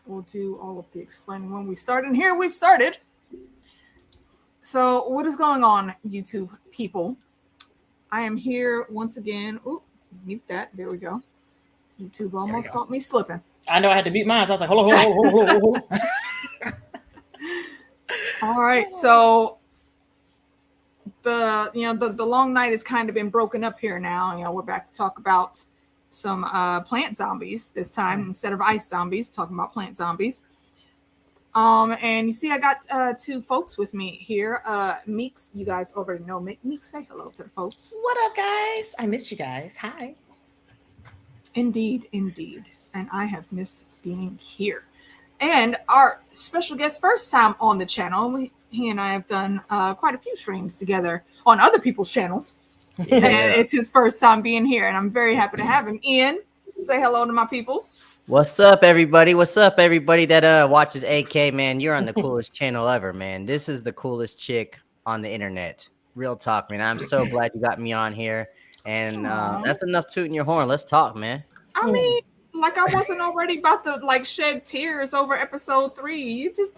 We'll do all of the explaining when we start. And here we've started. So what is going on, YouTube people? I am here once again. Ooh, mute that. There we go. YouTube almost caught me slipping. I know I had to mute mine. So I was like, hold on. All right. So the long night has kind of been broken up here now. We're back to talk about some plant zombies this time instead of ice zombies, talking about plant zombies. And you see, I got two folks with me here. Meeks, you guys already know Meeks. Say hello to the folks. What up, guys? I missed you guys. Hi. Indeed. And I have missed being here. And our special guest, first time on the channel, he and I have done quite a few streams together on other people's channels. Yeah. And it's his first time being here, and I'm very happy to have him. Ian, say hello to my peoples. What's up, everybody? What's up, everybody that watches AK, man? You're on the coolest channel ever, man. This is the coolest chick on the internet. Real talk, man. I'm so glad you got me on here. And that's enough tooting your horn. Let's talk, man. I mean, like I wasn't already about to like shed tears over episode 3. You just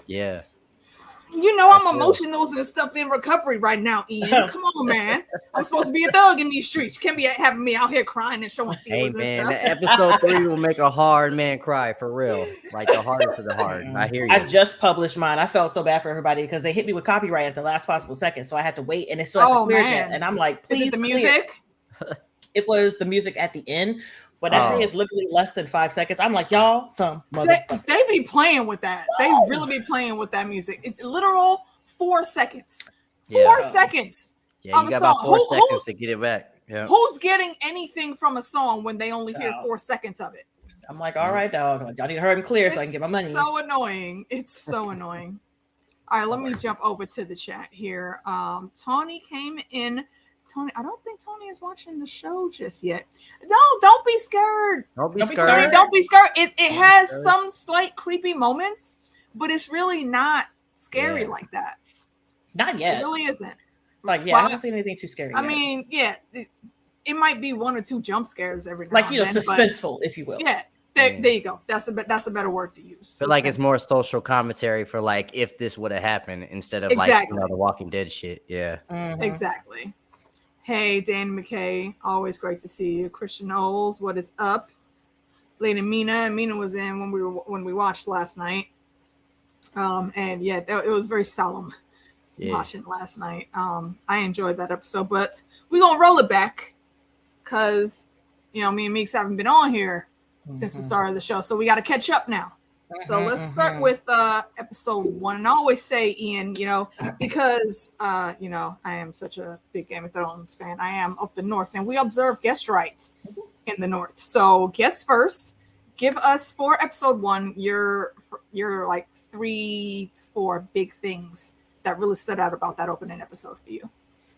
I'm emotional and stuff in recovery right now, Ian. Come on, man. I'm supposed to be a thug in these streets. You can't be having me out here crying and showing feelings and stuff. Episode 3 will make a hard man cry for real. Like the hardest of the hard. I hear you. I just published mine. I felt so bad for everybody because they hit me with copyright at the last possible second, so I had to wait, and it still hasn't cleared yet. And I'm like, please, is it the music? It was the music at the end. But I think it's literally less than 5 seconds. I'm like, y'all, they be playing with that. They really be playing with that music. Literal 4 seconds. 4 seconds. Yeah, you got about 4 seconds to get it back. Yeah. Who's getting anything from a song when they only hear 4 seconds of it? I'm like, all right, dog. Like, y'all need to hurry and clear so I can get my money. It's so annoying. It's so annoying. All right, let me jump over to the chat here. Tawny came in. Tony, I don't think Tony is watching the show just yet. Don't be scared. Don't be scared. Don't be scared. It has some slight creepy moments, but it's really not scary like that. Not yet. It really isn't. Like, I haven't seen anything too scary. I mean, it might be 1 or 2 jump scares every now and then. Suspenseful, if you will. Yeah. There you go. That's a better word to use. But like it's more social commentary for like if this would have happened instead of like the Walking Dead shit. Yeah. Mm-hmm. Exactly. Hey, Dan McKay, always great to see you. Christian Knowles, what is up? Lady Mina was in when we watched last night. And it was very solemn watching last night. I enjoyed that episode, but we're gonna roll it back because me and Meeks haven't been on here since the start of the show, so we got to catch up now. So let's start with episode 1. And I always say, Ian, because I am such a big Game of Thrones fan. I am of the North, and we observe guest rights in the North. So guest first. Give us for episode 1 your like 3 to 4 big things that really stood out about that opening episode for you.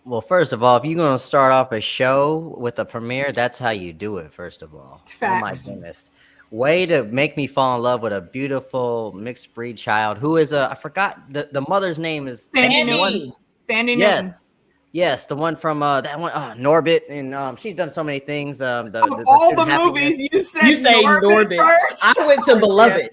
Well, first of all, if you're gonna start off a show with a premiere, that's how you do it. First of all, facts. Oh my goodness. Way to make me fall in love with a beautiful mixed breed child who is I forgot the mother's name is Fanny. Yes, the one from that one Norbit, and she's done so many things. All the movies you say Norbit first. I went to Beloved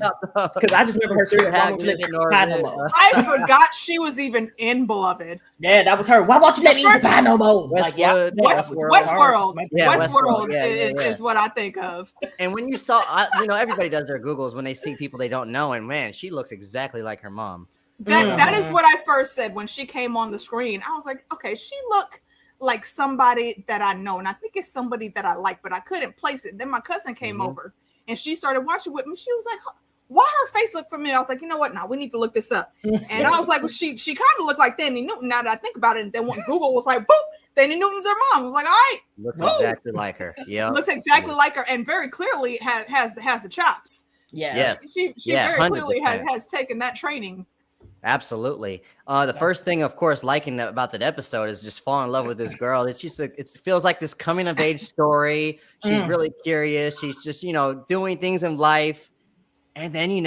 because I just remember her story. I forgot she was even in Beloved. Yeah, that was her. Why won't you let me eat the no more? Westworld. Westworld is what I think of. And when you saw, everybody does their Googles when they see people they don't know, and man, she looks exactly like her mom. That is what I first said when she came on the screen. I was like, okay, she looked like somebody that I know, and I think it's somebody that I like, but I couldn't place it. Then my cousin came over, and she started watching with me. She was like, why her face looked familiar? I was like, you know what? Now we need to look this up. And I was like, well, she kind of looked like Danny Newton now that I think about it. And then when Google was like, boop, Danny Newton's her mom. I was like, all right. Looks exactly like her. Yeah. Looks exactly like her, and very clearly has the chops. Yeah. She very clearly has taken that training. Absolutely. The first thing, of course, liking about that episode is just falling in love with this girl. It's just it feels like this coming of age story. She's really curious. She's just doing things in life, and then they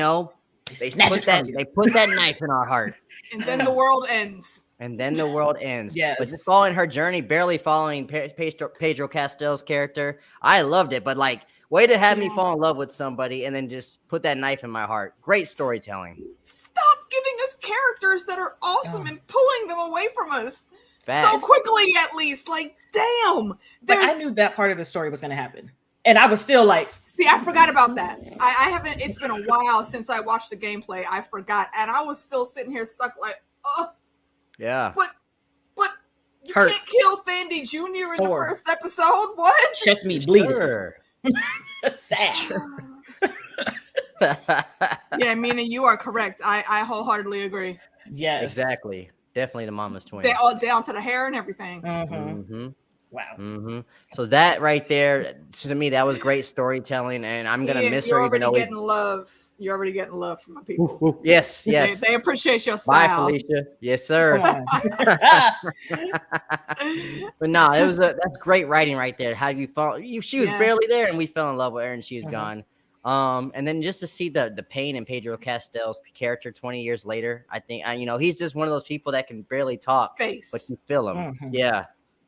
put that knife in our heart, and then the world ends. Yes. But just following her journey, barely following Pedro Castell's character. I loved it, but like Way to have me fall in love with somebody and then just put that knife in my heart. Great storytelling. Stop giving us characters that are awesome and pulling them away from us Facts. so quickly, at least. Like, damn. Like, I knew that part of the story was going to happen. And I was still like... See, I forgot about that. I haven't... It's been a while since I watched the gameplay. I forgot. And I was still sitting here stuck like, yeah. But you can't kill Fandy Jr. in the first episode? What? Chest me bleeding. Sure. Sad. Yeah, Mina, you are correct. I wholeheartedly agree. Yes. Exactly. Definitely the mama's twin. They all down to the hair and everything. Wow. So that right there, to me, that was great storytelling, and I'm gonna miss her. Even though You're already getting love from my people. Ooh. Yes. They appreciate your Bye, style. Felicia. Yes, sir. But no, that's great writing right there. How you fall? She was barely there, and we fell in love with her, and she was gone. And then just to see the pain in Pedro Castell's character 20 years later, I think he's just one of those people that can barely talk, but you feel him. Yeah.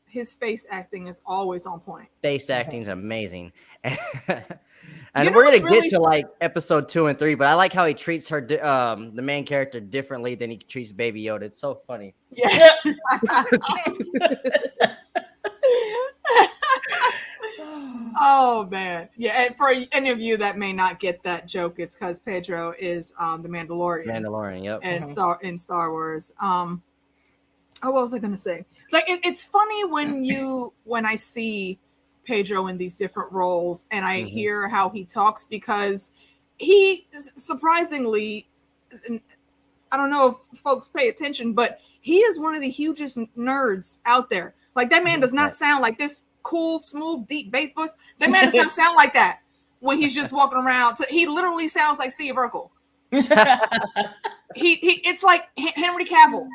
His face acting is always on point. Face acting is amazing. And we're gonna get to like episode 2 and 3, but I like how he treats her, the main character, differently than he treats Baby Yoda. It's so funny. Yeah. Oh man, yeah. And for any of you that may not get that joke, it's because Pedro is the Mandalorian. Yep. And in Star Wars. What was I gonna say? It's like it's funny when I see Pedro in these different roles and I hear how he talks, because he surprisingly, I don't know if folks pay attention, but he is one of the hugest nerds out there. Like, that man does not sound like this cool, smooth, deep bass voice. That man does not sound like that when he's just walking around. He literally sounds like Steve Urkel. It's like Henry Cavill.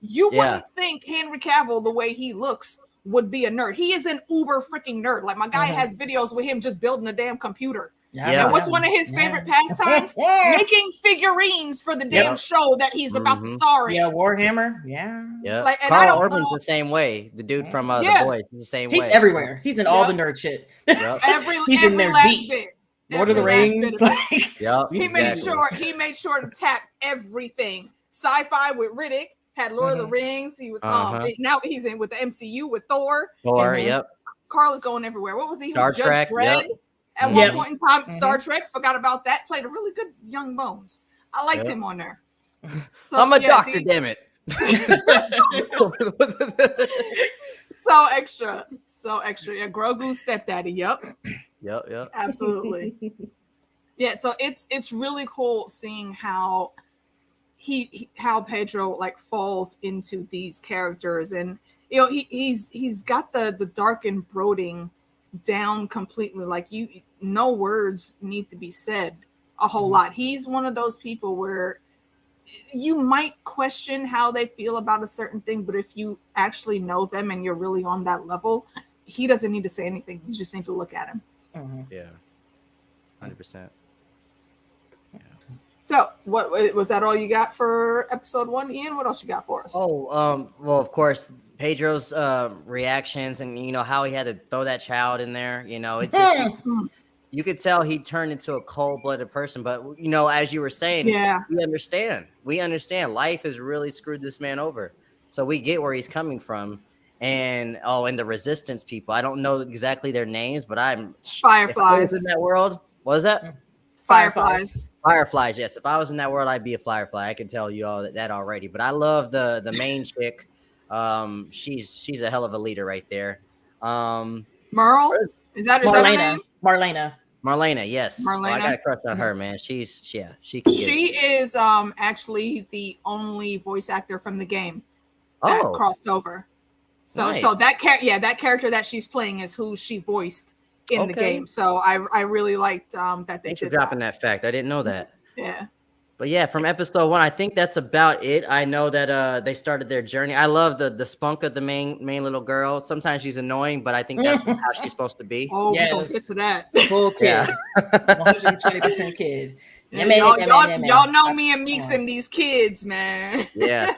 You wouldn't think Henry Cavill, the way he looks, would be a nerd. He is an uber freaking nerd. Like, my guy has videos with him just building a damn computer. And what's one of his favorite pastimes? Making figurines for the damn show that he's about to star in. Yeah, Warhammer. Yeah. Like, and Carl Urban's the same way. The dude from The Boys is the same way. He's everywhere. He's in all the nerd shit. He's in there last deep. bit. Lord of the Rings. He made sure to tap everything. Sci-fi with Riddick. Had Lord of the Rings. He was now he's in with the MCU with Thor. Carl is going everywhere. What was he? He was Judge Dredd at one point in time. Star Trek. Forgot about that. Played a really good Young Bones. I liked him on there. So, I'm a doctor, damn it. So extra. Yeah, Grogu's stepdaddy. Yep. Absolutely. Yeah. So it's really cool seeing how how Pedro like falls into these characters, and he's got the dark and brooding down completely. Like, no words need to be said a whole lot. He's one of those people where you might question how they feel about a certain thing, but if you actually know them and you're really on that level, he doesn't need to say anything. You just need to look at him. Yeah, 100%. So, what was that? All you got for episode 1, Ian? What else you got for us? Well, of course, Pedro's reactions, and how he had to throw that child in there. It's just, you could tell he turned into a cold-blooded person. But as you were saying, we understand. Life has really screwed this man over, so we get where he's coming from. And and the Resistance people, I don't know exactly their names, but I'm Fireflies in that world. What was that? Fireflies, yes. If I was in that world, I'd be a Firefly. I can tell you all that already. But I love the main chick. She's a hell of a leader right there. Merle? Is that her name? Marlena, yes. Marlena. I got a crush on her, man. She is actually the only voice actor from the game that crossed over. So nice. that character that she's playing is who she voiced in the game. So I really liked that they Thanks did for dropping that fact. I didn't know that. Yeah. But yeah, from episode 1, I think that's about it. I know that they started their journey. I love the spunk of the main little girl. Sometimes she's annoying, but I think that's how she's supposed to be. Oh, yes. We'll get to that. Full kid. 120% kid. Y'all know me and Meeks and these kids, man. Yeah.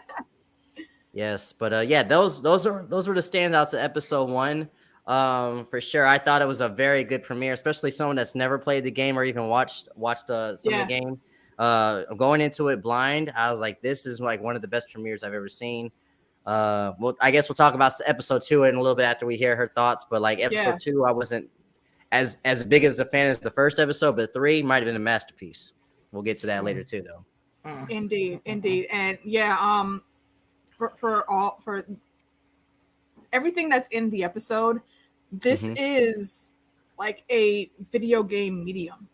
Yes, but those were the standouts of episode 1. For sure. I thought it was a very good premiere, especially someone that's never played the game or even watched some of the game. Going into it blind, I was like, this is like one of the best premieres I've ever seen. Well, I guess we'll talk about episode 2 in a little bit after we hear her thoughts. But like episode 2, I wasn't as big as a fan as the first episode, but 3 might have been a masterpiece. We'll get to that later too, though. Indeed, and for everything that's in the episode, this is like a video game medium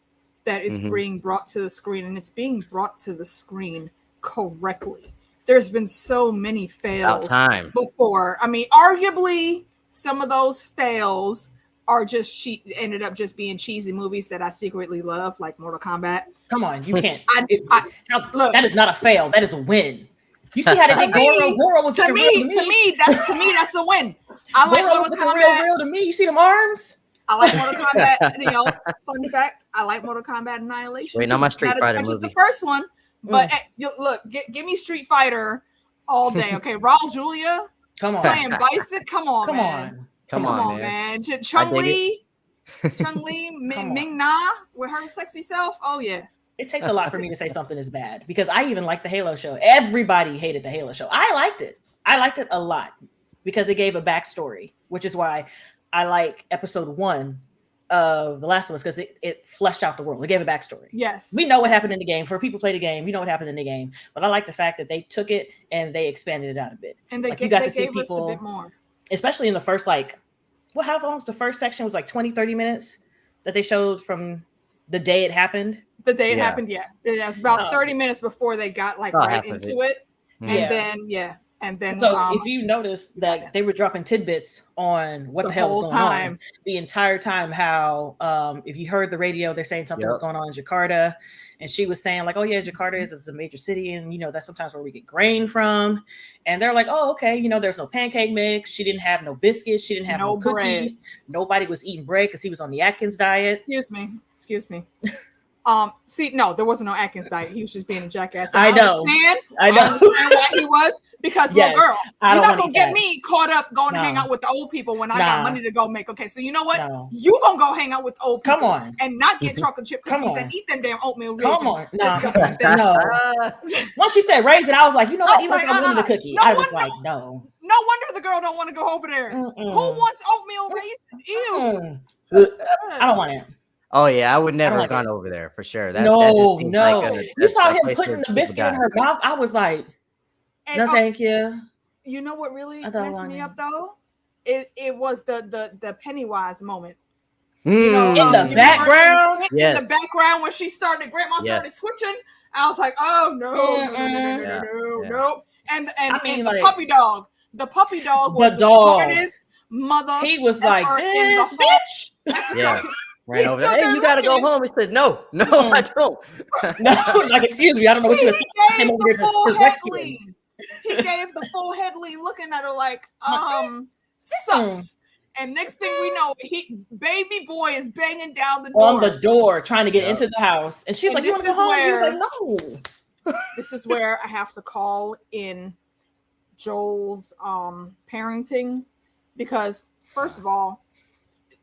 that is being brought to the screen, and it's being brought to the screen correctly. There's been so many fails before. I mean, arguably, some of those fails are just ended up just being cheesy movies that I secretly love, like Mortal Kombat. Come on, you can't. Look, that is not a fail. That is a win. You see how they did Goro was to me, that's a win. I like Mortal Kombat. Real to me. You see them arms? I like Mortal Kombat. Fun fact: I like Mortal Kombat Annihilation. Wait, not my Street Fighter movie. The first one, but look, give me Street Fighter all day. Okay, Raul Julia. Come on, playing Bison. Come on, man. Chun-Li, Ming Na with her sexy self. Oh yeah. It takes a lot for me to say something is bad because I even like the Halo show. Everybody hated the Halo show. I liked it. I liked it a lot because it gave a backstory, which is why I like episode 1 of The Last of Us, because it fleshed out the world. It gave a backstory. Yes. We know what happened in the game. For people who play the game, you know what happened in the game. But I like the fact that they took it and they expanded it out a bit. And they gave us a bit more. Especially in the first, how long was the first section? It was like 20, 30 minutes that they showed from the day it happened. The day it happened, yeah. It was about 30 minutes before they got right into it. And then so if you notice that they were dropping tidbits on what the hell was going on the entire time, how if you heard the radio, they're saying something was going on in Jakarta, and she was saying like, oh yeah, Jakarta is a major city, and that's sometimes where we get grain from. And they're like, oh okay, there's no pancake mix. She didn't have no biscuits. She didn't have no cookies. Nobody was eating bread because he was on the Atkins diet. Excuse me. No, there wasn't no Atkins diet. He was just being a jackass. I know. I understand why he was, because little girl, you're not gonna get me caught up going to hang out with the old people when I got money to go make. Okay, so you know what? You gonna go hang out with the old people and not get chocolate chip cookies and eat them damn oatmeal raisin. Come on, no. Once she said raisin, I was like, you know what? Even if I'm the cookie, I was like, no. No wonder the girl don't want to go over there. Who wants oatmeal raisin? Ew. I don't want it. Oh yeah, I would never have gone over there for sure. No. You saw him putting the biscuit in her mouth. I was like, no, thank you. You know what really messed me up though? It was the Pennywise moment. In the background, in the background when Grandma started twitching. I was like, oh no. And the puppy dog. The puppy dog was the smartest mother. He was like, this bitch. Yeah. Ran over. Hey, you gotta go home. He said, "No, I don't." No, like, excuse me, I don't know what you were thinking. He gave the full head lean, looking at her like, sus. And next thing we know, baby boy is banging down the door. On the door, trying to get into the house, and she's like, "You want to go home?" He was like, "No." This is where I have to call in Joel's parenting, because first of all,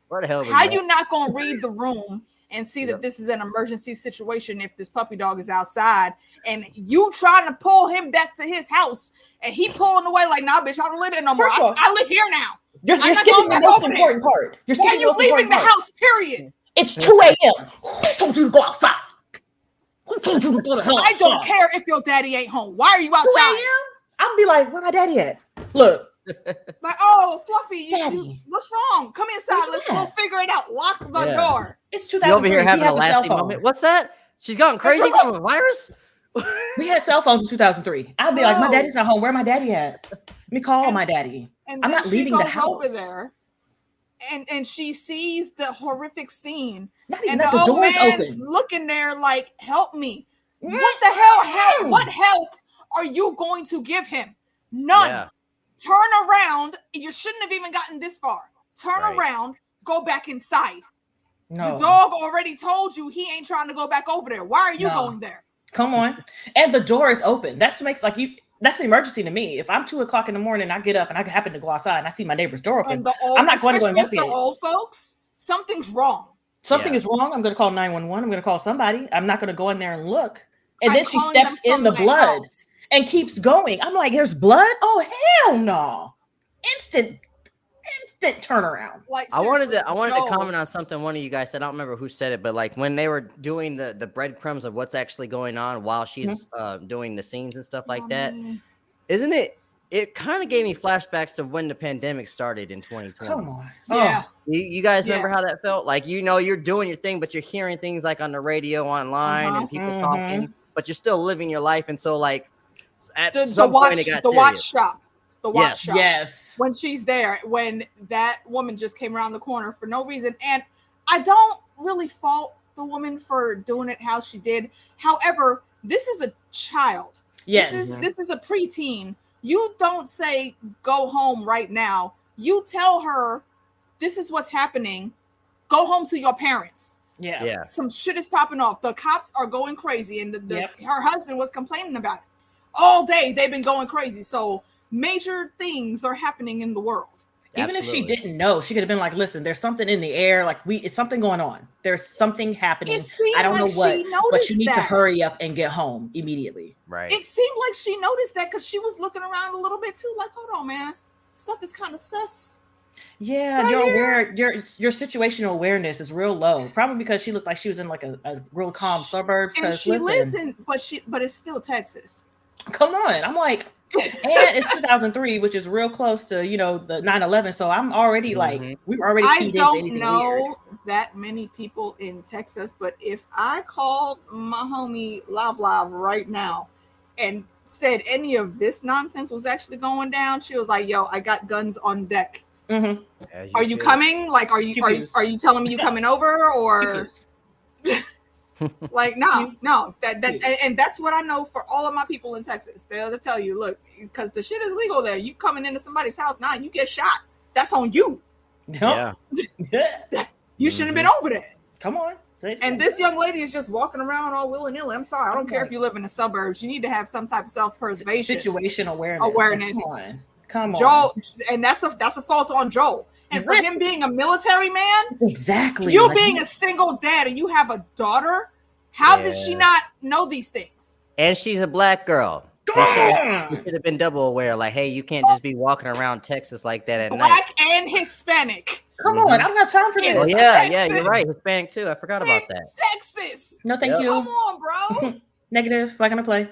where the hell how you not gonna read the room and see that this is an emergency situation if this puppy dog is outside and you trying to pull him back to his house and he pulling away like, nah, bitch, I don't live there no more. I live here now. You're skipping the most important part. Why are you leaving the house, period? It's 2 a.m. Who told you to go outside? Who told you to go the hell outside? I don't care if your daddy ain't home. Why are you outside? 2 a.m.? I'll be like, where my daddy at? Look. Like, oh, Fluffy, what's wrong? Come inside. Let's go figure it out. Lock the door. It's 2003. You over here having a Lassie moment. What's that? She's gotten crazy from a virus? We had cell phones in 2003. I'd be like, my daddy's not home. Where my daddy at? Let me call my daddy. I'm not leaving the house. Over there, and she sees the horrific scene. And the door is open. Looking there like, help me. What the hell? What help are you going to give him? None. Yeah. Turn around. You shouldn't have even gotten this far. Turn around. Go back inside. No. The dog already told you he ain't trying to go back over there. Why are you going there? Come on. And the door is open. That makes like you. That's an emergency to me. If I'm 2:00 in the morning, I get up and I happen to go outside and I see my neighbor's door open, I'm not going to go investigate. The old folks, something's wrong. Something is wrong. I'm going to call 911. I'm going to call somebody. I'm not going to go in there and look. And then she steps in the blood and keeps going. I'm like, there's blood? Oh, hell no. Instant turnaround. Like, I wanted to comment on something one of you guys said. I don't remember who said it, but like when they were doing the breadcrumbs of what's actually going on while she's doing the scenes and stuff like that, isn't it? It kind of gave me flashbacks to when the pandemic started in 2020. Come on. Yeah. You guys remember how that felt? Like, you're doing your thing, but you're hearing things like on the radio, online, and people talking, but you're still living your life. And so, like, at some point it got serious. The watch shop. Yes. When she's there, when that woman just came around the corner for no reason. And I don't really fault the woman for doing it how she did. However, this is a child. Yes. This is a preteen. You don't say, go home right now. You tell her, this is what's happening. Go home to your parents. Yeah. Some shit is popping off. The cops are going crazy. And her husband was complaining about it. All day, they've been going crazy. So major things are happening in the world. Even if she didn't know, she could have been like, listen, there's something in the air. Like, it's something going on. There's something happening. I don't know what, but you need to hurry up and get home immediately. Right. It seemed like she noticed that because she was looking around a little bit too. Like, hold on, man. Stuff is kind of sus. Yeah, your situational awareness is real low. Probably because she looked like she was in like a real calm suburbs. And she lives in, but it's still Texas. Come on. I'm like, and it's 2003, which is real close to, the 9/11. So I'm already like, we were already. I don't know that many people in Texas, but if I called my homie Lav right now and said any of this nonsense was actually going down, she was like, "Yo, I got guns on deck. Are you coming? Like, are you telling me you coming over or?" Like, no, and that's what I know for all of my people in Texas. They'll tell you, look, because the shit is legal there. You coming into somebody's house now, you get shot. That's on you. Yeah. You shouldn't have been over there. Come on. And this young lady is just walking around all willy-nilly. I'm sorry. I don't care if you live in the suburbs. You need to have some type of self-preservation. Situational awareness. Come on. Joel, and that's a fault on Joel. And for him being a military man, exactly. You being a single dad and you have a daughter, how did she not know these things? And she's a black girl. You should have been double aware. Like, hey, you can't just be walking around Texas like that at night. Black and Hispanic. Come on, I don't have time for this. Oh, yeah, you're right. Hispanic too. I forgot about that. Texas. No, thank you. Come on, bro. Negative. Not gonna play.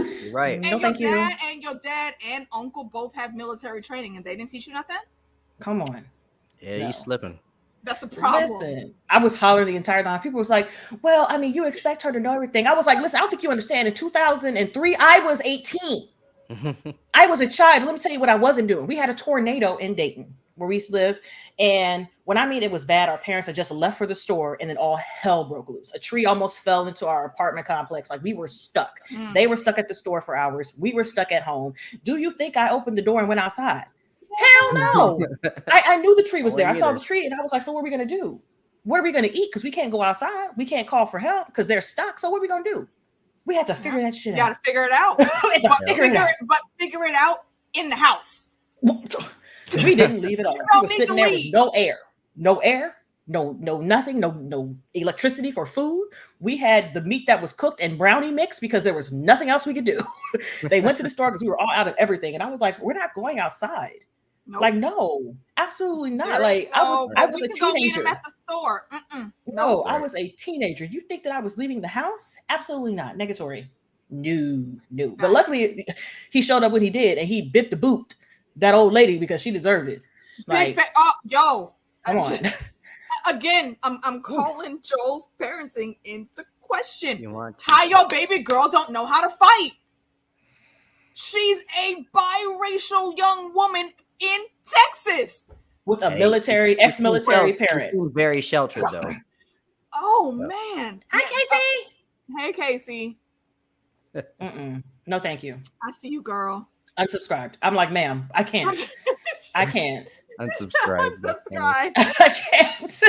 You're right. And no, thank you. And your dad and uncle both have military training, and they didn't teach you nothing. Come on. Yeah, you slipping. That's a problem. Listen, I was hollering the entire time. People was like, well, I mean, you expect her to know everything. I was like, listen, I don't think you understand. In 2003, I was 18. I was a child. Let me tell you what I wasn't doing. We had a tornado in Dayton where we used to live. And when I mean it was bad, our parents had just left for the store and then all hell broke loose. A tree almost fell into our apartment complex. Like, we were stuck. They were stuck at the store for hours. We were stuck at home. Do you think I opened the door and went outside? Hell no. I knew the tree was there. I saw the tree and I was like, so what are we going to do? What are we going to eat? Because we can't go outside. We can't call for help because they're stuck. So what are we going to do? We had to figure that shit out. You got to figure it out. But figure it out in the house. We didn't leave it all. We were sitting there with no air, no nothing, no electricity for food. We had the meat that was cooked and brownie mix because there was nothing else we could do. They went to the store because we were all out of everything. And I was like, we're not going outside. Nope. Like, no, absolutely not. Like, I was a teenager. At the store. No, I was a teenager. You think that I was leaving the house? Absolutely not. Negatory. No. Nice. But luckily, he showed up when he did, and he bipped the boot that old lady because she deserved it. Like, yo, come on. Again, I'm calling Joel's parenting into question. How your baby girl don't know how to fight? She's a biracial young woman in Texas with a ex-military parent. Very sheltered though. Oh man! Hi, Casey. Hey, Casey. No, thank you. I see you, girl. Unsubscribed. I'm like, ma'am, I can't. I can't. Unsubscribe. Unsubscribe. I can't.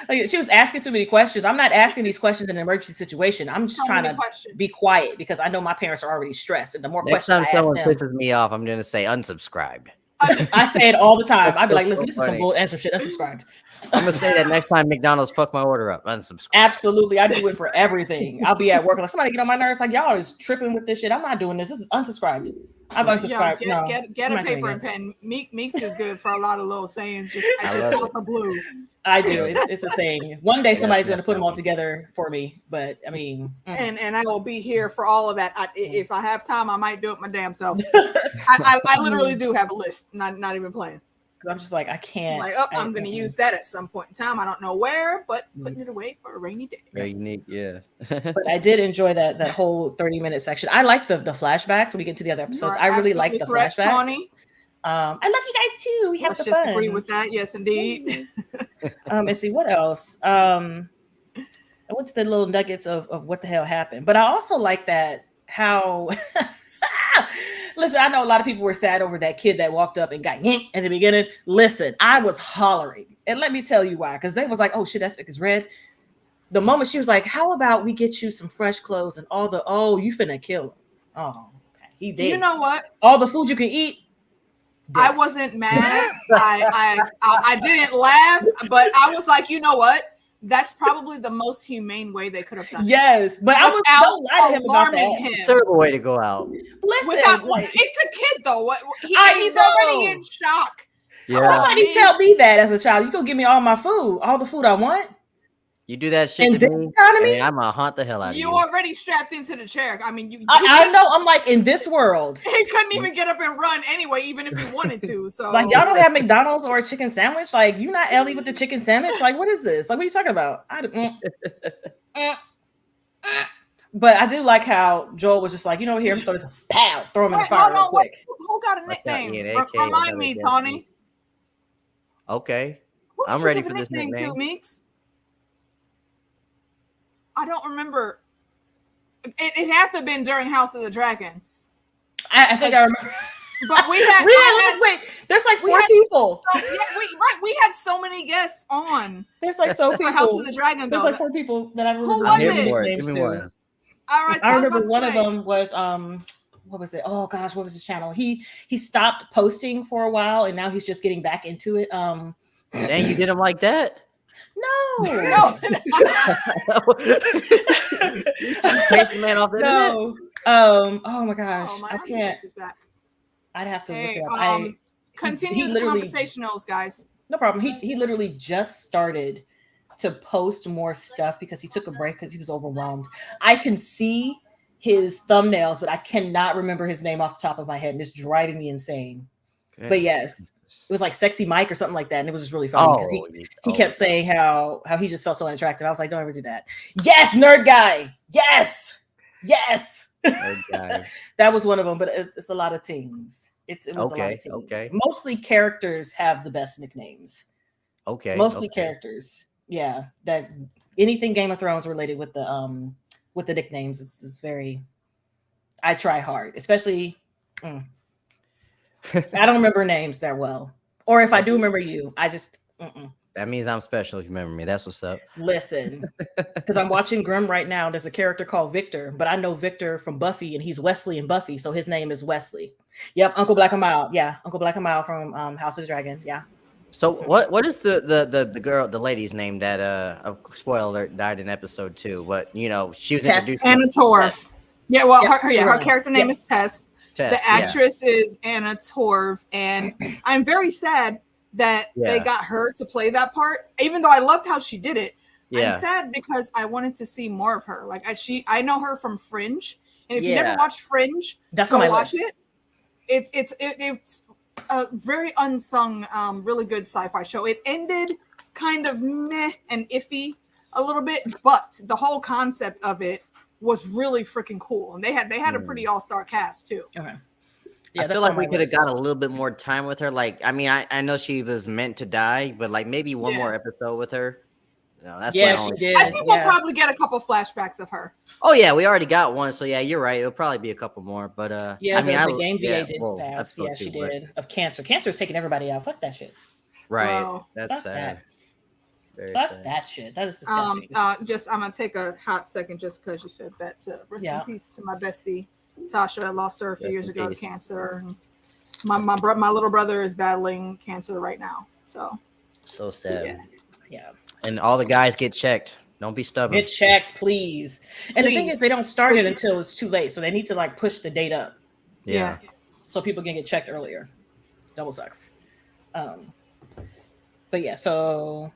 Like, she was asking too many questions. I'm not asking these questions in an emergency situation. I'm just trying to be quiet because I know my parents are already stressed. And the more Next questions time I someone ask them, pisses me off, I'm gonna say unsubscribed. I say it all the time. I'd be like, listen, so this is some bull answer shit. Unsubscribed. I'm gonna say that next time McDonald's fuck my order up. Unsubscribe. Absolutely. I do it for everything. I'll be at work like somebody get on my nerves. Like, y'all is tripping with this shit. I'm not doing this. This is unsubscribed. I've unsubscribed. Get a paper and pen. Meeks is good for a lot of little sayings. Just out the blue. I do. It's a thing. One day somebody's going to put them all together for me. But I mean, and I will be here for all of that. If I have time, I might do it my damn self. I literally do have a list. Not even playing. Because I'm just like, I can't. Like, I'm going to use that at some point in time. I don't know where, but putting it away for a rainy day. Very unique, yeah. But I did enjoy that whole 30-minute section. I like the flashbacks. When we get to the other episodes, I really like the flashbacks. Tawny. I love you guys too. We have the fun. Agree with that. Yes, indeed. And see what else. I went to the little nuggets of what the hell happened, but I also like that how. Listen, I know a lot of people were sad over that kid that walked up and got yanked at the beginning. Listen, I was hollering, and let me tell you why. Because they was like, "Oh shit, that fic is red." The moment she was like, "How about we get you some fresh clothes and all the you finna kill him?" Oh, okay. He did. You know what? All the food you can eat. I wasn't mad. I didn't laugh, but I was like, you know what? That's probably the most humane way they could have done it. Yes, but I was don't lie to him about that. Terrible way to go out. Listen, it's a kid though. He's already in shock. Yeah. Somebody tell me that as a child. You gonna give me all my food, all the food I want. You do that shit in to this me, economy, I'm gonna haunt the hell out of you. You already strapped into the chair. I mean, I know. I'm like, in this world, he couldn't even get up and run anyway, even if he wanted to. So, like, y'all don't have McDonald's or a chicken sandwich. Like, you not Ellie with the chicken sandwich. Like, what is this? Like, what are you talking about? But I do like how Joel was just like, here, throw this, pow, throw him in the fire real quick. Who got a nickname? Remind me, Tawny. Okay, I'm ready for this nickname. Too, Meeks? I don't remember. It had to have been during House of the Dragon. I think I remember. But we had wait. There's like 4 people. We had so many guests on. There's like so few. House of the Dragon. There's like 4 people that I really. Who was it? Give me one. All right. So I remember one of them was what was it? Oh gosh, what was his channel? He stopped posting for a while, and now he's just getting back into it. Dang, you did him like that? No. Take the man off the no. Oh my gosh, my I can't. I'd have to look it up. Continue the conversationals, guys. No problem. He literally just started to post more stuff because he took a break because he was overwhelmed. I can see his thumbnails, but I cannot remember his name off the top of my head, and it's driving me insane. Okay. But yes, it was like Sexy Mike or something like that, and it was just really funny because he kept saying how he just felt so unattractive. I was like, don't ever do that. Yes, nerd guy. Yes. Nerd guy. That was one of them, but it's a lot of teams. It was a lot of teams. Okay. Mostly characters have the best nicknames. Okay. Mostly characters. Yeah. That anything Game of Thrones related with the nicknames is very. I try hard, especially. I don't remember names that well. Or if I do remember you, I just That means I'm special if you remember me. That's what's up. Listen, because I'm watching Grimm right now. There's a character called Victor, but I know Victor from Buffy, and he's Wesley in Buffy, so his name is Wesley. Yep, Uncle Black and Mild. Yeah, Uncle Black and Mild from House of the Dragon. Yeah. So what is the lady's name that spoiler alert, died in episode 2? But she was introduced. Anna Torv. Yeah, well, her character name is Tess. The actress is Anna Torv, and I'm very sad that they got her to play that part, even though I loved how she did it. I'm sad because I wanted to see more of her. Like I know her from Fringe, and if you never watched Fringe, go watch it. It's a very unsung, really good sci-fi show. It ended kind of meh and iffy a little bit, but the whole concept of it was really freaking cool, and they had a pretty all-star cast too. Okay. Yeah, I feel like we could have got a little bit more time with her. Like, I mean, I know she was meant to die, but like maybe one more episode with her. That's she did. I think we'll probably get a couple flashbacks of her. Oh yeah, we already got one. So yeah, you're right. It'll probably be a couple more. But the game VA did pass. Yeah, she did. Of cancer. Cancer is taking everybody out. Fuck that shit. Right. Bro, that's sad. Fuck that shit. That is disgusting. I'm gonna take a hot second just because you said that. Rest in peace to my bestie Tasha. I lost her a few years ago to cancer. And my little brother is battling cancer right now. So sad. Yeah. And all the guys get checked. Don't be stubborn. Get checked, please. And the thing is, they don't start it until it's too late. So they need to like push the date up. Yeah. So people can get checked earlier. Double sucks. But yeah, so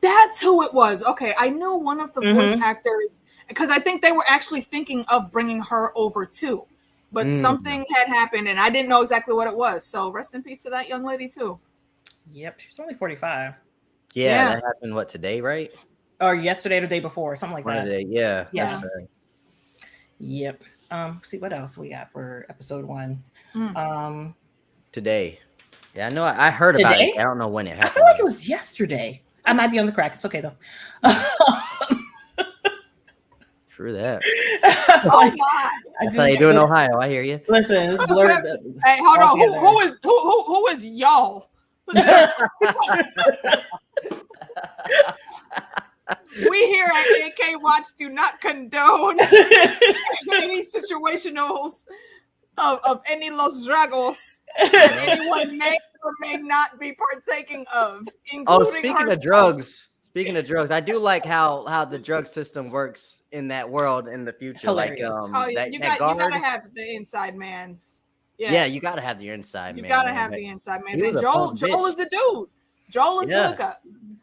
that's who it was. Okay, I knew one of the voice actors because I think they were actually thinking of bringing her over too. But something had happened and I didn't know exactly what it was. So rest in peace to that young lady too. Yep, she's only 45. Yeah, that happened today, right? Or yesterday or the day before, something like that. Yeah. Yep. See what else we got for episode 1. Today. Yeah, I know I heard about it. I don't know when it happened. I feel like it was yesterday. I might be on the crack. It's okay though. True that. Oh my! That's how you do in Ohio. I hear you. Listen, it's blurred. Hey, hold on. Who is y'all? We here at AK Watch do not condone any situationals of any Los Dragos anyone may or may not be partaking of. Speaking of drugs, I do like how the drug system works in that world in the future. Hilarious. Like, you gotta have the inside man's. Yeah, you gotta have the inside man. You gotta have the inside man. And Joel is the dude. Joel is the hookup.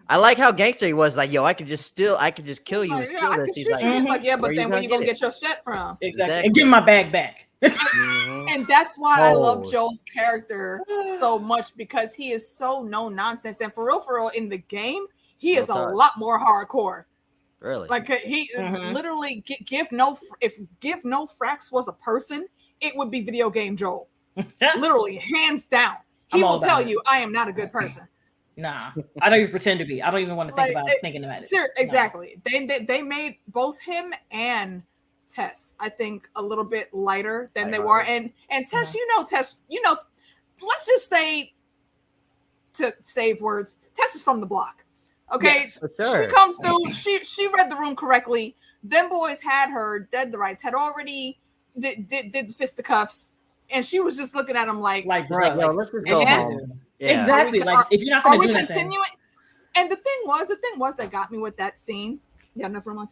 I like how gangster he was. Like, yo, I could just kill you and steal this. He's like, yeah, but then where you gonna get your shit from? Exactly. And give me my bag back. And that's why I love Joel's character so much because he is so no nonsense. And for real, in the game, he is a lot more hardcore. Really? Like he literally if Give No Frax was a person, it would be video game Joel. Literally, hands down. He will tell you, I am not a good person. Nah, I don't even pretend to be. I don't even want to think about thinking about it. Exactly. No. They made both him and Tess, I think, a little bit lighter than they were. And Tess, Tess, let's just say, to save words, Tess is from the block. Okay, yes, for sure. She comes through. She read the room correctly. Them boys had her dead to rights. Had already did the fisticuffs, and she was just looking at him like bro, let's just go home. Yeah. Exactly. If you're not going to do that, continuing. And the thing was that got me with that scene. You got enough room on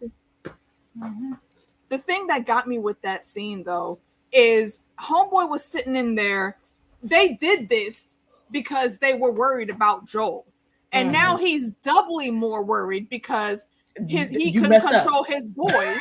The thing that got me with that scene though is Homeboy was sitting in there. They did this because they were worried about Joel. And now he's doubly more worried because he couldn't control his boys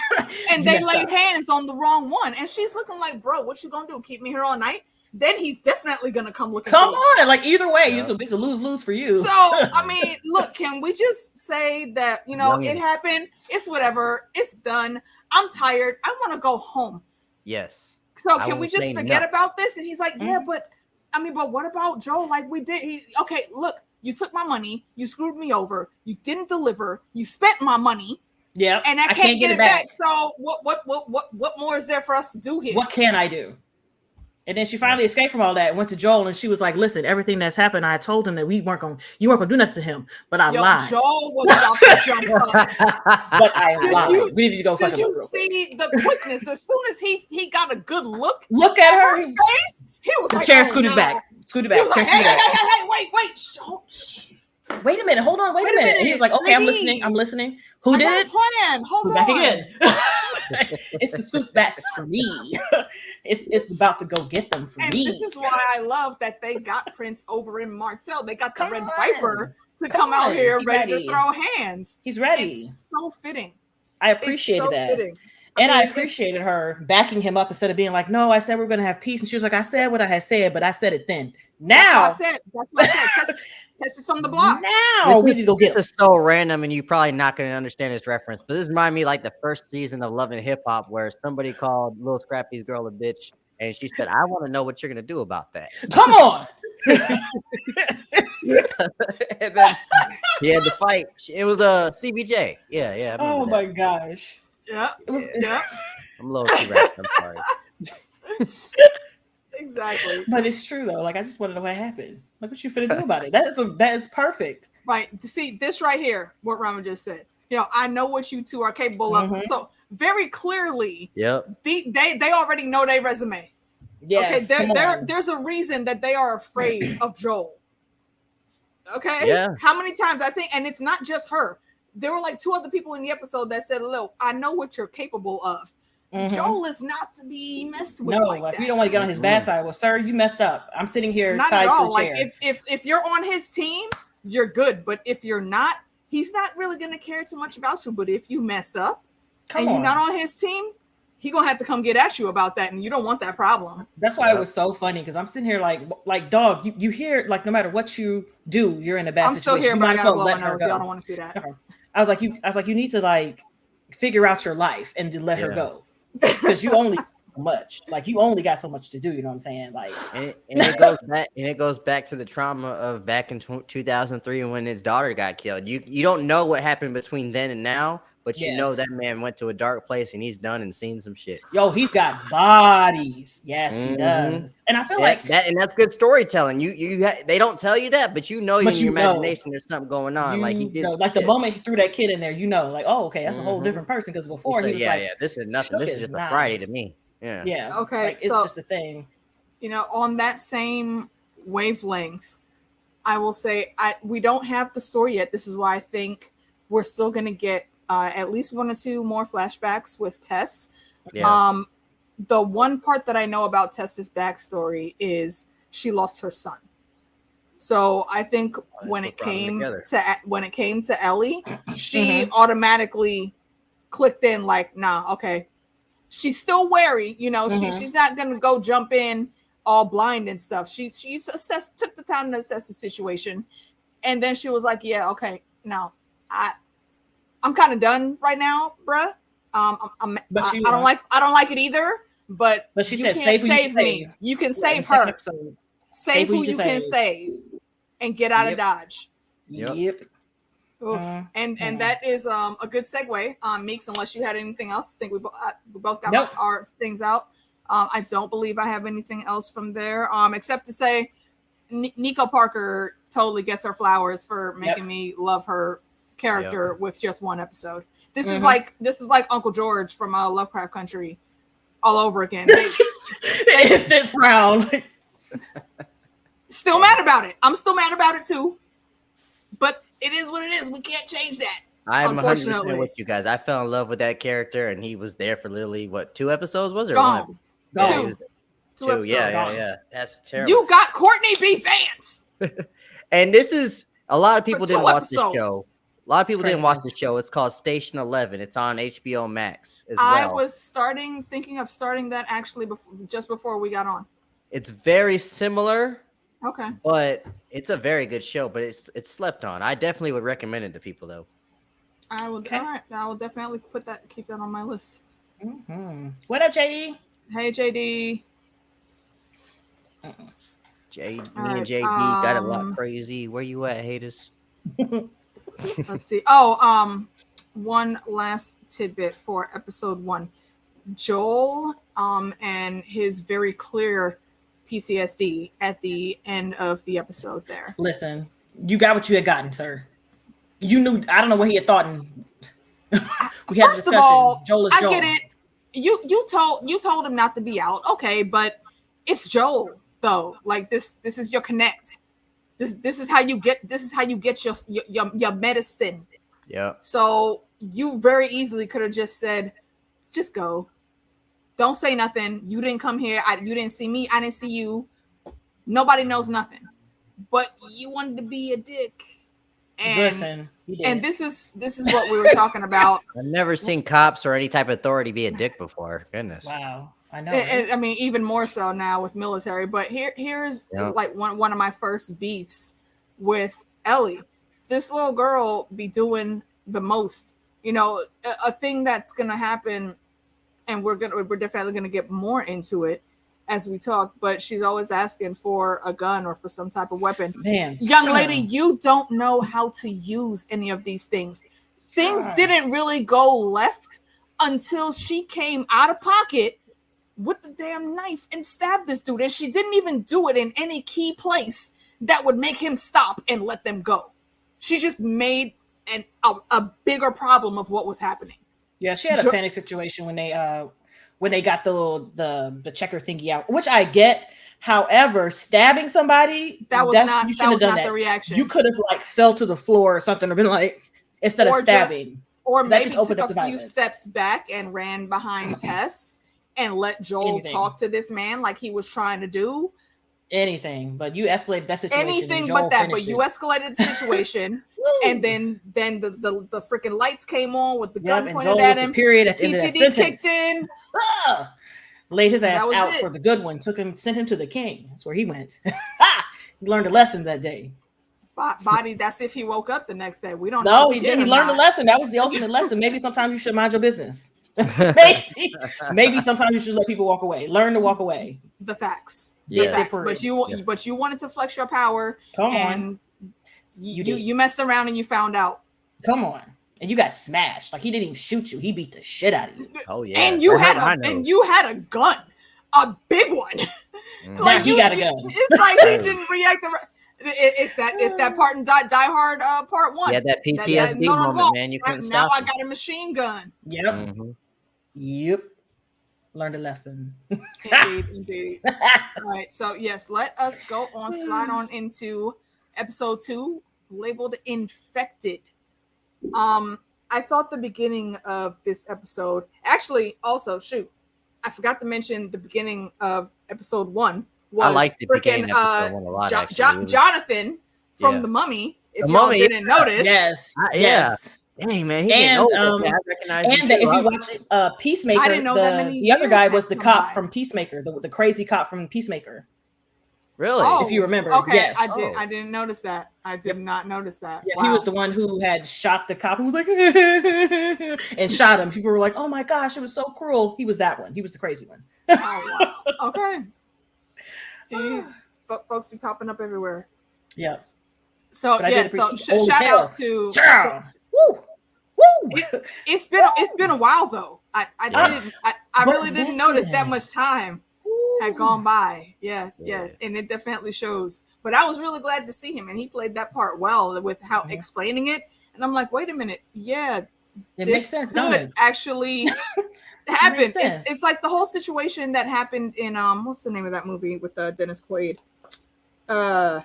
and they laid hands on the wrong one. And she's looking like, bro, what you gonna do? Keep me here all night? Then he's definitely gonna come looking. Come on, like either way, it's a lose-lose for you. So I mean, look, can we just say that it happened? It's whatever. It's done. I'm tired. I want to go home. Yes. So can we just forget about this? And he's like, yeah, but what about Joe? Like we did. Okay, look. You took my money. You screwed me over. You didn't deliver. You spent my money. Yeah, and I can't get it back. So what more is there for us to do here? What can I do? And then she finally escaped from all that, went to Joel, and she was like, "Listen, everything that's happened, I told him that you weren't gonna do nothing to him, but I lied." Joel was about to jump up. But I lied. We need to go fuck him. Did you see the quickness? As soon as he got a good look at her face, he was the like, chair scooted back. Scooted back. He was like, hey, wait a minute. Hold on. Wait a minute. He was like, okay, I'm listening. Who did it? Hold on. Back again. It's the scoot backs for me. It's about to go get them for me. And this is why I love that they got Prince Oberyn Martell. They got the Red Viper to come out here ready to throw hands. He's ready. It's so fitting. I appreciated that. Fitting. And I appreciated her backing him up instead of being like, no, I said we're going to have peace. And she was like, I said what I had said, but I said it then. Now. That's what I said. Tess is from the block. Now we need to go get This is so random and you're probably not going to understand this reference, but this reminds me like the first season of Love and Hip Hop where somebody called Lil Scrappy's girl a bitch and she said, I want to know what you're going to do about that. Come on. And then he had to fight. It was a CBJ. Yeah. Oh my gosh. Yeah. It was. Yeah. I'm a little too wrapped. I'm sorry. Exactly. But it's true though. Like I just want to know what happened. Like what you finna do about it? That is perfect. Right. See this right here. What Rama just said. I know what you two are capable of. So very clearly. Yep. They already know their resume. Yes, okay, there's a reason that they are afraid of Joel. Okay, yeah. How many times I think, and it's not just her. There were like 2 other people in the episode that said, "Look, I know what you're capable of. Joel is not to be messed with." No, like that. You don't want to get on his bad side. Well, sir, you messed up. I'm sitting here not tied at all. to the chair. Like if you're on his team, you're good. But if you're not, he's not really gonna care too much about you. But if you mess up you're not on his team, he gonna have to come get at you about that, and you don't want that problem. That's why it was so funny because I'm sitting here like dog. You hear like no matter what you do, you're in a bad situation. I'm still here, but I gotta blow my nose. Y'all don't want to see that. Okay. I was like you need to like figure out your life and to let her go because you only so much. Like you only got so much to do. You know what I'm saying? Like and it goes back to the trauma of back in 2003 when his daughter got killed. You don't know what happened between then and now. But you know that man went to a dark place and he's done and seen some shit. Yo, he's got bodies. Yes, he does. And I feel like that, and that's good storytelling. They don't tell you that, but in your imagination there's something going on. Like he did, like the moment he threw that kid in there, like, oh, okay, that's a whole different person. Because before he was this is nothing. This is just a Friday to me. Yeah. Okay. Like, it's just a thing. On that same wavelength, I will say we don't have the story yet. This is why I think we're still gonna get at least 1 or 2 more flashbacks with Tess. Yeah. The one part that I know about Tess's backstory is she lost her son. So I think when it came to Ellie, she automatically clicked in like, nah, okay. She's still wary, she's not gonna go jump in all blind and stuff. She's took the time to assess the situation, and then she was like, yeah, okay, no, I'm kind of done right now, bruh. I don't like it either. But she you said, can't save me. You can save her. Save who you can save, and get out of Dodge. Yep. And that is a good segue. Meeks, unless you had anything else, I think we both got our things out. I don't believe I have anything else from there, except to say, Nico Parker totally gets her flowers for making me love her character with just 1 episode. This is like Uncle George from Lovecraft Country all over again. They instant frown. Still mad about it. I'm still mad about it too. But it is what it is. We can't change that. I'm 100% with you guys. I fell in love with that character, and he was there for literally 2 episodes? Was there? Gone. Two episodes. Yeah. That's terrible. You got Courtney B. Vance. And this is a lot of people didn't watch the show. A lot of people didn't watch the show. It's called Station 11. It's on HBO Max as well. I was thinking of starting that actually just before we got on. It's very similar. Okay. But it's a very good show, but it's slept on. I definitely would recommend it to people though. I will. All right. I will definitely keep that on my list. Mm-hmm. What up, JD? Hey, JD. Me and JD got a lot crazy. Where you at, haters? Let's see. One last tidbit for episode 1. Joel and his very clear PTSD at the end of the episode there. Listen, you got what you had gotten, sir. You knew. I don't know what he had thought. We had First of all, Joel is Joel. I get it. You told him not to be out. Okay, but it's Joel though. Like this is your connect. This is how you get your medicine. Yeah. So you very easily could have just said, just go. Don't say nothing. You didn't come here. You didn't see me. I didn't see you. Nobody knows nothing. But you wanted to be a dick. And listen, and this is what we were talking about. I've never seen cops or any type of authority be a dick before. Goodness. Wow. I know. And I mean, even more so now with military. But here's like one of my first beefs with Ellie. This little girl be doing the most. A thing that's gonna happen, and we're definitely gonna get more into it, as we talk, but she's always asking for a gun or for some type of weapon. Man, young lady, you don't know how to use any of these things. Things didn't really go left until she came out of pocket with the damn knife and stabbed this dude. And she didn't even do it in any key place that would make him stop and let them go. She just made a bigger problem of what was happening. Yeah, she had a panic situation when they got the checker thingy out, which I get. However, stabbing somebody, that was not the reaction. You could have like fell to the floor or something, or been like, instead of stabbing, or maybe took a few steps back and ran behind Tess and let Joel talk to this man like he was trying to do. Anything, but you escalated that situation. Anything but that, but you escalated the situation, and then the freaking lights came on with the gun pointed at him. Period at the end of that sentence. Kicked in. Laid his ass out for the good one. Sent him to the king. That's where he went. He learned a lesson that day. Body. That's if he woke up the next day. We don't know. No, he did. He learned a lesson. That was the ultimate lesson. Maybe sometimes you should mind your business. Maybe sometimes you should let people walk away. Learn to walk away. The facts. Yeah. The facts. But you wanted to flex your power. Come on. You messed around and you found out. Come on. And you got smashed. Like he didn't even shoot you. He beat the shit out of you. Oh yeah. And you had a gun. A big one. Like he got a gun. It's like he didn't react. It's that part in Die Hard part 1. Yeah, that PTSD moment, man. You couldn't stop. Now I got a machine gun. Yep. Mm-hmm. Yep. Learned a lesson. Indeed. All right. So yes, let us slide on into episode 2, labeled Infected. I thought the beginning of this episode, actually, also I forgot to mention the beginning of episode 1. I like the beginning of episode 1 a lot. Jonathan from The Mummy. If y'all didn't notice, yes. Dang, man, he didn't know that. I recognize him. And if you watched Peacemaker, I didn't know the other guy was the cop from Peacemaker, the crazy cop from Peacemaker. Really? If you remember. Okay, yes. I didn't notice that. I did not notice that. Yeah, wow. He was the one who had shot the cop who was like and shot him. People were like, "Oh my gosh, it was so cruel." He was that one. He was the crazy one. Oh, wow. Okay. See, folks be popping up everywhere. Yeah. So shout out to woo. It's been a while though. I really didn't notice that much time had gone by. Yeah, and it definitely shows. But I was really glad to see him, and he played that part well with how explaining it. And I'm like, wait a minute, it makes sense. Could actually happen. It's like the whole situation that happened in what's the name of that movie with Dennis Quaid? The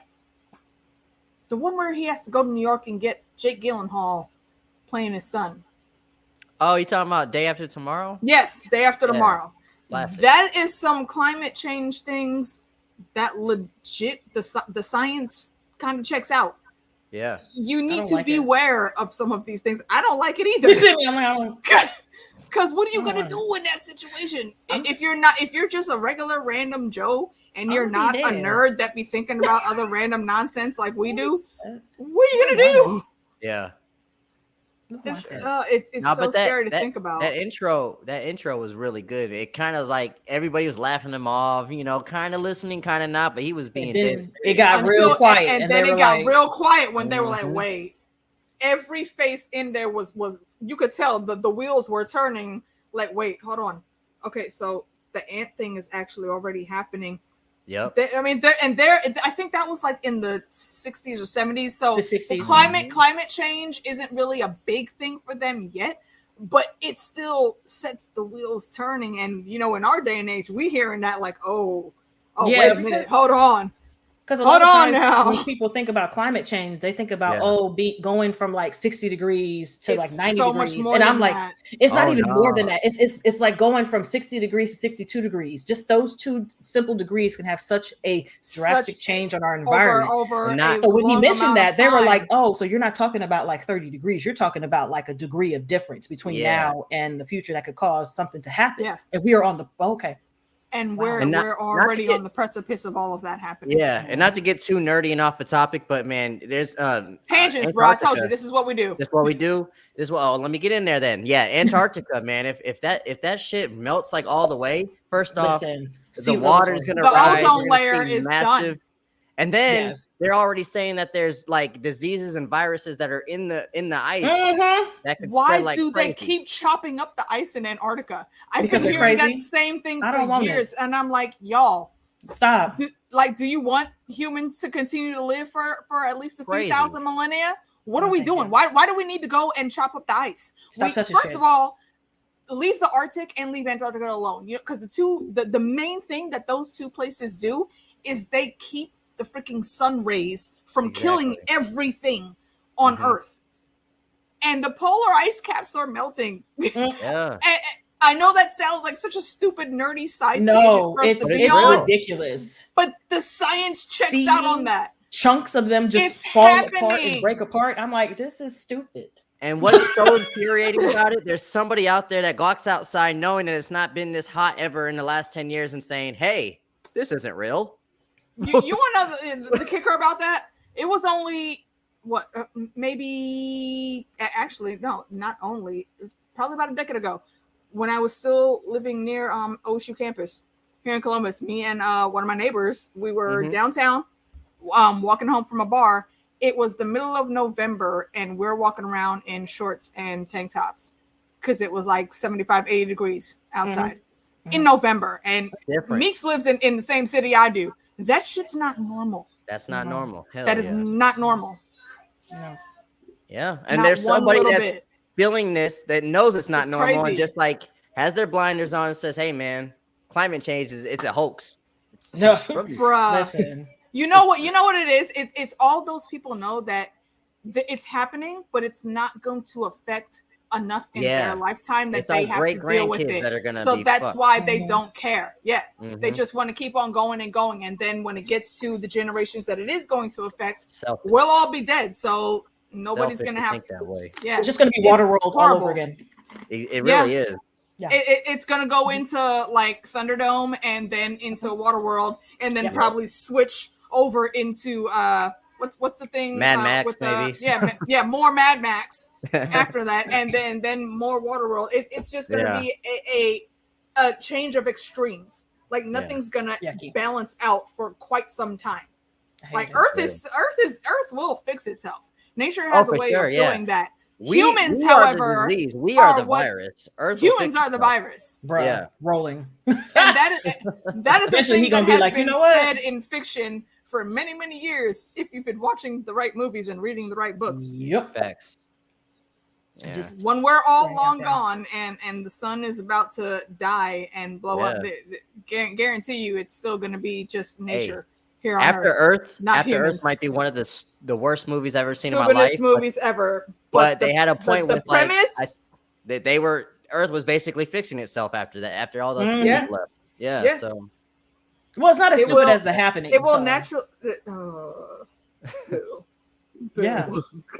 one where he has to go to New York and get Jake Gyllenhaal playing his son. Oh, you talking about Day After Tomorrow? Yes, Day After Tomorrow. Classic. That is some climate change things that legit the science kind of checks out. Yeah. You need to beware of some of these things. I don't like it either. Because what are you gonna do in that situation? If you're just a regular random Joe and you're not a nerd that be thinking about other random nonsense like we do, what are you gonna do? Yeah. It's so scary to think about. That intro was really good. It kind of like everybody was laughing him off, kind of listening, kind of not, but he was being dead. It got real quiet. And then it got real quiet when they were like, wait. Every face in there was you could tell the wheels were turning, like, wait, hold on. Okay, so the ant thing is actually already happening. Yep. I think that was like in the 60s or 70s. So the 60s, climate change isn't really a big thing for them yet, but it still sets the wheels turning. And in our day and age, we hearing that like, wait a minute, hold on. Because a lot of times when people think about climate change, they think about going from like 60 degrees to like 90 degrees. And I'm like, it's not even more than that. It's like going from 60 degrees to 62 degrees. Just those two simple degrees can have such a drastic change on our environment. So when he mentioned that, they were like, oh, so you're not talking about like 30 degrees. You're talking about like a degree of difference between now and the future that could cause something to happen. Yeah. And we are on the And we're already on the precipice of all of that happening. Yeah, and not to get too nerdy and off the topic, but man, there's tangents, bro. I told you this is what we do. This is what we do. This is what. Oh, let me get in there then. Yeah, Antarctica, man. If that shit melts like all the way, first off, the water's gonna rise. The ozone layer is massive. done. And then they're already saying that there's like diseases and viruses that are in the ice that could spread like crazy. They keep chopping up the ice in Antarctica? I've been hearing that same thing for years, and I'm like, y'all, stop. Do you want humans to continue to live for at least a few thousand millennia? What are we doing? Why do we need to go and chop up the ice? First of all, leave the Arctic and leave Antarctica alone. Because the main thing that those two places do is they keep the freaking sun rays from killing everything on Earth, and the polar ice caps are melting. I know that sounds like such a stupid nerdy side tangent for us to be on, ridiculous, but the science checks out on that. Chunks of them just fall apart and break apart. I'm like, this is stupid. And what's so infuriating about it, there's somebody out there that walks outside knowing that it's not been this hot ever in the last 10 years and saying, hey, this isn't real. You want to know the kicker about that? It was only maybe not only. It was probably about a decade ago when I was still living near OSU campus here in Columbus. Me and one of my neighbors, we were downtown, walking home from a bar. It was the middle of November, and we're walking around in shorts and tank tops because it was like 75, 80 degrees outside in November. And Meeks lives in the same city I do. That shit's not normal. That's not normal. That is not normal. No. Yeah. And there's somebody that's feeling this that knows it's not normal and just like has their blinders on and says, hey, man, climate change it's a hoax. Bruh. Listen. You know what it is? It's all those people know that it's happening, but it's not going to affect enough in their lifetime that they have to deal with it. So that's why they don't care. Yeah. They just want to keep on going and going. And then when it gets to the generations that it is going to affect, we'll all be dead. So nobody's going to have that way. Yeah. It's just going to be Waterworld all over again. It really is. Yeah. It's going to go into like Thunderdome and then into Waterworld and then probably switch over into what's the thing? Mad Max, maybe. More Mad Max after that, and then more Waterworld. It's just gonna be a change of extremes. Like nothing's gonna balance out for quite some time. Like Earth will fix itself. Nature has a way of doing that. Humans, however, we are the virus. Humans are the virus. Bro, yeah. Rolling. And that is a thing that has been said in fiction for many, many years if you've been watching the right movies and reading the right books. Yep. Facts. Yeah. Just when we're all long gone and the sun is about to die and blow up, guarantee you it's still going to be just nature here on Earth. After Earth might be one of the worst movies I've ever seen in my life. Movies ever. But they had a point with the premise. Earth was basically fixing itself after that. After all those people left. Yeah. So. Well, it's not as stupid as the happening. It will naturally. Yeah,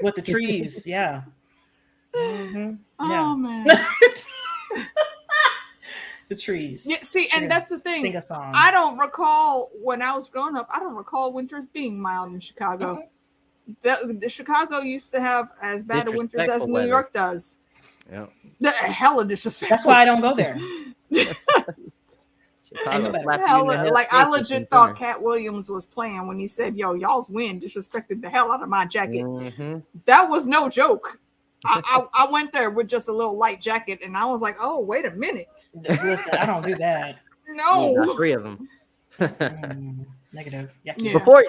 with the trees. Yeah. Oh man. The trees. Yeah. See, and that's the thing. Sing a song. I don't recall when I was growing up. I don't recall winters being mild in Chicago. The Chicago used to have as bad a winters as New York does. Yeah. Hella disrespectful. That's why I don't go there. I legit thought Cat Williams was playing when he said, "Yo, y'all's wind disrespected the hell out of my jacket." That was no joke. I went there with just a little light jacket, and I was like, "Oh, wait a minute." Listen, I don't do that. No, not 3 of them. Negative. Yeah.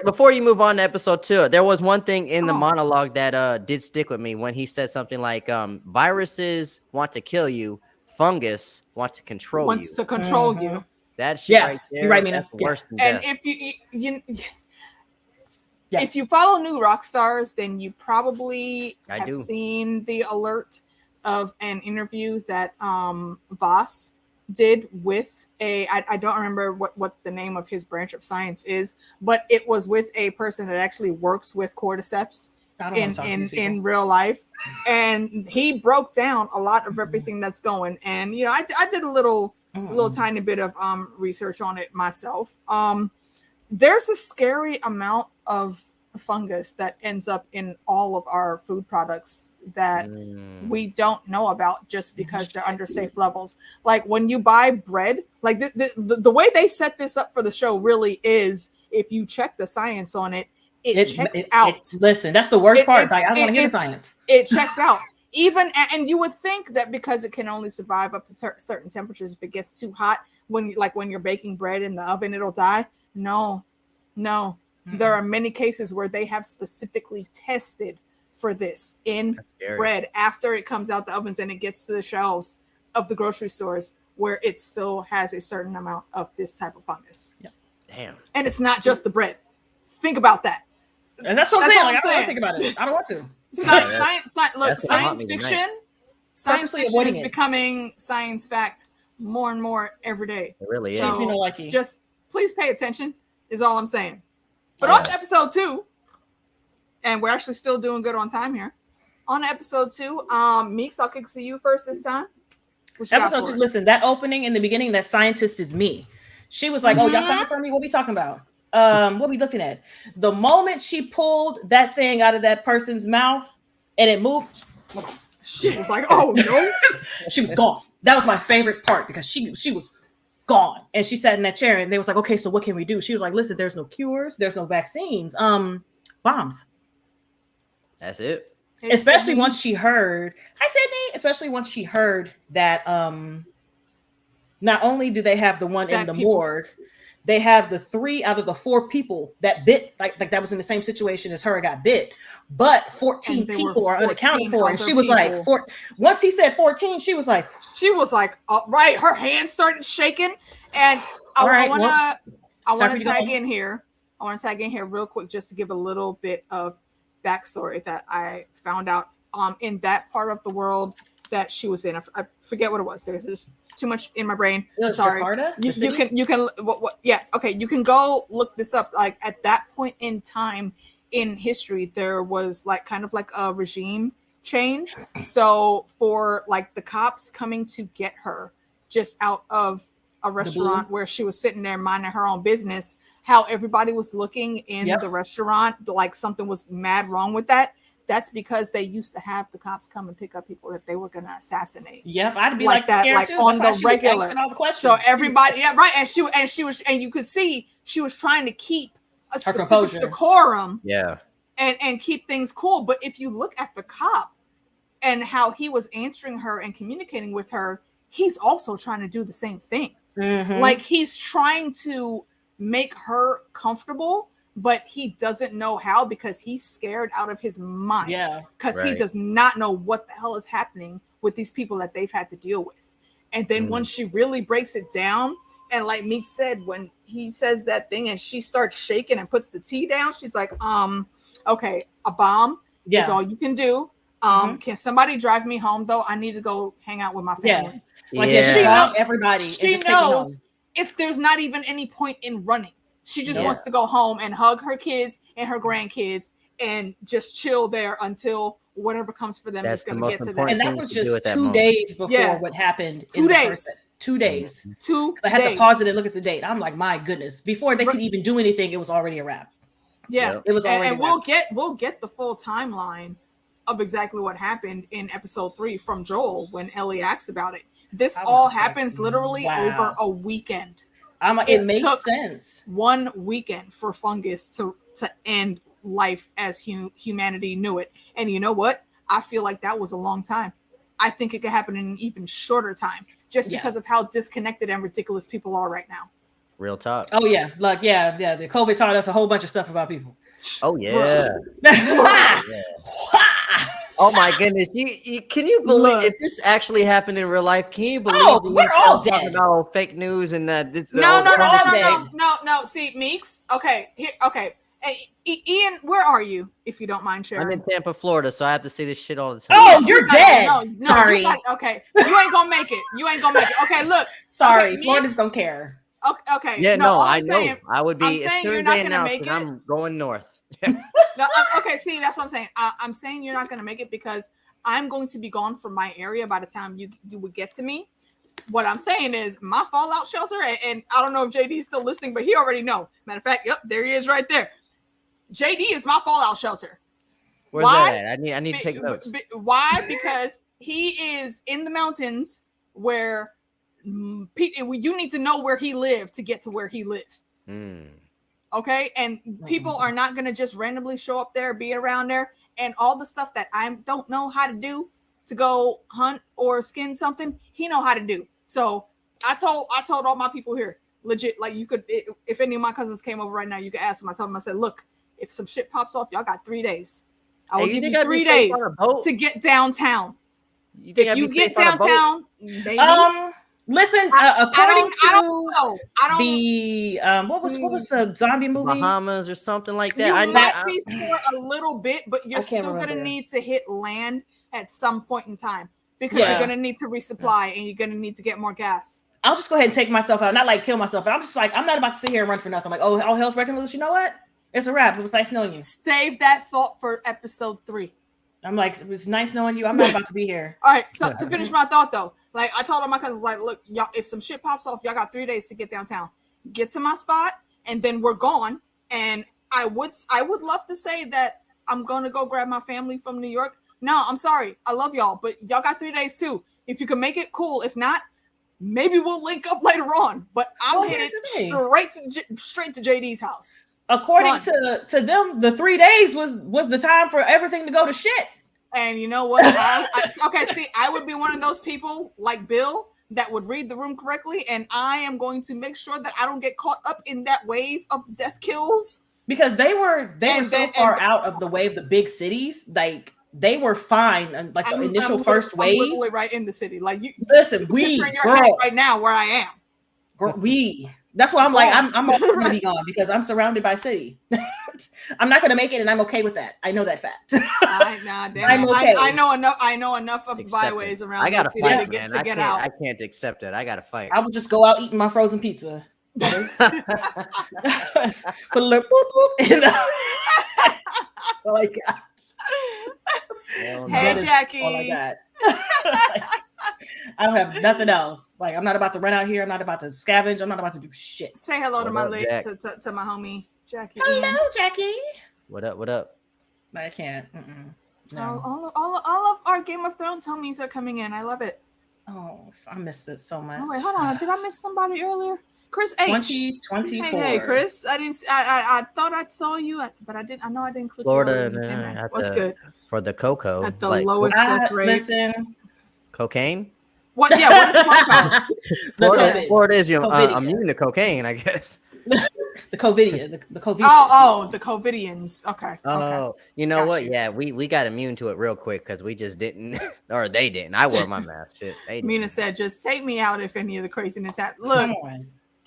Before you move on to episode 2, there was one thing in the monologue that did stick with me when he said something like, "Viruses want to kill you, fungus wants to control you." That shit right there. You're right, Mina. Worse than and death. if you follow New Rock Stars, then you probably have seen the alert of an interview that Voss did with I don't remember what the name of his branch of science is, but it was with a person that actually works with cordyceps in real life, and he broke down a lot of everything that's going. And I did a little a little tiny bit of research on it myself. There's a scary amount of fungus that ends up in all of our food products that we don't know about just because they're under safe levels. Like when you buy bread, like the way they set this up for the show really is, if you check the science on it, it checks out. Listen, that's the worst part. Like, I don't want to hear the science. It checks out. And you would think that because it can only survive up to certain temperatures, if it gets too hot, when you're baking bread in the oven, it'll die. No. There are many cases where they have specifically tested for this in bread after it comes out the ovens and it gets to the shelves of the grocery stores, where it still has a certain amount of this type of fungus. Yep. Damn. And it's not just the bread. Think about that. And that's what I'm saying. Like, I don't want to think about it. I don't want to. Science fiction is becoming science fact more and more every day. It really is. Just please pay attention is all I'm saying. But on to episode 2, and we're actually still doing good on time here. On episode 2, Meeks, I'll kick to you first this time. Episode 2, listen, that opening in the beginning, that scientist is me. She was like, oh, y'all coming for me? What we talking about? What we looking at? The moment she pulled that thing out of that person's mouth and it moved, she was like, oh, no. She was gone. That was my favorite part, because she was gone. And she sat in that chair and they was like, okay, so what can we do? She was like, listen, there's no cures, there's no vaccines, bombs. That's it. Especially once she heard, especially once she heard that not only do they have the one in the morgue, they have the 3 out of the 4 people that bit, like that was in the same situation as her, got bit, but 14 people are unaccounted for. And she was like, once he said 14, she was like, right. Her hands started shaking. And I want to tag in here. I want to tag in here real quick just to give a little bit of backstory that I found out in that part of the world that she was in. I forget what it was. There's just too much in my brain. Sorry. You can okay, you can go look this up. Like at that point in time in history, there was like kind of like a regime change. So for like the cops coming to get her just out of a restaurant where she was sitting there minding her own business, how everybody was looking in the restaurant like something was mad wrong with that. That's because they used to have the cops come and pick up people that they were going to assassinate. Yep, I'd be like that, like too. On the regular. So everybody, and she was, and you could see she was trying to keep a specific decorum, and keep things cool. But if you look at the cop and how he was answering her and communicating with her, he's also trying to do the same thing. Like he's trying to make her comfortable, but he doesn't know how because he's scared out of his mind. Yeah, because he does not know what the hell is happening with these people that they've had to deal with. And then once she really breaks it down, and like Meek said, when he says that thing and she starts shaking and puts the tea down, she's like, okay, a bomb is all you can do. Can somebody drive me home though? I need to go hang out with my family. She knows everybody. She knows if there's not even any point in running. She just wants to go home and hug her kids and her grandkids and just chill there until whatever comes for them is going to get to them. And that was just 2 days before what happened. 2 days. 2 days. 2 I had to pause it and look at the date. I'm like, my goodness. Before they could even do anything, it was already a wrap. Yeah, it was already. And we'll get the full timeline of exactly what happened in episode 3 from Joel when Ellie asks about it. This all happens literally over a weekend. It makes sense. 1 weekend for fungus to end life as humanity knew it. And you know what? I feel like that was a long time. I think it could happen in an even shorter time just because of how disconnected and ridiculous people are right now. Real talk. Oh, yeah. Like, the COVID taught us a whole bunch of stuff about people. Oh, yeah. Oh my goodness! You can you believe if this actually happened in real life? Can you believe we're all talking about fake news and that? No. See, Meeks. Okay. Hey, Ian, where are you? If you don't mind sharing. I'm in Tampa, Florida, so I have to see this shit all the time. Oh, you're dead. No, sorry. Okay, you ain't gonna make it. Okay, look. Sorry, Floridians don't care. Okay. Yeah, no, I know. I would be. I'm saying you're not gonna make it. I'm going north. No, okay. See, that's what I'm saying. I'm saying you're not going to make it because I'm going to be gone from my area by the time you would get to me. what I'm saying is my fallout shelter, and I don't know if JD is still listening, but he already know. Matter of fact, yep, there he is right there. JD is my fallout shelter. Where's that at? I need to take notes. Why? Because he is in the mountains where you need to know where he lived to get to where he lived. Okay, and people are not going to just randomly show up there, be around there, and all the stuff that I don't know how to do to go hunt or skin something, he know how to do. So I told all my people here, legit, like you could, if any of my cousins came over right now, you could ask them. I told them, I said, look, if some shit pops off, y'all got 3 days. I will give you 3 days to get downtown. If you get downtown, maybe. Listen, according to the what was the zombie movie? Bahamas or something like that. You might be for a little bit, but you're still gonna need to hit land at some point in time because you're gonna need to resupply and you're gonna need to get more gas. I'll just go ahead and take myself out, not like kill myself, but I'm just like, I'm not about to sit here and run for nothing. Like, oh, all hell's breaking loose. You know what? It's a wrap. It was nice knowing you. Save that thought for episode 3. I'm like, it was nice knowing you. I'm not about to be here. All right. So to finish my thought though, like I told all my cousins, like, look, y'all, if some shit pops off, y'all got 3 days to get downtown. Get to my spot, and then we're gone. And I would love to say that I'm gonna go grab my family from New York. No, I'm sorry. I love y'all, but y'all got 3 days too. If you can make it, cool. If not, maybe we'll link up later on. But I'm headed straight to JD's house. According to them, the 3 days was the time for everything to go to shit. And you know what? I would be one of those people like Bill that would read the room correctly, and I am going to make sure that I don't get caught up in that wave of the death kills. Because they were so far out of the way of the big cities, like they were fine. And like the initial first wave, literally right in the city. Like you listen, right now where I am. Girl, that's why I'm like, I'm gonna be gone because I'm surrounded by city. I'm not gonna make it, and I'm okay with that. I know that fact. I'm okay. I know enough of byways around the city to get out. I can't accept it. I gotta fight. I would just go out eating my frozen pizza. Put a little boop boop in the all I got. Hey, Jackie. All I got. I don't have nothing else. Like, I'm not about to run out here. I'm not about to scavenge. I'm not about to do shit. Say hello to my to my homie Jackie. Hello, Jackie. What up? What up? I can't. No. All of our Game of Thrones homies are coming in. I love it. Oh, I missed it so much. Oh wait, hold on. Did I miss somebody earlier? Chris H. 2024. Hey, Chris. I didn't. I thought I saw you, but I didn't. I know I didn't click. Florida. What's good? For the cocoa. At the lowest death rate. Listen. Cocaine? What? Yeah, what is cocaine? Florida is immune to cocaine, I guess. The COVIDian. The COVID. Oh, the COVIDians. Okay. Oh, you know what? Yeah, we got immune to it real quick because we just didn't, or they didn't. I wore my mask. Shit. Mina said, "Just take me out if any of the craziness happens." Look,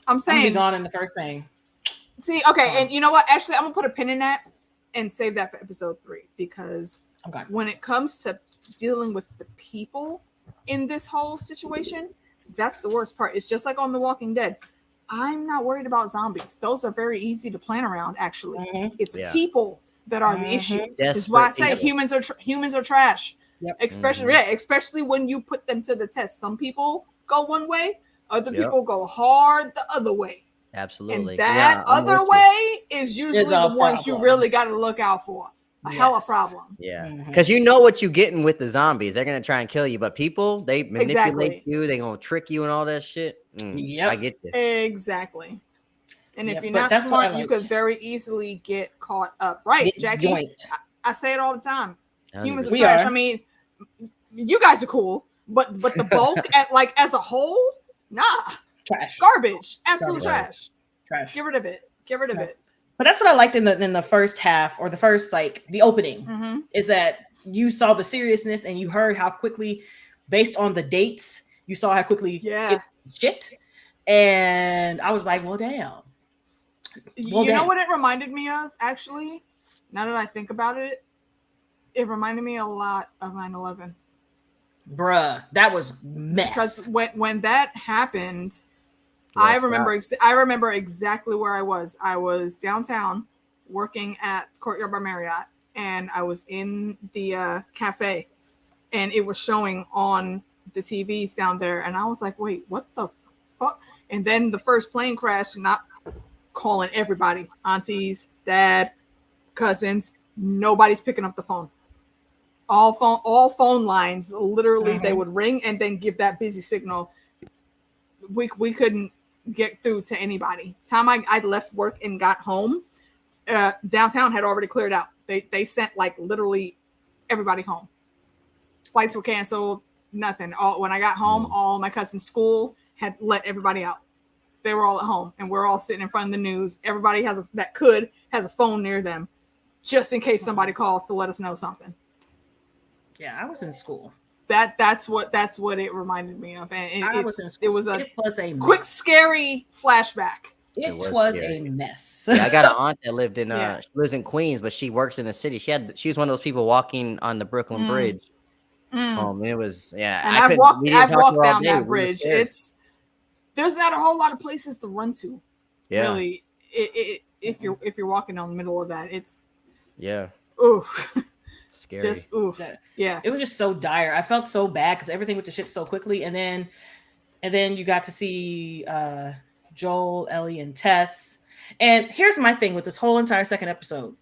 I'm saying, I'm gone in the first thing. See, okay, and you know what? Actually, I'm gonna put a pin in that and save that for episode 3 because when it comes to dealing with the people in this whole situation, that's the worst part. It's just like on The Walking Dead. I'm not worried about zombies. Those are very easy to plan around. Actually, it's people that are the issue. That's why I say humans are trash. Yep. Especially when you put them to the test. Some people go one way, other people go hard the other way. Absolutely, and that other way is usually the ones you really got to look out for. A hella problem. Yeah, because you know what you're getting with the zombies. They're gonna try and kill you, but people, they manipulate you. They're gonna trick you and all that shit. I get you. Exactly. And if you're not smart, you could very easily get caught up. Right, Jackie? I say it all the time. Humans are trash. I mean, you guys are cool, but the bulk as a whole, nah. Trash. Garbage. Absolute trash. Get rid of it. But that's what I liked in the first half, or the first, like, the opening, is that you saw the seriousness and you heard how quickly, based on the dates, you saw how quickly it shit. And I was like, well, damn. You know what it reminded me of, actually? Now that I think about it, it reminded me a lot of 9/11. Bruh, that was mess. Because when that happened, I remember exactly where I was. I was downtown working at Courtyard by Marriott, and I was in the cafe, and it was showing on the TVs down there, and I was like, wait, what the fuck? And then the first plane crash, not calling everybody, aunties, dad, cousins, nobody's picking up the phone. All phone lines, literally, they would ring and then give that busy signal. We couldn't get through to anybody. Time I left work and got home, downtown had already cleared out. They sent like literally everybody home. Flights were canceled, nothing. When I got home, all my cousin's school had let everybody out. They were all at home, and we're all sitting in front of the news. Everybody has a phone near them, just in case somebody calls to let us know something. Yeah, I was in school. That's what it reminded me of, and it was a quick, mess. Scary flashback. It was a mess. Yeah, I got an aunt that lived in she lives in Queens, but she works in the city. She was one of those people walking on the Brooklyn Bridge. It was And I've walked down that bridge. There's not a whole lot of places to run to. Yeah. Really, if you're walking on the middle of that, it's oof. Scary. Just oof. Yeah. It was just so dire. I felt so bad because everything went to shit so quickly, and then you got to see Joel, Ellie, and Tess. And here's my thing with this whole entire second episode.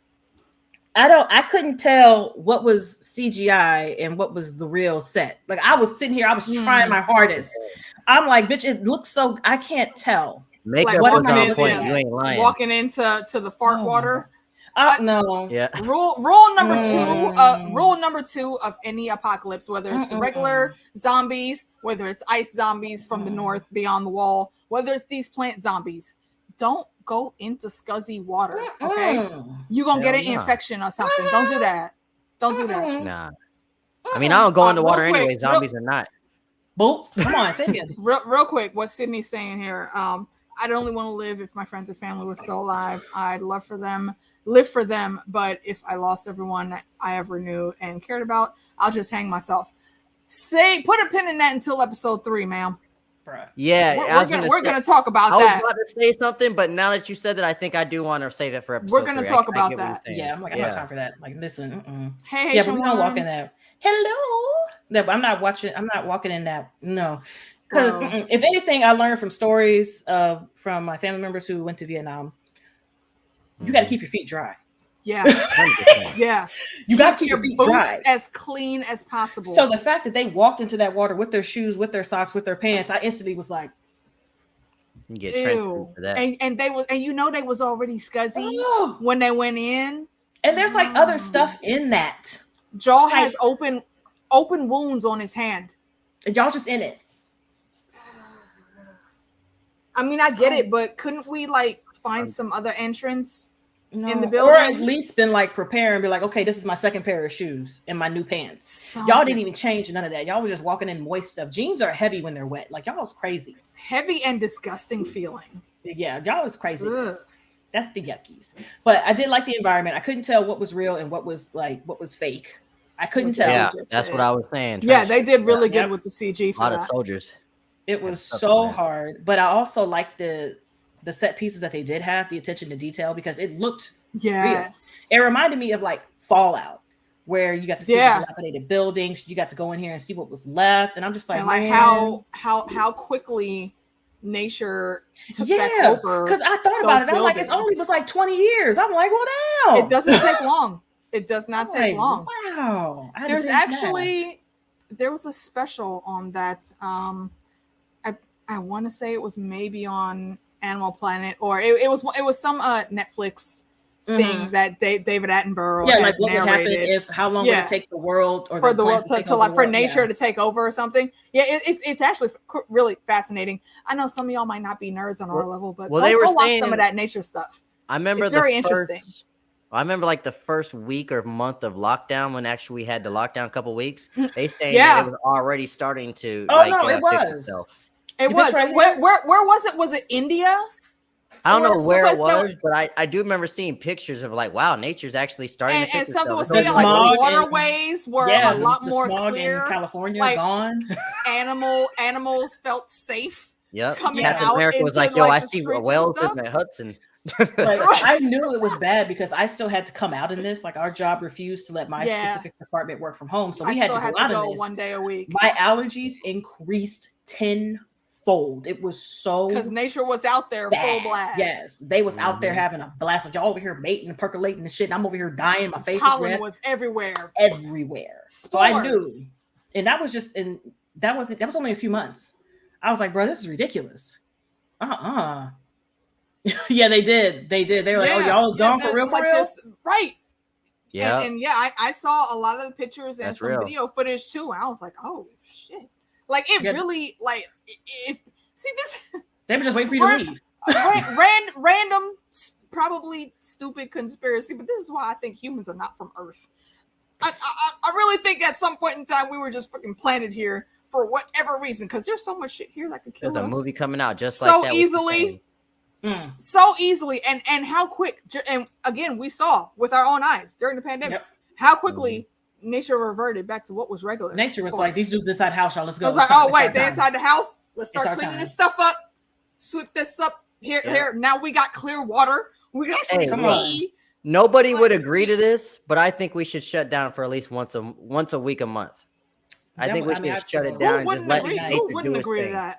I couldn't tell what was CGI and what was the real set. Like, I was sitting here, I was trying my hardest. I'm like, bitch, it looks so, I can't tell. Makeup was on point. You ain't lying. Walking into the fart water. No. Yeah. Rule number two of any apocalypse, whether it's the regular zombies, whether it's ice zombies from the north beyond the wall, whether it's these plant zombies, don't go into scuzzy water. Okay, you're gonna get an infection or something. Don't do that. Don't do that. Nah. I mean, I don't go into water anyway. Zombies are not. Boop. Come on, say it. Real quick, what Sydney's saying here. I'd only want to live if my friends and family were still alive. I'd live for them, but if I lost everyone that I ever knew and cared about, I'll just hang myself. Put a pin in that until episode 3, ma'am. Yeah, we're gonna talk about that. I was about to say something, but now that you said that, I think I do want to save it for episode 3. We're gonna talk about that. Yeah, I'm like, I don't have time for that. Like, listen, Hey, yeah, but we don't walk in that. Hello. No, but I'm not walking in that. No. Because if anything, I learned from stories from my family members who went to Vietnam. You got to keep your feet dry. Yeah. Yeah. You got to keep your feet dry. As clean as possible. So the fact that they walked into that water with their shoes, with their socks, with their pants, I instantly was like, you get ew. For that. And they was already scuzzy when they went in. And there's like other stuff in that. Joel has open wounds on his hand. And y'all just in it. I mean, I get it, but couldn't we like find some other entrance in the building? Or at least been like prepare and be like, okay, this is my second pair of shoes and my new pants. Y'all didn't even change none of that. Y'all was just walking in moist stuff. Jeans are heavy when they're wet. Like, y'all was crazy. Heavy and disgusting feeling. Yeah, y'all was crazy. That's the yuckies. But I did like the environment. I couldn't tell what was real and what was fake. I couldn't tell. Yeah, that's what I was saying. Yeah, they did really good with the CG for a lot of soldiers. It was so hard, but I also liked the set pieces that they did have, the attention to detail, because it looked real. It reminded me of like Fallout, where you got to see the dilapidated buildings, you got to go in here and see what was left, and I'm just like, and like how quickly nature took back over. Because I thought about it, I'm like, it's only was like 20 years. I'm like, what else? It doesn't take long. It does not take long. Wow. There was a special on that. I want to say it was maybe on Animal Planet, or it was some Netflix thing that David Attenborough like what would happen if how long would it take the world or for the world for nature to take over or something. It's actually really fascinating. I know some of y'all might not be nerds on our level, but they were watch some of that nature stuff. I remember it's very interesting. I remember like the first week or month of lockdown, when actually we had the lockdown a couple weeks. They saying it was already starting to. It was. It was. Where was it? Was it India? I don't know where it was, but I do remember seeing pictures of like, wow, nature's actually starting to. And something was saying like the waterways were a lot more clear. In California, like, gone. Animals felt safe. Yep. Coming Captain out America was like, yo, I see whales in the Hudson. Like, I knew it was bad because I still had to come out in this. Like, our job refused to let my specific department work from home, so we had to go out of this 1 day a week. My allergies increased tenfold. It was so because nature was out there bad. full blast. Yes, they was out there having a blast. Like, y'all over here mating and percolating and shit. And I'm over here dying. My face was everywhere. Spores. So I knew, and that was just that was only a few months. I was like, bro, this is ridiculous. Yeah, they did. They were like, oh, y'all is gone for real, for real? Right. Yeah. And I saw a lot of the pictures and some video footage too. And I was like, oh, shit. Like, it really, like, they were just waiting for you to leave. Random, probably stupid conspiracy, but this is why I think humans are not from Earth. I really think at some point in time we were just freaking planted here for whatever reason, because there's so much shit here that could kill us. There's a movie coming out just so like that. So easily, and how quick, and again, we saw with our own eyes during the pandemic how quickly nature reverted back to what was regular. Nature was like, these dudes inside the house, y'all, let's go. I was like, oh wait, they inside the house, let's start cleaning this stuff up, sweep this up here. Now we got clear water. We can actually see. Nobody would agree to this, but I think we should shut down for at least once a week, a month. I think we should shut it down and just let nature do its thing.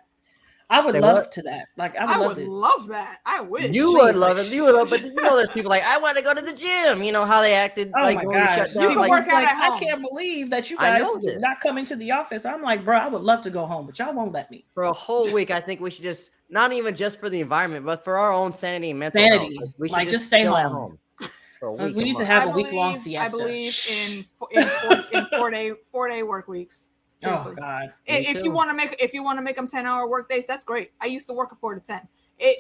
I would love to that. Like, I would love that. I wish you would love it. You would love, but you know, there's people like, I want to go to the gym. You know how they acted. Oh like, my gosh, you can work out at home. I can't believe that you guys not coming to the office. I'm like, bro, I would love to go home, but y'all won't let me for a whole week. I think we should just not even just for the environment, but for our own sanity and mental health. We should just stay home. For a week, we need to have a week-long siesta. I believe in 4-day work weeks. Seriously. Oh God! If you want to make them 10-hour work days, that's great. I used to work a 4 to 10.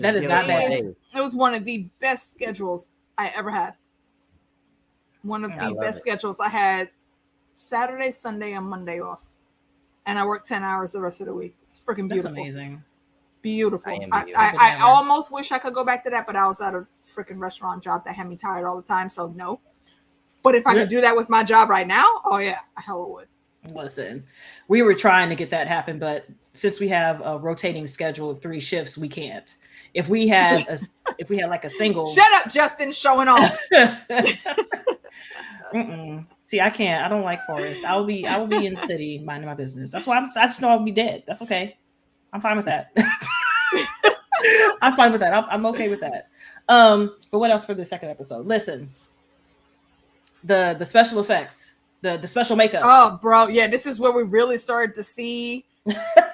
That is not bad. It was one of the best schedules I ever had. One of the best schedules. I had Saturday, Sunday, and Monday off, and I worked 10 hours the rest of the week. It's freaking beautiful. That's amazing. Beautiful. I almost wish I could go back to that, but I was at a freaking restaurant job that had me tired all the time. So no. But if I could do that with my job right now, oh yeah, I hella would. Listen, we were trying to get that happen, but since we have a rotating schedule of 3 shifts, we can't. If we had like a single, shut up, Justin, showing off. See, I can't. I don't like forest. I will be in the city minding my business. That's why I just know I'll be dead. That's okay. I'm fine with that. I'm fine with that. I'm okay with that. But what else for the second episode? Listen, the special effects. The special makeup. Oh, bro, yeah, this is where we really started to see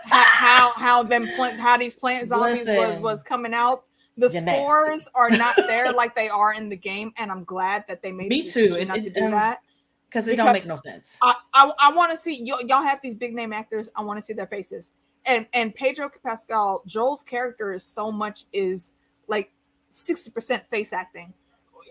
how these plant zombies was coming out. The spores are not there like they are in the game, and I'm glad that they made the decision not to do that because it don't make no sense. I want to see y'all have these big name actors. I want to see their faces, and Pedro Pascal, Joel's character is like 60% face acting.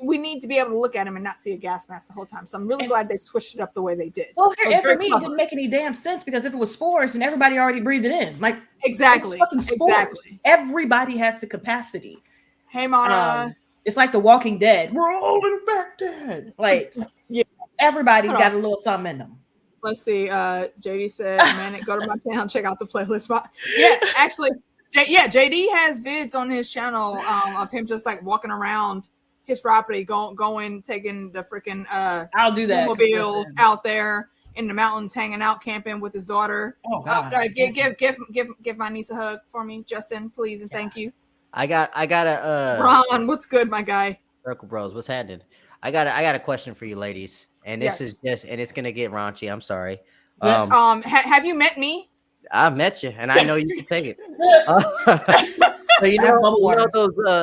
We need to be able to look at him and not see a gas mask the whole time. So I'm really glad they switched it up the way they did. Well, for me, it didn't make any damn sense because if it was spores, then everybody already breathed it in. Like exactly, it's fucking spores. Exactly. Everybody has the capacity. Hey, Mana. It's like The Walking Dead. We're all infected. Like, yeah, everybody's got a little something in them. Let's see. JD said, "Man, go to my channel, check out the playlist." Yeah, actually, JD has vids on his channel of him just like walking around his property, going, taking the freaking I'll do that mobiles out there in the mountains, hanging out, camping with his daughter. Oh God! Give my niece a hug for me, Justin, please, and thank you. I got a Ron, what's good, my guy? Circle Bros, what's happening? I got a question for you, ladies, and this is just, and it's gonna get raunchy. I'm sorry. Have you met me? I've met you, and I know you can take it. So you know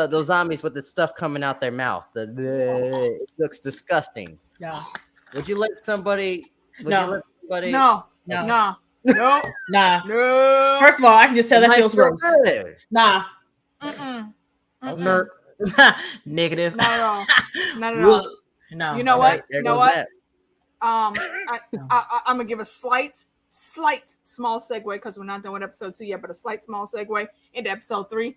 those zombies with the stuff coming out their mouth. It looks disgusting. Yeah. Would you let somebody? No. Nah. First of all, I can just tell that feels gross. Nah. Negative. Not at all. Not at all. No. You know what? You know what? I'm gonna give a slight small segue because we're not done with episode 2 yet, but a slight small segue into episode 3.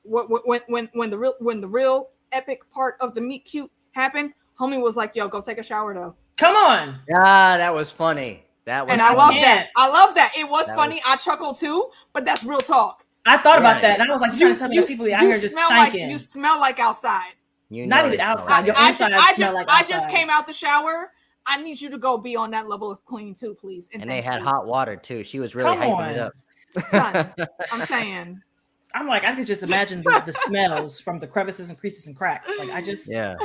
When the real epic part of the meet cute happened, homie was like, "Yo, go take a shower though." Come on. Ah, that was funny. I love that. I love that. It was funny. I chuckled too, but that's real talk. I thought about that, and I was like, "You trying to tell me that people out here just stinking? You smell like outside. Not even outside. Your inside smell like outside. I just came out the shower. I need you to go be on that level of clean too, please. And they had hot water too. She was really hyping it up. Son, I'm saying. I'm like, I could just imagine the smells from the crevices and creases and cracks. Like, I just yeah.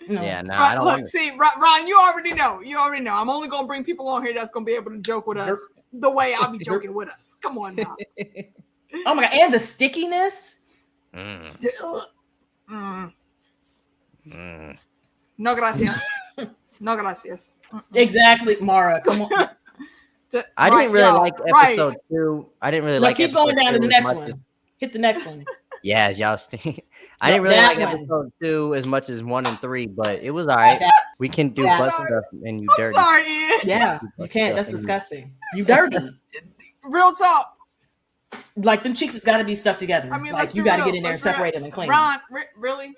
No. Yeah, no, I don't look. See, Ron, you already know. I'm only gonna bring people on here that's gonna be able to joke with us the way I'll be joking with us. Come on now. Oh my god, and the stickiness. No gracias. No gracias. Exactly, Mara. Come on. I didn't really like episode 2. I didn't really like. Keep going down to the next one. Hit the next one. Yeah, y'all stay. I didn't really like episode 2 as much as 1 and 3, but it was all right. We can do butt stuff and you dirty. I'm sorry, Ian. Yeah, you can't. That's disgusting. You dirty. Real talk. Like them cheeks has got to be stuck together. I mean, like you got to get in there and separate them and clean. Ron, really?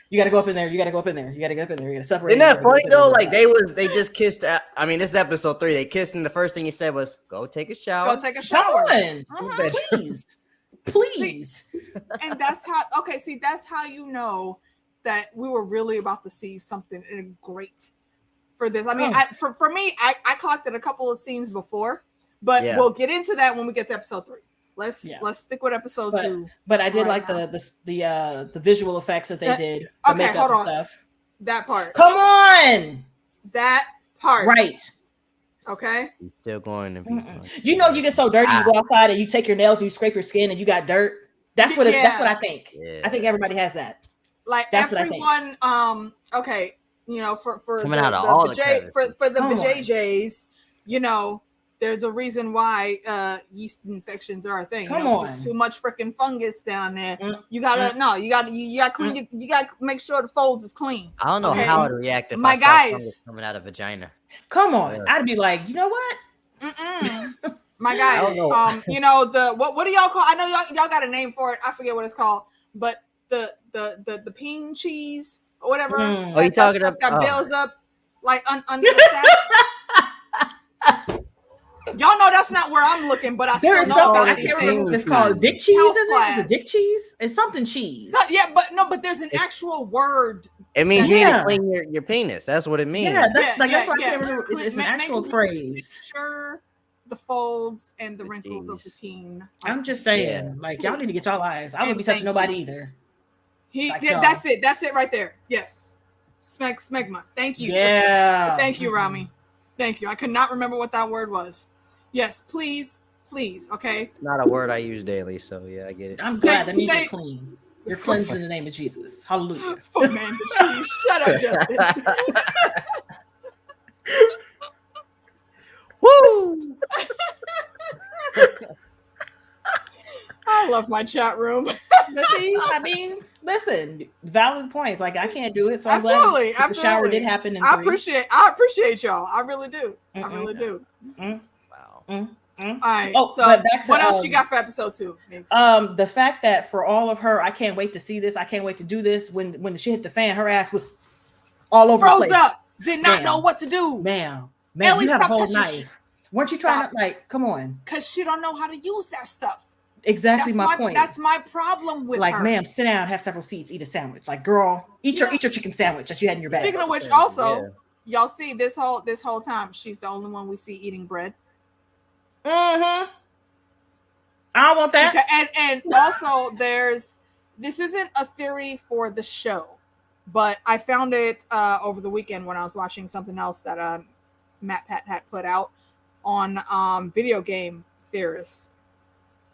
You got to go up in there. You got to go up in there. You got to go up in there. You got to separate. Isn't that funny though? Like they just kissed. I mean, this is episode 3. They kissed, and the first thing he said was, "Go take a shower." Go take a shower. Please, please. And that's how. Okay, see, that's how you know that we were really about to see something great for this. I mean, for me, I clocked it a couple of scenes before. But we'll get into that when we get to episode 3. Let's stick with episode 2. But I did like the visual effects that they did. The makeup hold on. Stuff. That part. Come on. That part. Right. Okay. You're still going to be. You know, you get so dirty, you go outside and you take your nails, you scrape your skin, and you got dirt. That's what that's what I think. Yeah. I think everybody has that. Like that's everyone. Okay. You know, for coming out of all the vajayjays, you know. There's a reason why yeast infections are a thing. Come on. Too much freaking fungus down there. You gotta clean. You gotta make sure the folds is clean. I don't know how I'd react if I saw fungus coming out of vagina. Come on, I'd be like, you know what? My guys, you know what do y'all call? I know y'all got a name for it. I forget what it's called, but the peen cheese or whatever. Oh, you talking about that builds up like under the sack? Y'all know that's not where I'm looking, but I still know about I can't remember what it's called. Dick cheese, is it? Is it dick cheese? It's something cheese. So, but there's an actual word. It means you need to clean your penis. That's what it means. Yeah, that's why I can't remember. It's an actual phrase. Make sure the folds and the wrinkles of the peen. I'm just saying, like y'all need to get y'all eyes. I wouldn't be touching nobody either. That's it. That's it right there. Yes, smegma. Thank you. Yeah. Thank you, Rami. Thank you. I could not remember what that word was. Yes, please, okay? It's not a word I use daily, so yeah, I get it. I'm glad. That means you're clean. You're cleansed in the name of Jesus. Hallelujah. For man to cheese. Shut up, Justin. Woo! I love my chat room. See, I mean, listen, valid points. Like I can't do it, so I'm glad the shower did happen. I appreciate y'all. I really do. I really do. Wow. All right. So back to, what else you got for episode 2? Meeks? The fact that for all of her, I can't wait to see this. I can't wait to do this. When the shit hit the fan, her ass was all over the place. Froze up. Did not know what to do. Ma'am, you have a whole knife. Weren't you trying to come on? Because she don't know how to use that stuff. Exactly my point. That's my problem with her. Like, ma'am, sit down, have several seats, eat a sandwich. Like, girl, eat your chicken sandwich that you had in your bag. Speaking of which, also, y'all see this whole time, she's the only one we see eating bread. I don't want that. Okay, and also this isn't a theory for the show, but I found it over the weekend when I was watching something else that Matt Pat had put out on video game theorists.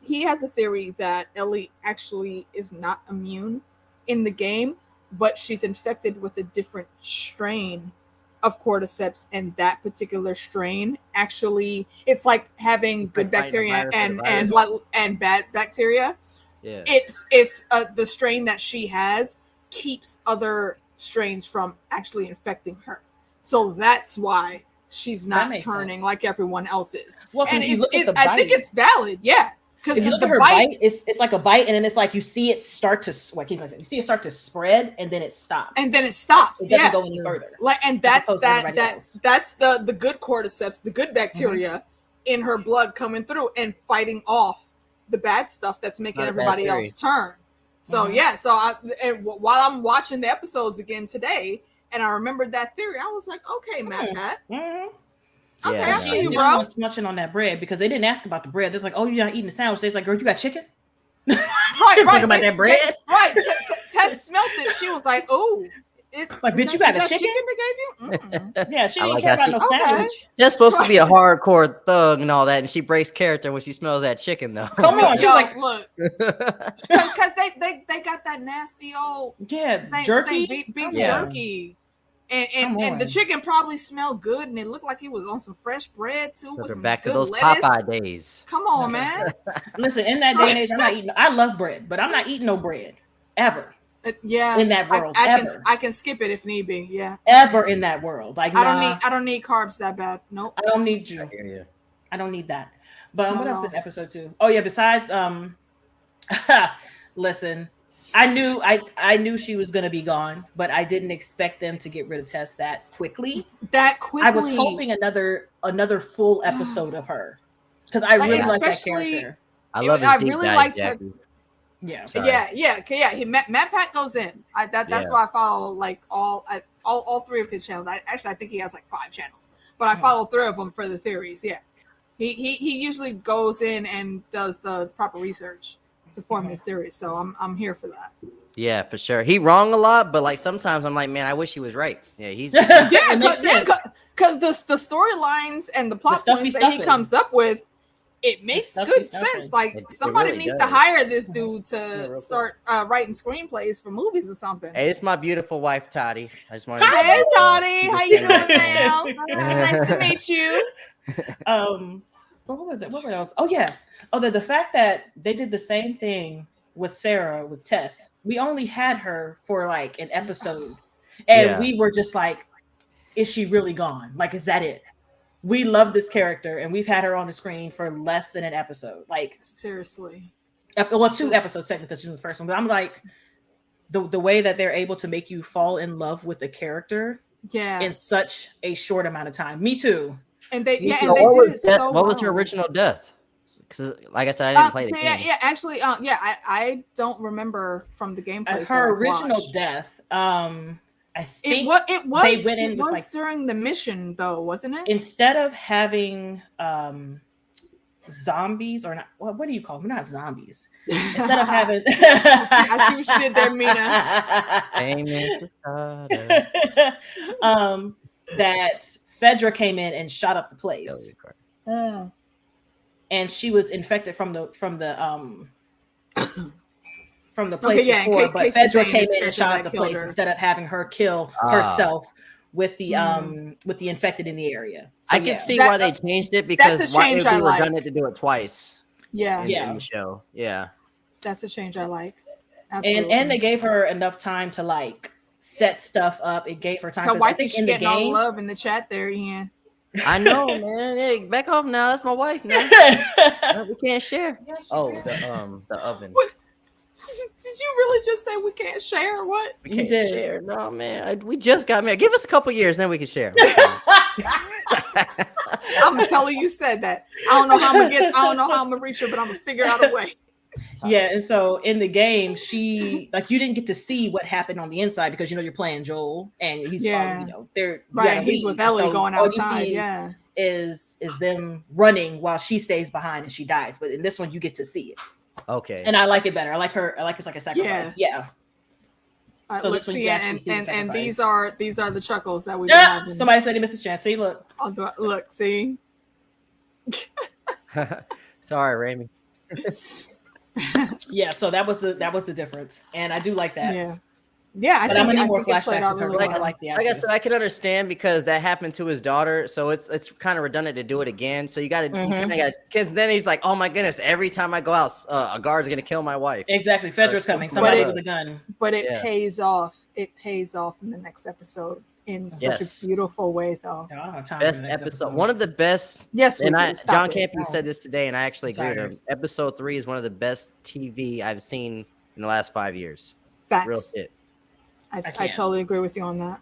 He has a theory that Ellie actually is not immune in the game, but she's infected with a different strain of cordyceps, and that particular strain actually, it's like having good bacteria and bad bacteria. Yeah, it's the strain that she has keeps other strains from actually infecting her, so that's why she's not turning sense. Like everyone else is. Well, and I think it's valid, because if you look at her bite, it's like a bite, and then it's like you see it start to spread, and then it stops. And then it stops. It doesn't go any further. Like, and that's the good cordyceps, the good bacteria, in her blood coming through and fighting off the bad stuff that's making everybody else turn. So while I'm watching the episodes again today, and I remembered that theory, I was like, okay, Matt Pat. Okay, I see you, bro. Smutching on that bread because they didn't ask about the bread. They're like, "Oh, you're not eating the sandwich." They're like, "Girl, you got chicken?" Right. About that bread. Right. Tess smelled it. She was like, "Oh, like, bitch, you got a chicken they gave you?" Yeah, she didn't care about no sandwich. That's supposed to be a hardcore thug and all that, and she breaks character when she smells that chicken, though. Come on, she's like, look, because they got that nasty old jerky, beef jerky. And the chicken probably smelled good, and it looked like it was on some fresh bread too. With some back good to those lettuce. Popeye days. Come on, man. Listen, in that day and age, I'm not eating. I love bread, but I'm not eating no bread ever. In that world, I can skip it if need be. Yeah, ever in that world. Like I don't need carbs that bad. Nope. I don't need you. I don't need that. But what else in episode 2? Oh yeah, besides listen. I knew she was gonna be gone, but I didn't expect them to get rid of Tess that quickly. I was hoping another full episode of her because I really like that character. I love his deep dive, Jackie. Yeah. Matt Pat goes in. That's why I follow like all 3 of his channels. I think he has like 5 channels, but I follow 3 of them for the theories. Yeah, he usually goes in and does the proper research to form his theories, so I'm here for that. Yeah, for sure. He wrong a lot, but like sometimes I'm like, man, I wish he was right. Yeah, he's because the storylines and the plot points that he comes up with, it makes good sense. Like somebody needs to hire this dude to start writing screenplays for movies or something. Hey, it's my beautiful wife, Toddy. I just want Hi, Toddy. How you doing, now? Nice to meet you. What was it? What else? Oh yeah. Oh, the fact that they did the same thing with Sarah with Tess. We only had her for like an episode, and we were just like, "Is she really gone? Like, is that it?" We love this character, and we've had her on the screen for less than an episode. Like seriously, well, 2 episodes technically because she was the first one. But I'm like, the way that they're able to make you fall in love with the character, in such a short amount of time. Me too. And they did it so well. What was her original death? Because, like I said, I didn't play the game. I don't remember from the gameplay. Her original death. I think it was. They went in with, like, during the mission, though, wasn't it? Instead of having zombies or not, what do you call them? Not zombies. Instead of having, I see what you did there, Mina. That Fedra came in and shot up the place. And she was infected from the place before, but Fedra came in and shot up the place instead of having her kill herself with the infected in the area. So, I can see why they changed it, because why it would be redundant to do it twice. Yeah, in the show. Yeah, that's a change I like. Absolutely. And they gave her enough time to like set stuff up. It gave her time. So why is she getting all love in the chat there, Ian? I know, man. Hey, back off now. That's my wife now. We can't share. The oven. What? Did you really just say we can't share? What? We can't share. No, man. We just got married. Give us a couple years, then we can share. I'm telling you, said that. I don't know how I'm gonna reach her, but I'm gonna figure out a way. Yeah, and so in the game, she you didn't get to see what happened on the inside because you're playing Joel and he's they're he's with Ellie going outside. Is them running while she stays behind and she dies. But in this one, you get to see it. Okay, and I like it better. I like it's like a sacrifice. Yeah. So let's see, and these are the chuckles that we've been having. Somebody said he missed his chance. See, look, see. Sorry, Rami. Yeah, so that was the difference, and I do like that. Yeah, but I'm gonna need more flashbacks with her. Really I like the actress. Like I said, I can understand because that happened to his daughter, so it's kind of redundant to do it again. So you got to, because then he's like, oh my goodness, every time I go out, a guard's gonna kill my wife. Exactly, Fedra's coming. Somebody with a gun. But it pays off. It pays off in the next episode in such a beautiful way, though. Best episode, one of the best. Yes, and John Campion said this today, and I actually agree with him. Episode 3 is one of the best TV I've seen in the last 5 years. Facts. Real shit. I totally agree with you on that,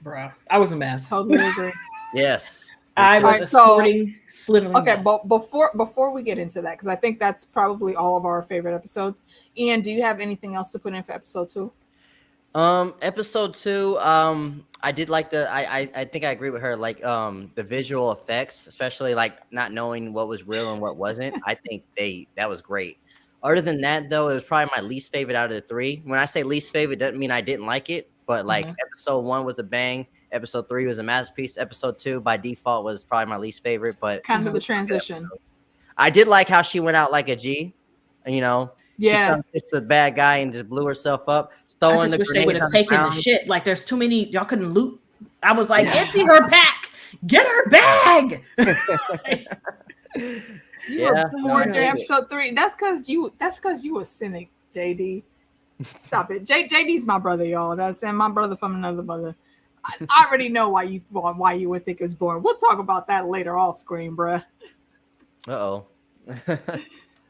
bro. I was a mess. Totally agree. Yes. I was escorting Slitherling. Okay, but before we get into that, because I think that's probably all of our favorite episodes. Ian, do you have anything else to put in for episode 2? Episode 2, I did like I think I agree with her, like the visual effects, especially like not knowing what was real and what wasn't. I think that was great. Other than that, though, it was probably my least favorite out of the 3. When I say least favorite, doesn't mean I didn't like it, but like episode 1 was a bang, episode 3 was a masterpiece, episode 2 by default was probably my least favorite. But kind of the transition. I did like how she went out like a G, you know. Yeah, she just the bad guy and just blew herself up. I just wish they would have taken the shit. Like, there's too many. Y'all couldn't loot. I was like, empty her pack, get her bag. You were born during episode 3. That's because you a cynic, JD. Stop it. JD's my brother, y'all. That's my brother from another mother. I already know why you would think it's boring. We'll talk about that later off screen, bruh. Uh-oh.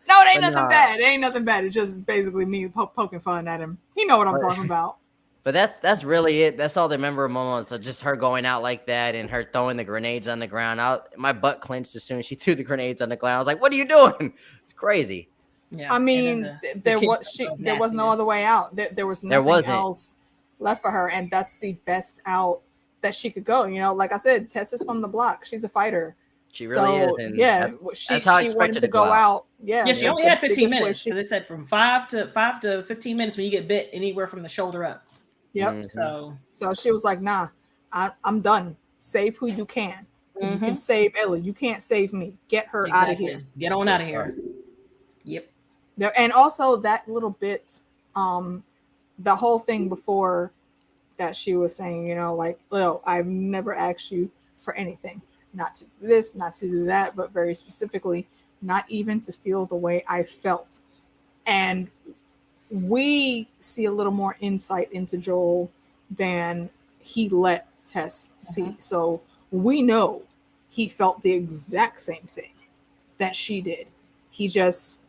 No, it ain't nothing bad. It ain't nothing bad. It's just basically me poking fun at him. He know what I'm talking about. But that's really it. That's all the memorable moments. So just her going out like that and her throwing the grenades on the ground. My butt clenched as soon as she threw the grenades on the ground. I was like, "What are you doing?" It's crazy. Yeah. I mean, there was no other way out. There was nothing else left for her, and that's the best out that she could go. You know, like I said, Tessa's from the block. She's a fighter. She really is. And she wanted to go out. Yeah, she only had 15 minutes. Because they said from 5 to 15 minutes when you get bit anywhere from the shoulder up. Yep. So she was like, "Nah, I'm done. Save who you can. You can save Ellie. You can't save me. Get her out of here. Get on out of here." Yep. And also that little bit, the whole thing before that she was saying, you know, like, "Lil, I've never asked you for anything. Not to do this, not to do that, but very specifically, not even to feel the way I felt." And we see a little more insight into Joel than he let Tess see. So we know he felt the exact same thing that she did. He just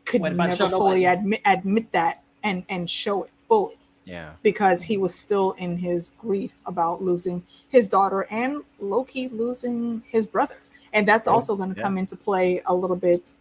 could never fully admit that and show it fully. Yeah. Because he was still in his grief about losing his daughter and low-key losing his brother. And that's also going to come into play a little bit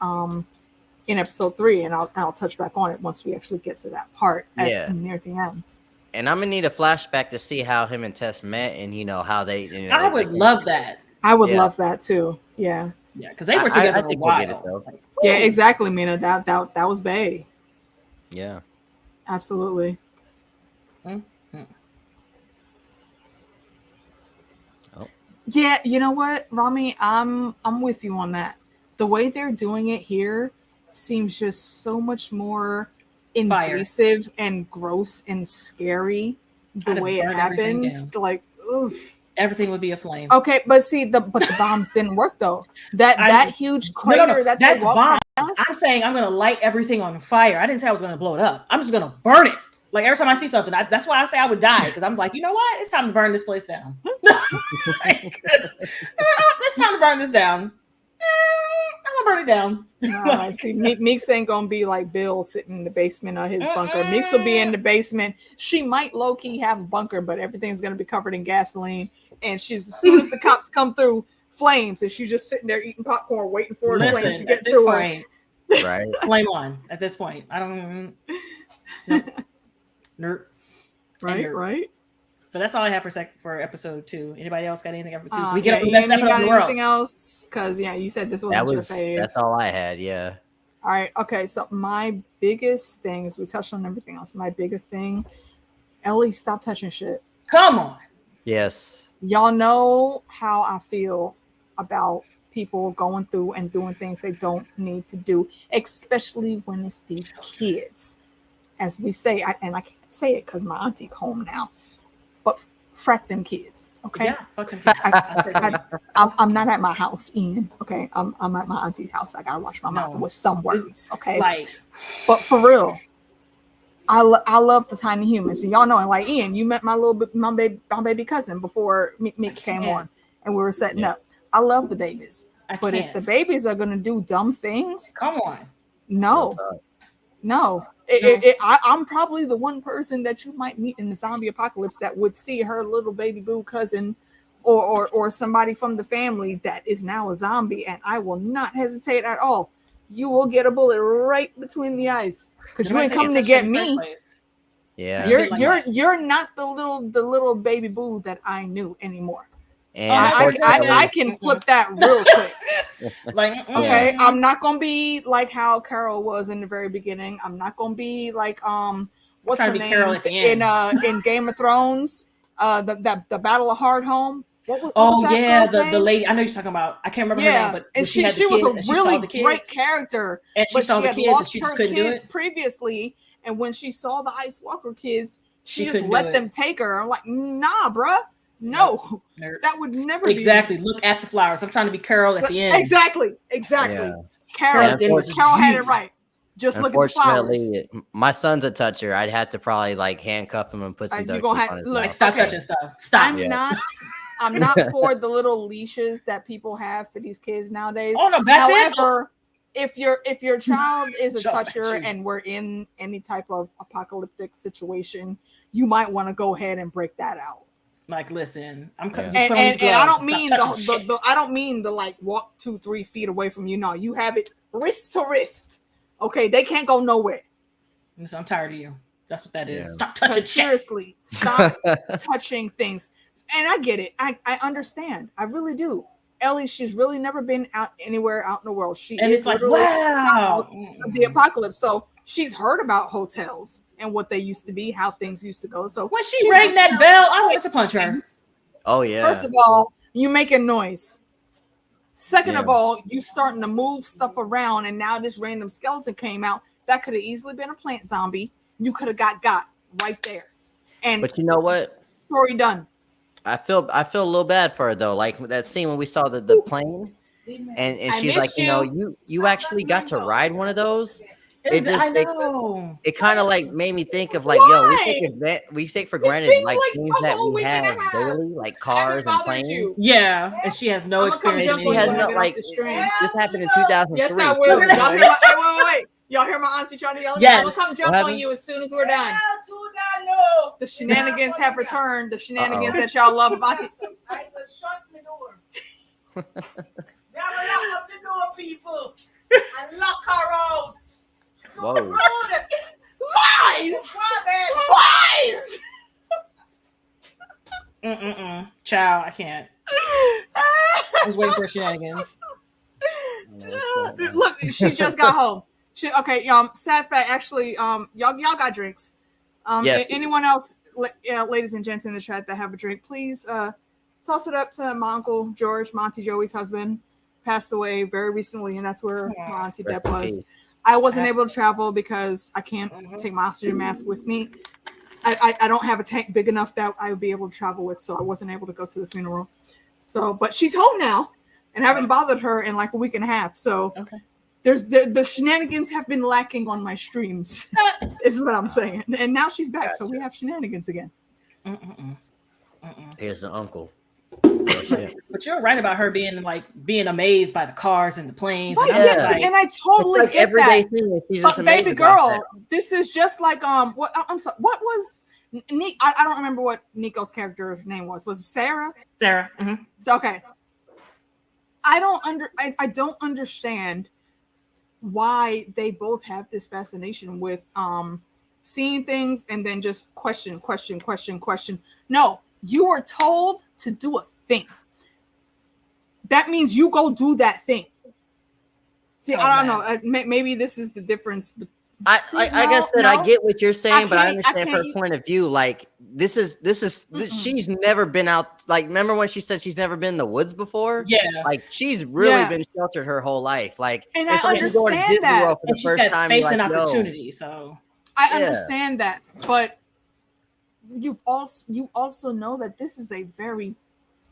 in episode 3, and I'll touch back on it once we actually get to that part near the end. And I'm gonna need a flashback to see how him and Tess met, and you know how they. You know, I would love that. I would love that too. Yeah. Yeah, because they were together for a while. We'll get it, yeah, exactly, Mina. That was bae. Yeah. Absolutely. Mm-hmm. Oh. Yeah, you know what, Rami, I'm with you on that. The way they're doing it here seems just so much more invasive and gross and scary. The way it happened, like, oof. Everything would be aflame. Okay, but see, the bombs didn't work though. That huge crater that's bombs. I'm saying I'm gonna light everything on fire. I didn't say I was gonna blow it up. I'm just gonna burn it. Like every time I see something, that's why I say I would die, because I'm like, you know what? It's time to burn this place down. It's time to burn this down. I'm gonna burn it down. No, see, Meeks ain't gonna be like Bill sitting in the basement of his bunker. Meeks will be in the basement. She might low key have a bunker, but everything's gonna be covered in gasoline. And she's, as soon as the cops come through, flames, and she's just sitting there eating popcorn, waiting for the flames to get to her. Right, flame on at this point. I don't. Nerd. Right. But that's all I have for episode 2. Anybody else got anything for 2? So we get the best episode in the world. Anything else? Because you said this wasn't your fave. That's all I had. Yeah. All right. Okay. So my biggest thing is, we touched on everything else. My biggest thing, Ellie, stop touching shit. Come on. Yes. Y'all know how I feel about people going through and doing things they don't need to do, especially when it's these kids. As we say, and I can't say it because my auntie's home now, but frack them kids, okay? Yeah, fuck them kids. I'm not at my house, Ian, okay? I'm at my auntie's house. I gotta watch my mouth with some words, okay? But for real, I love the tiny humans. And y'all know, like, Ian, you met my baby cousin before Meeks came on, and we were setting up. I love the babies, but if the babies are gonna do dumb things, come on, no. I'm probably the one person that you might meet in the zombie apocalypse that would see her little baby boo cousin or somebody from the family that is now a zombie, and I will not hesitate at all. You will get a bullet right between the eyes because you ain't coming to get me. Yeah, you're not the little baby boo that I knew anymore. And I can flip that real quick. Okay, I'm not gonna be like how Carol was in the very beginning. I'm not gonna be like what's her name in Game of Thrones, the Battle of Hardhome. The lady. I know you're talking about. I can't remember her name, but and she was a really great character, and she saw the kids, lost and she her kids previously, and when she saw the Ice Walker kids, she just let them take her. I'm like, nah, bruh. No, that would never be. Look at the flowers. I'm trying to be Carol at the end. Exactly. Yeah. Carol had it right. Just look at the flowers. My son's a toucher. I'd have to probably like handcuff him and put some duct tape on his mouth. Stop touching stuff. Stop. I'm not for the little leashes that people have for these kids nowadays. Oh no, however, if your child is a toucher and we're in any type of apocalyptic situation, you might want to go ahead and break that out. Like, listen, I'm and I don't mean I don't mean the like walk 2-3 feet away from you. No, you have it wrist to wrist. Okay, they can't go nowhere. I'm tired of you. That's what that is. Stop touching. Seriously, stop touching things. And I get it. I understand. I really do. Ellie, she's really never been anywhere out in the world. It's like, wow, the apocalypse. So she's heard about hotels and what they used to be, how things used to go. So when she rang that bell, I wanted to punch her. Oh yeah. First of all, you making noise. Second of all, you starting to move stuff around, and now this random skeleton came out. That could have easily been a plant zombie. You could have got right there. But you know what? Story done. I feel a little bad for her though. Like that scene when we saw the plane, and she's like, you actually got to ride one of those. It kind of like made me think of like, we take for granted like things that we have daily, like cars and planes. Yeah, and she has no experience. She has no like. This happened in 2003. Yes, I will. Wait. Y'all hear my auntie trying to yell? Yes. I'll come jump on you as soon as we're done. The shenanigans have returned. The shenanigans that y'all love, auntie. I will shut the door. Never lock up the door, people. And lock her out. Whoa. Lies! Child, I can't. I was waiting for shenanigans. Look, she just got home. Sad fact. Actually, y'all got drinks. Yes. Anyone else, ladies and gents in the chat that have a drink, please toss it up to my uncle George, my auntie Joey's husband, passed away very recently, and that's where my auntie Deb was. I wasn't able to travel because I can't take my oxygen mask with me. I don't have a tank big enough that I would be able to travel with, so I wasn't able to go to the funeral. So, but she's home now, and I haven't bothered her in like a week and a half. So, there's the shenanigans have been lacking on my streams, is what I'm saying. And now she's back, so we have shenanigans again. Here's the uncle. But you're right about her being amazed by the cars and the planes. Right, and I totally get everyday that. Thing she's but just baby girl, this is just like what I'm sorry. What was I don't remember what Nico's character's name was. Was it Sarah? Sarah. So okay. I don't understand why they both have this fascination with seeing things and then just question. No, you were told to do a thing. That means you go do that thing. See, I don't know. Maybe this is the difference. I get what you're saying, but I understand her point of view. Like this is she's never been out. Like, remember when she said she's never been in the woods before? Yeah. Like she's really been sheltered her whole life. Like, and I understand that. And she's got space and opportunity. So I understand that, but you also know that this is a very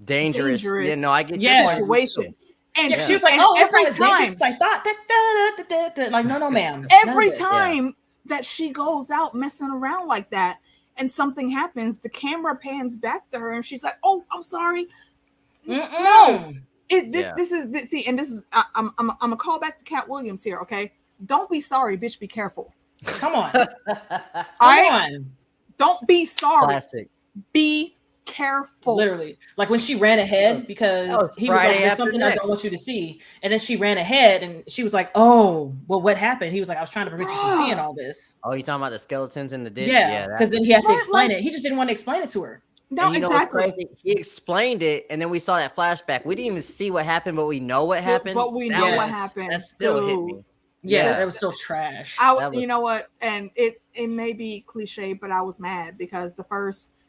dangerous I get situation. And she was like, every time I thought like, no, ma'am. Every time that she goes out messing around like that and something happens, the camera pans back to her and she's like, oh, I'm sorry. No. This is I'm gonna call back to Cat Williams here, okay? Don't be sorry, bitch, be careful. Come on. Come on. Don't be sorry. Classic. Be careful. Literally, like when she ran ahead because he was like, "There's something I don't want you to see," and then she ran ahead and she was like, "Oh, well, what happened?" He was like, "I was trying to prevent you from seeing all this." Oh, you talking about the skeletons in the ditch? Yeah, because then he had to explain it. He just didn't want to explain it to her. No, exactly. He explained it, and then we saw that flashback. We didn't even see what happened, but we know what happened. But we know what happened. That still hit me. Yeah, it was still trash. You know what? And it may be cliche, but I was mad because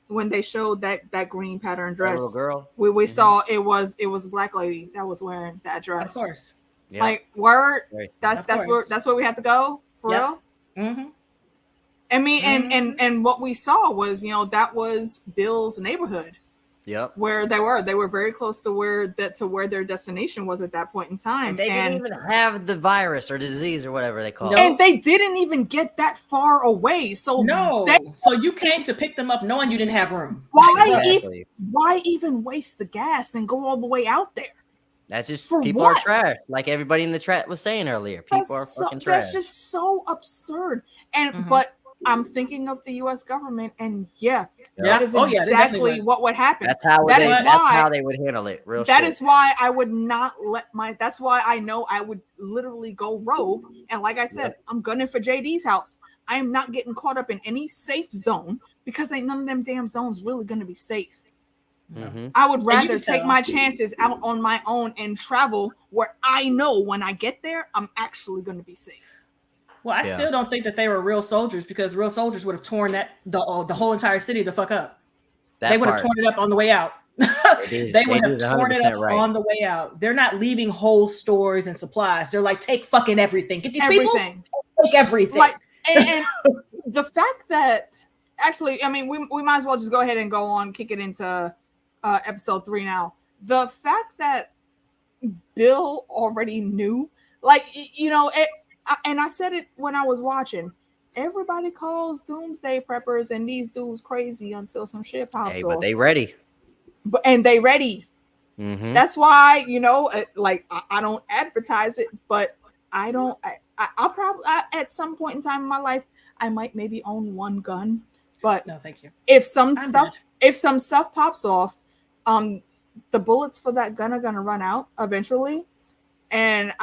when they showed that green pattern dress, little girl, we saw it was a black lady that was wearing that dress. Of course. Yep. Like word. That's where we have to go for real. Mm-hmm. I mean, and what we saw was, that was Bill's neighborhood. Yep. Where they were very close to where their destination was at that point in time. And they didn't even have the virus or disease or whatever they call it. And they didn't even get that far away. So so you came to pick them up knowing you didn't have room. Why even waste the gas and go all the way out there? That's just people are trash. Like everybody in the chat was saying earlier. People are fucking trash. That's just so absurd. And but I'm thinking of the U.S. government, and that is exactly what would happen. That's how they would handle it. That is why I would not that's why I know I would literally go rogue. And like I said, I'm gunning for JD's house. I am not getting caught up in any safe zone because ain't none of them damn zones really going to be safe. Mm-hmm. I would rather take my chances out on my own and travel where I know when I get there, I'm actually going to be safe. Well, I still don't think that they were real soldiers because real soldiers would have torn the whole entire city the fuck up. They would have torn it up on the way out. They would have torn it up on the way out. They're not leaving whole stores and supplies. They're like, take fucking everything. Get these people, take everything. Like, and the fact that actually, I mean, we might as well just go ahead and go on, kick it into episode 3 now. The fact that Bill already knew, like, and I said it when I was watching. Everybody calls doomsday preppers and these dudes crazy until some shit pops off. But they ready. And they ready. Mm-hmm. That's why, like I don't advertise it, but I'll probably at some point in time in my life, I might maybe own one gun. But no, thank you. If some stuff pops off, the bullets for that gun are gonna run out eventually. And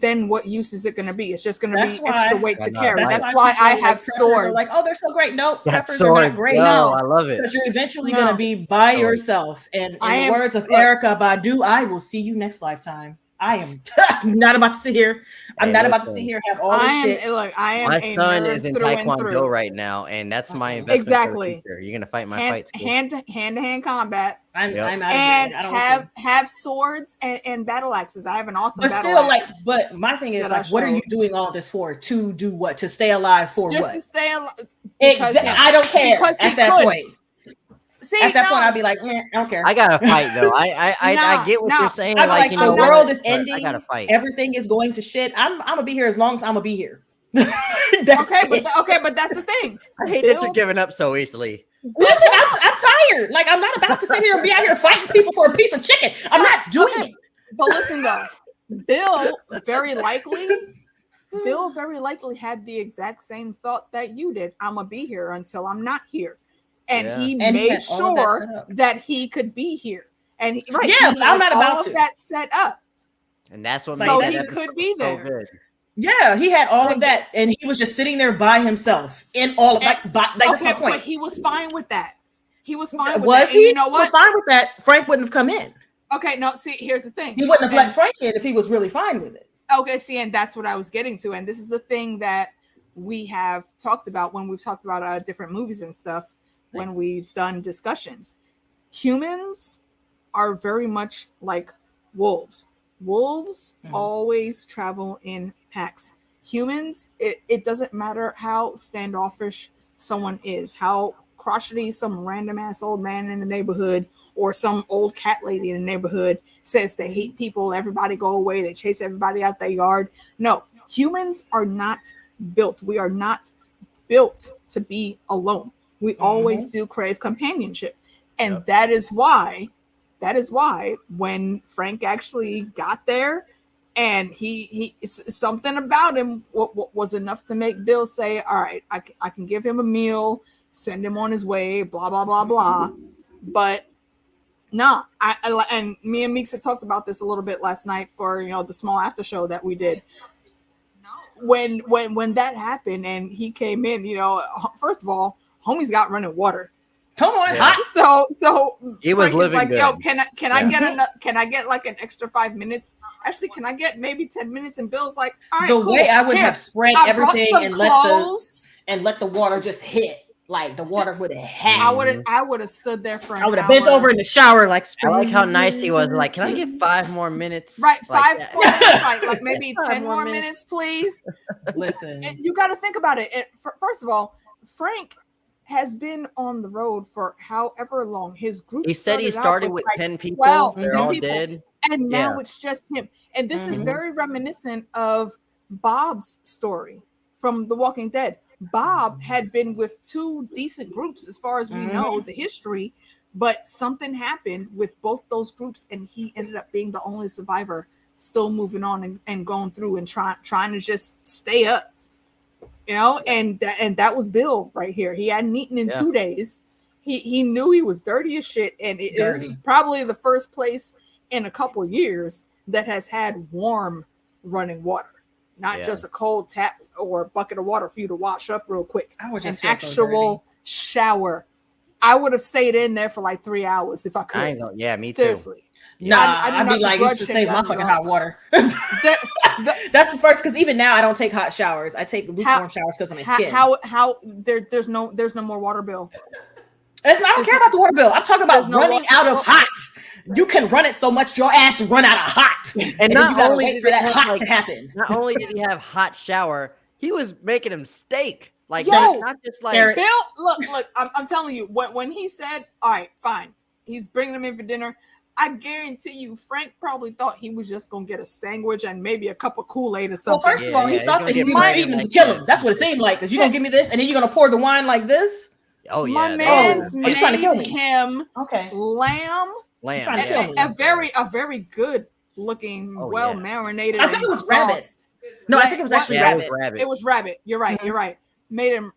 then what use is it going to be? It's just going to be extra weight to carry. That's why I have swords. Like, oh, they're so great. Nope, peppers are not great. No, I love it. Because you're eventually going to be by yourself. And in the words of Erykah Badu, I will see you next lifetime. I am not about to sit here. I'm not about to sit here and have all this shit. Look, I am. My son is in Taekwondo right now, and that's my investment. Exactly. You're gonna fight my fights. Hand to hand combat. I'm out of and have swords and battle axes. I have an awesome. But still, axe but my thing is like, what are you doing all this for? To do what? To stay alive for just what? Just to stay alive. I don't care at that point. See, at that point, I'd be like, I don't care. I gotta fight though. I get what you're saying. I'm like the world is ending. I gotta fight. Everything is going to shit. I'm gonna be here as long as I'm gonna be here. But that's the thing. I hate that you're giving up so easily. Listen, I'm tired. Like, I'm not about to sit here and be out here fighting people for a piece of chicken. I'm not doing it. But listen though, Bill very likely had the exact same thought that you did. I'm gonna be here until I'm not here. And he made sure that he could be here. And I'm not about to. That set up. And that's what so he could be there. So good. Yeah, he had all of that, and he was just sitting there by himself in all of that's my point. But he was fine with that. He was fine with that. Was he? You know what? He was fine with that. Frank wouldn't have come in. Okay, no, see, here's the thing. He wouldn't have let Frank in if he was really fine with it. Okay, see, and that's what I was getting to. And this is the thing that we have talked about when we've talked about different movies and stuff. When we've done discussions, humans are very much like wolves. Wolves always travel in packs. Humans, it doesn't matter how standoffish someone is, how crotchety some random ass old man in the neighborhood or some old cat lady in the neighborhood says they hate people, everybody go away, they chase everybody out their yard. No, humans are not built. We are not built to be alone. We always do crave companionship. And that is why when Frank actually got there and he something about him what was enough to make Bill say, all right, I can give him a meal, send him on his way, blah, blah, blah, blah. But nah, I and me and Meeks had talked about this a little bit last night for the small after show that we did. When that happened and he came in, first of all, homie's got running water. Come on, yeah. So he was living like, good. yo, can I get like an extra 5 minutes? Actually, can I get maybe 10 minutes? And Bill's like, all right, the cool. way I would have spread everything and let the water just hit. Like the water would have had. I would have stood there for an hour. I would have bent over in the shower like. I like how nice he was. Like, can I get 5 more minutes? Right, like 5 more minutes, like maybe 10 more minutes, please. Listen, and you got to think about it. First of all, Frank has been on the road for however long. His group. He said he started with 10 people. 12, They're 10 all people, dead, and now it's just him. And this is very reminiscent of Bob's story from The Walking Dead. Bob had been with 2 decent groups as far as we know the history, but something happened with both those groups and he ended up being the only survivor, still moving on and going through and trying to just stay up, and that was Bill right here. He hadn't eaten in 2 days. He knew he was dirty as shit, and it is probably the first place in a couple years that has had warm running water. Not just a cold tap or a bucket of water for you to wash up real quick. I would just an actual shower. I would have stayed in there for like 3 hours if I could. Me too. Seriously. Nah, I'd be like, you should save my fucking hot water. That's the first, because even now I don't take hot showers. I take lukewarm showers because of my skin. There's no more water bill. I don't care about the water bill. I'm talking about running out of hot. You can run it so much your ass run out of hot, and not only wait for that hot to happen. Not only did he have hot shower, he was making him steak. Like, not just like Bill. Look. I'm telling you, when he said, "All right, fine," he's bringing him in for dinner. I guarantee you, Frank probably thought he was just gonna get a sandwich and maybe a cup of Kool-Aid or something. Well, first of all, he thought that he was feeding him to kill him. That's what it seemed like. Because you're gonna give me this, and then you're gonna pour the wine like this. Oh yeah, my man's made trying to kill me. him lamb. A very good looking, marinated. I think it was rabbit. No, I think it was actually rabbit. It was rabbit. You're right. You're right. Made him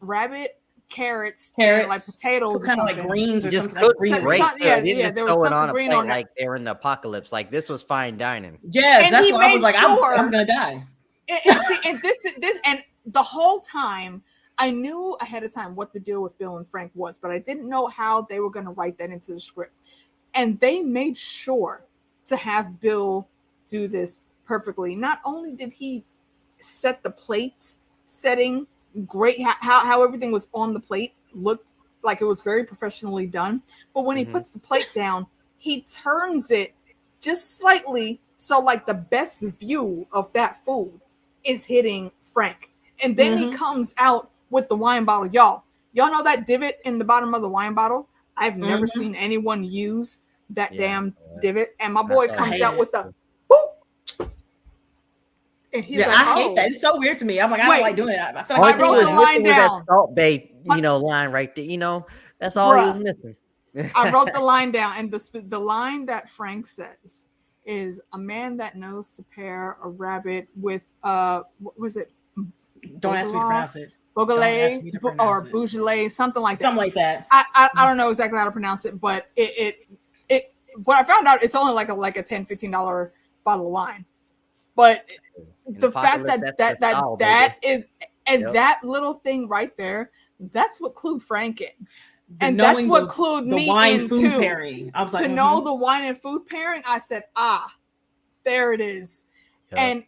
rabbit, carrots, and like potatoes, so kind of like greens or just something. Like green. There was something green on like they were in the apocalypse. Like this was fine dining. Yes, that's why I was like, I'm gonna die. And this and the whole time. I knew ahead of time what the deal with Bill and Frank was, but I didn't know how they were going to write that into the script. And they made sure to have Bill do this perfectly. Not only did he set the plate setting great, how everything was on the plate looked like it was very professionally done, but when he puts the plate down, he turns it just slightly so like the best view of that food is hitting Frank. And then he comes out with the wine bottle. Y'all know that divot in the bottom of the wine bottle? I've never seen anyone use that damn divot. And my boy comes out with the boop. And he's like, I hate that. It's so weird to me. I'm like, I don't like doing it. I feel like I wrote the line down. That Salt Bay, line right there. That's all he was missing. I wrote the line down, and the line that Frank says is a man that knows to pair a rabbit with what was it? Don't ask me to pronounce it. Beaujolais or Beaujolais, something like that. Something like that. I don't know exactly how to pronounce it, but it what I found out, it's only like a $10-$15 bottle of wine. But the fact that is that little thing right there, that's what clued Frank in. And that's what clued me in food too. Pairing. I was like, to know the wine and food pairing, I said, there it is. Yep. And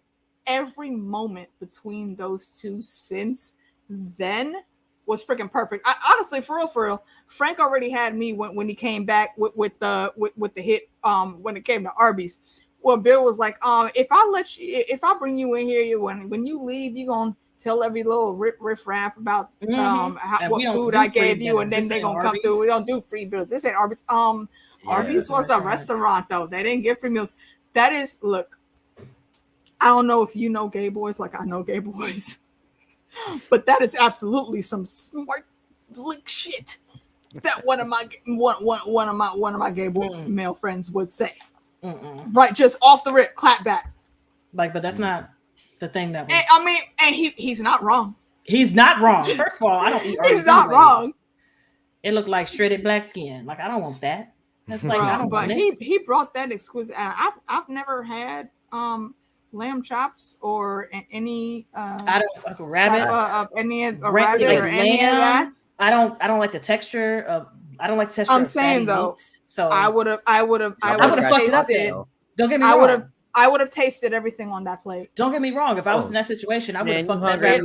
every moment between those two since then was freaking perfect. Honestly, for real, Frank already had me when he came back with the hit when it came to Arby's. Well, Bill was like, if I bring you in here, when you leave, you gonna tell every little riff raff about what food I gave you, and then they gonna come through. We don't do free meals. This ain't Arby's. Arby's was a restaurant though. They didn't give free meals. That is, look, I don't know if you know gay boys like I know gay boys, but that is absolutely some smart lick shit that one of my gay boy male friends would say. Right, just off the rip, clap back. Like, but that's not the thing that was... and he's not wrong. He's not wrong. First of all, I don't eat Arby's. He's not wrong. It looked like shredded black skin. Like I don't want that. That's like I don't but want it. he brought that exquisite. I've never had lamb chops or any I don't fuck a rabbit. Of any of a Rabbit, rabbit like or any of that. I don't like the texture of. I don't like the texture. I'm of saying though, meats, so I would have fucked it up. Don't get me wrong. I would have tasted everything on that plate. Don't get me wrong. If I was in that situation, I would have fucked that rabbit.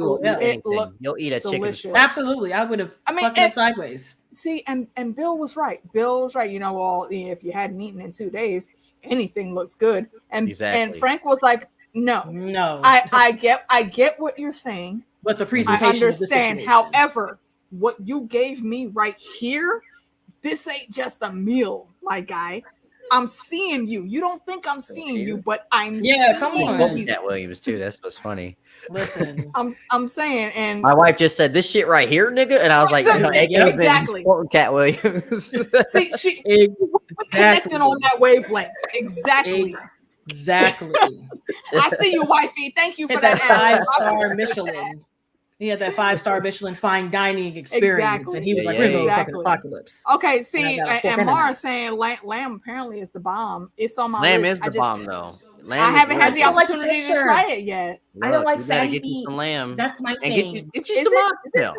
You'll eat a delicious. chicken. Absolutely, I would have fucked it sideways. See, and Bill was right. Bill was right. You know, well, if you hadn't eaten in 2 days, anything looks good. And Frank was like, no. I get what you're saying, but the presentation. I understand. However, what you gave me right here, this ain't just a meal, my guy. I'm seeing you. You don't think I'm seeing you, but I'm seeing come on. What was Cat Williams too? That's what's funny. Listen, I'm saying, and my wife just said this shit right here, nigga, and I was like, exactly. Cat See, Williams. we're connecting on that wavelength. Exactly. I see you, wifey. Thank you for that 5-star Michelin. He had that 5-star Michelin fine dining experience, and he was like, "We're going to fucking apocalypse." Okay, see, and Mara saying lamb apparently is the bomb. It's on my lamb list. Lamb is the bomb, though. I haven't had the opportunity to try it yet. I don't like fatty get you some lamb. That's my thing. Get you some oxtail.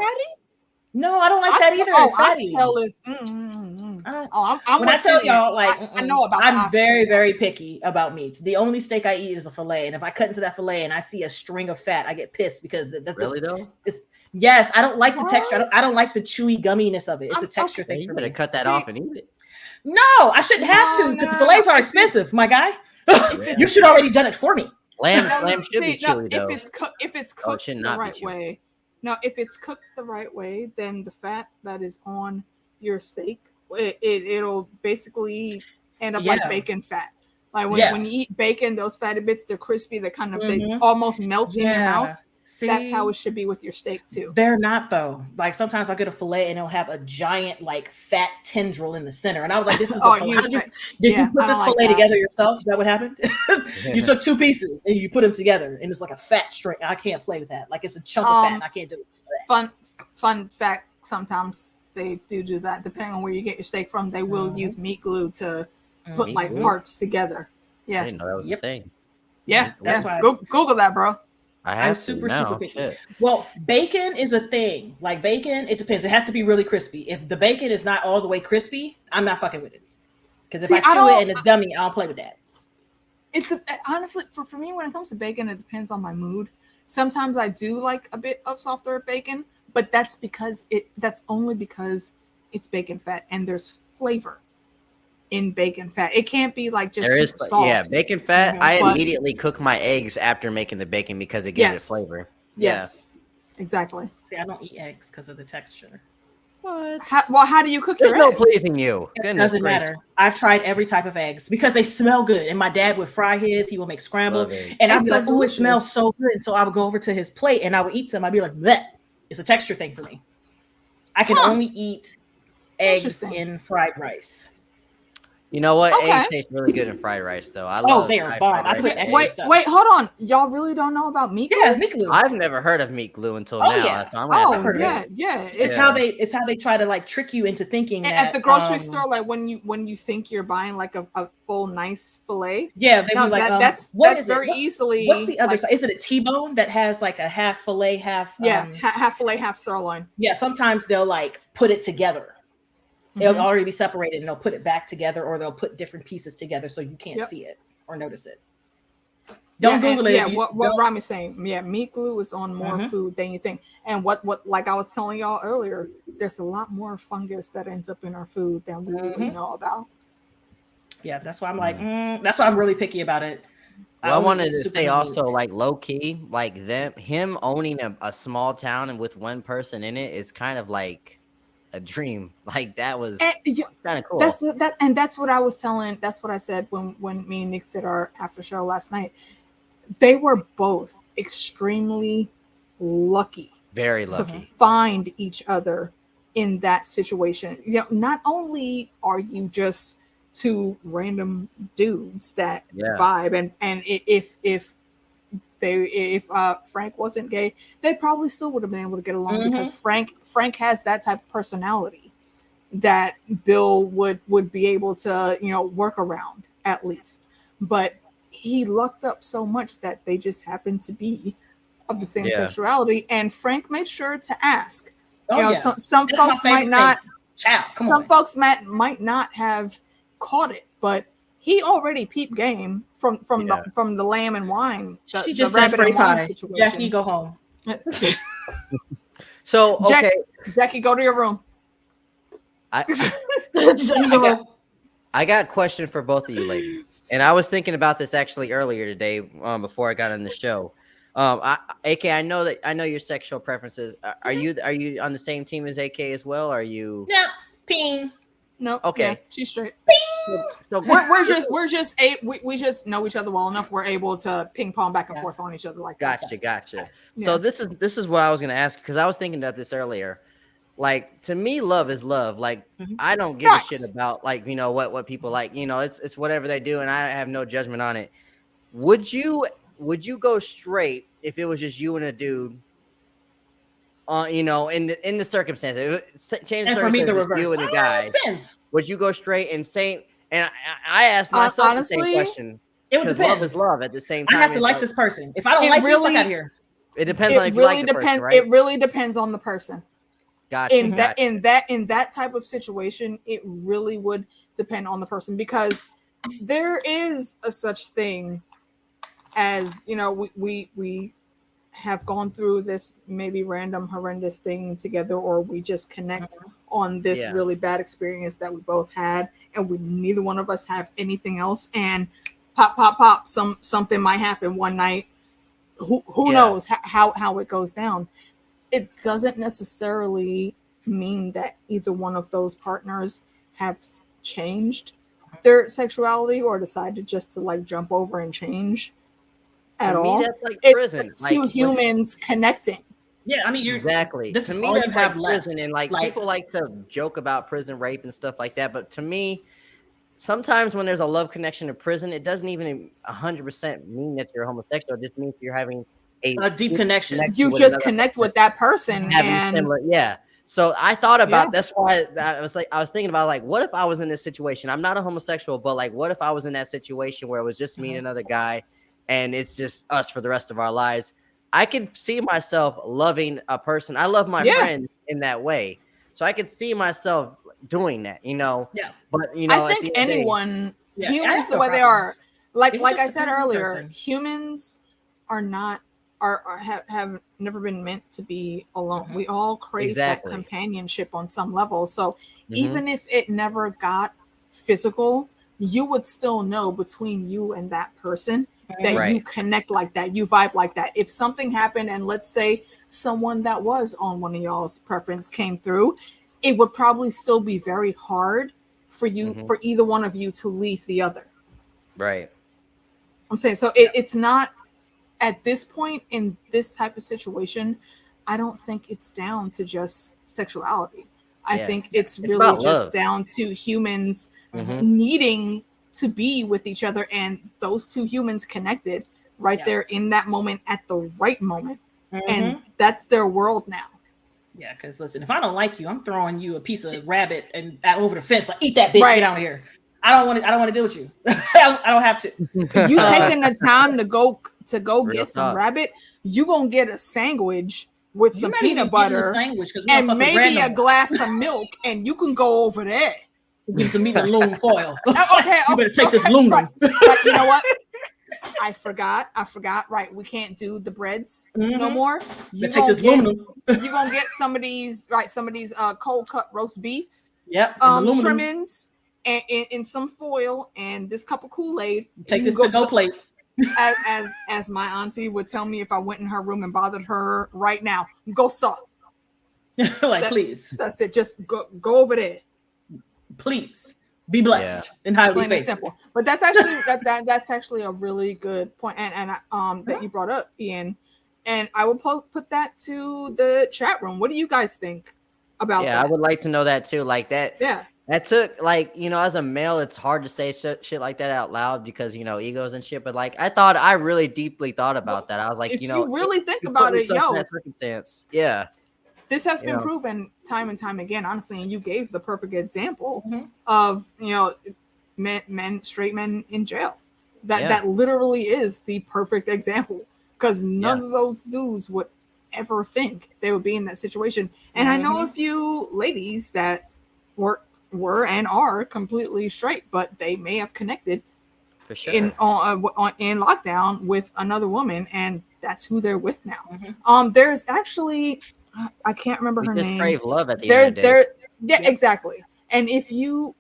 No, I don't like that either. It's fatty. When I tell y'all, like, I know about. I'm very, very picky about meats. The only steak I eat is a fillet, and if I cut into that fillet and I see a string of fat, I get pissed because that's really though. Yes, I don't like the texture. I don't like the chewy gumminess of it. It's a texture thing. You better cut that off and eat it. No, I shouldn't have to because fillets are expensive, my guy. You should already done it for me. Lamb should be chewy though. If it's cooked the right way. Now, if it's cooked the right way, then the fat that is on your steak, it'll basically end up like bacon fat. Like when you eat bacon, those fatty bits, they're crispy. They kind of they almost melt in your mouth. See, that's how it should be with your steak too. They're not though. Like sometimes I'll get a fillet and it'll have a giant like fat tendril in the center, and I was like, "This is did you put this fillet together yourself? Is that what happened? You took 2 pieces and you put them together, and it's like a fat string. I can't play with that. Like it's a chunk of fat. And I can't do it. Fun fact: sometimes they do that. Depending on where you get your steak from, they will use meat glue to put like parts together. Yeah, I didn't know that was a thing. Yeah, that's why. Google that, bro. I'm super picky. Well, bacon is a thing. Like bacon, it depends. It has to be really crispy. If the bacon is not all the way crispy, I'm not fucking with it. Because if I chew it and it's gummy, I don't play with that. Honestly, for me, when it comes to bacon, it depends on my mood. Sometimes I do like a bit of softer bacon, but that's only because it's bacon fat and there's flavor in bacon fat. It can't be like just super soft. Yeah, bacon fat. I immediately cook my eggs after making the bacon because it gives it flavor. Yes, exactly. See, I don't eat eggs because of the texture. What? How do you cook your eggs? There's no pleasing you. It doesn't matter. I've tried every type of eggs because they smell good. And my dad would fry his. He would make scrambled. And I'd be like, oh, it smells so good. And so I would go over to his plate and I would eat some. I'd be like, bleh. It's a texture thing for me. I can only eat eggs in fried rice. You know what? Eggs taste really good in fried rice, though. I love they are bomb. I put extra stuff. Wait, hold on. Y'all really don't know about meat glue? Yeah, it's meat glue. I've never heard of meat glue until now. Yeah. It's how they try to like trick you into thinking that at the grocery store, like when you think you're buying like a full nice fillet. Yeah, they be like that's very easily. What's the other side? Is it a T-bone that has like a half fillet, half? Half fillet, half sirloin. Yeah, sometimes they'll like put it together. It'll already be separated and they'll put it back together, or they'll put different pieces together so you can't see it or notice it. Don't Google it. Yeah, what Rami's saying. Yeah, meat glue is on more food than you think. And what like I was telling y'all earlier, there's a lot more fungus that ends up in our food than we really know about. Yeah, that's why I'm like, that's why I'm really picky about it. Well, I wanted to say also, like low key, like him owning a small town and with one person in it is kind of like a dream. Like that was kind of cool. That's what I was telling. That's what I said when me and Nick did our after show last night. They were both extremely lucky, very lucky to find each other in that situation. You know, not only are you just 2 random dudes that vibe, and if Frank wasn't gay, they probably still would have been able to get along because Frank has that type of personality that Bill would be able to, work around at least. But he lucked up so much that they just happened to be of the same sexuality. And Frank made sure to ask. Some folks might not. Folks might not have caught it, but he already peeped game from the lamb and wine. She just said free pie. Jackie, go home. So okay, Jackie, go to your room. I got a question for both of you ladies, and I was thinking about this actually earlier today before I got on the show. AK, I know your sexual preferences. Are you on the same team as AK as well? Or are you? Yeah, ping. No. Okay. Yeah, she's straight. So we just know each other well enough. We're able to ping pong back and forth on each other like that. Gotcha. Yeah. So this is what I was gonna ask, because I was thinking about this earlier. Like, to me, love is love. Like, I don't give a shit about like what people like. It's whatever they do, and I have no judgment on it. Would you go straight if it was just you and a dude? In the circumstances, change the circumstances, you and the guy. Would you go straight and say? And I asked myself honestly, the same question. It would depend. Love is love at the same time. I have to like this person. If I don't like you, fuck out here. It depends on if you like the person, right? It really depends on the person. Gotcha. In that type of situation, it really would depend on the person, because there is a such thing as we have gone through this maybe random horrendous thing together, or we just connect on this really bad experience that we both had, and neither one of us have anything else, and pop something might happen one night. Who knows how it goes down. It doesn't necessarily mean that either one of those partners have changed their sexuality or decided just to like jump over and change at all. Me, that's like prison. It's two humans connecting. Yeah, I mean, exactly. This to is me, all that's you have like left. prison, and like people like to joke about prison rape and stuff like that. But to me, sometimes when there's a love connection to prison, it doesn't even 100% mean that you're homosexual. It just means you're having a deep connection. You just connect with that person, and similar, So I thought about that's why I was thinking about like, what if I was in this situation? I'm not a homosexual, but like, what if I was in that situation where it was just me and another guy, and it's just us for the rest of our lives? I could see myself loving a person. I love my friend in that way, so I could see myself doing that. Yeah. But I think anyone, humans the way they are, like I said earlier, humans are not. Have never been meant to be alone. We all crave that companionship on some level. So even if it never got physical, you would still know between you and that person that you connect like that, you vibe like that. If something happened, and let's say someone that was on one of y'all's preference came through, it would probably still be very hard for you, for either one of you to leave the other. Right. I'm saying, so it's not. At this point in this type of situation, I don't think it's down to just sexuality. I think it's really just love. Down to humans needing to be with each other, and those two humans connected there in that moment at the right moment. And that's their world now. Yeah, because listen, if I don't like you, I'm throwing you a piece of rabbit and over the fence, like, eat that bitch, get out of here. I don't want to deal with you. I don't have to. You taking the time to go get some rabbit, you gonna get a sandwich with some peanut butter and maybe a glass of milk, and you can go over there. Give some meat aluminum foil. Okay, you better take this aluminum. Right, you know what? I forgot. Right, we can't do the breads no more. You take this aluminum. You gonna get some of these cold cut roast beef. Yep. Trimmings. And in some foil and this cup of Kool-Aid. Take this to-go plate. As my auntie would tell me if I went in her room and bothered her right now, go suck. Please. That's it. Just go over there. Please be blessed and highly favored. Simple. But that's actually that's actually a really good point, and that you brought up, Ian. And I will put that to the chat room. What do you guys think about that? Yeah, I would like to know that too. Like that. Yeah. That took, as a male, it's hard to say shit like that out loud because, egos and shit. But, I really deeply thought about that. I was like, if you really think about it, that circumstance. Yeah. This has been proven time and time again, honestly, and you gave the perfect example of, straight men in jail. That literally is the perfect example, because none of those dudes would ever think they would be in that situation. And I know a few ladies that were and are completely straight, but they may have connected for sure in lockdown with another woman, and that's who they're with now. There's actually, I can't remember her name. Crave love at the end of the day. Exactly. And if you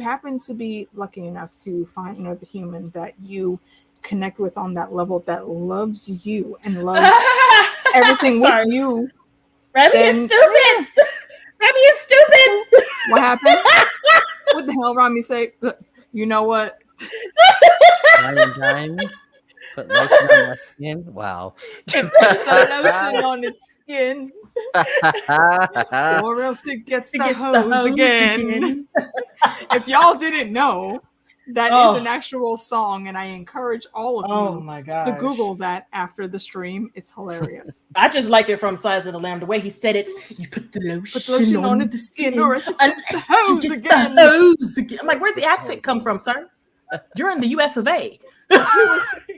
happen to be lucky enough to find another human that you connect with on that level, that loves you and loves everything with you, Remy is stupid. Remy is stupid. What happened? What the hell, Rami say? You know what? Put lotion on my skin. Wow. Lotion on its skin. Or else it gets the hose again. If y'all didn't know, that is an actual song, and I encourage all of you to Google that after the stream. It's hilarious. I just like it from Size of the Lamb. The way he said it, you put the lotion on its skin, or else it gets the hose again. I'm like, where'd the accent come from, sir? You're in the US of A.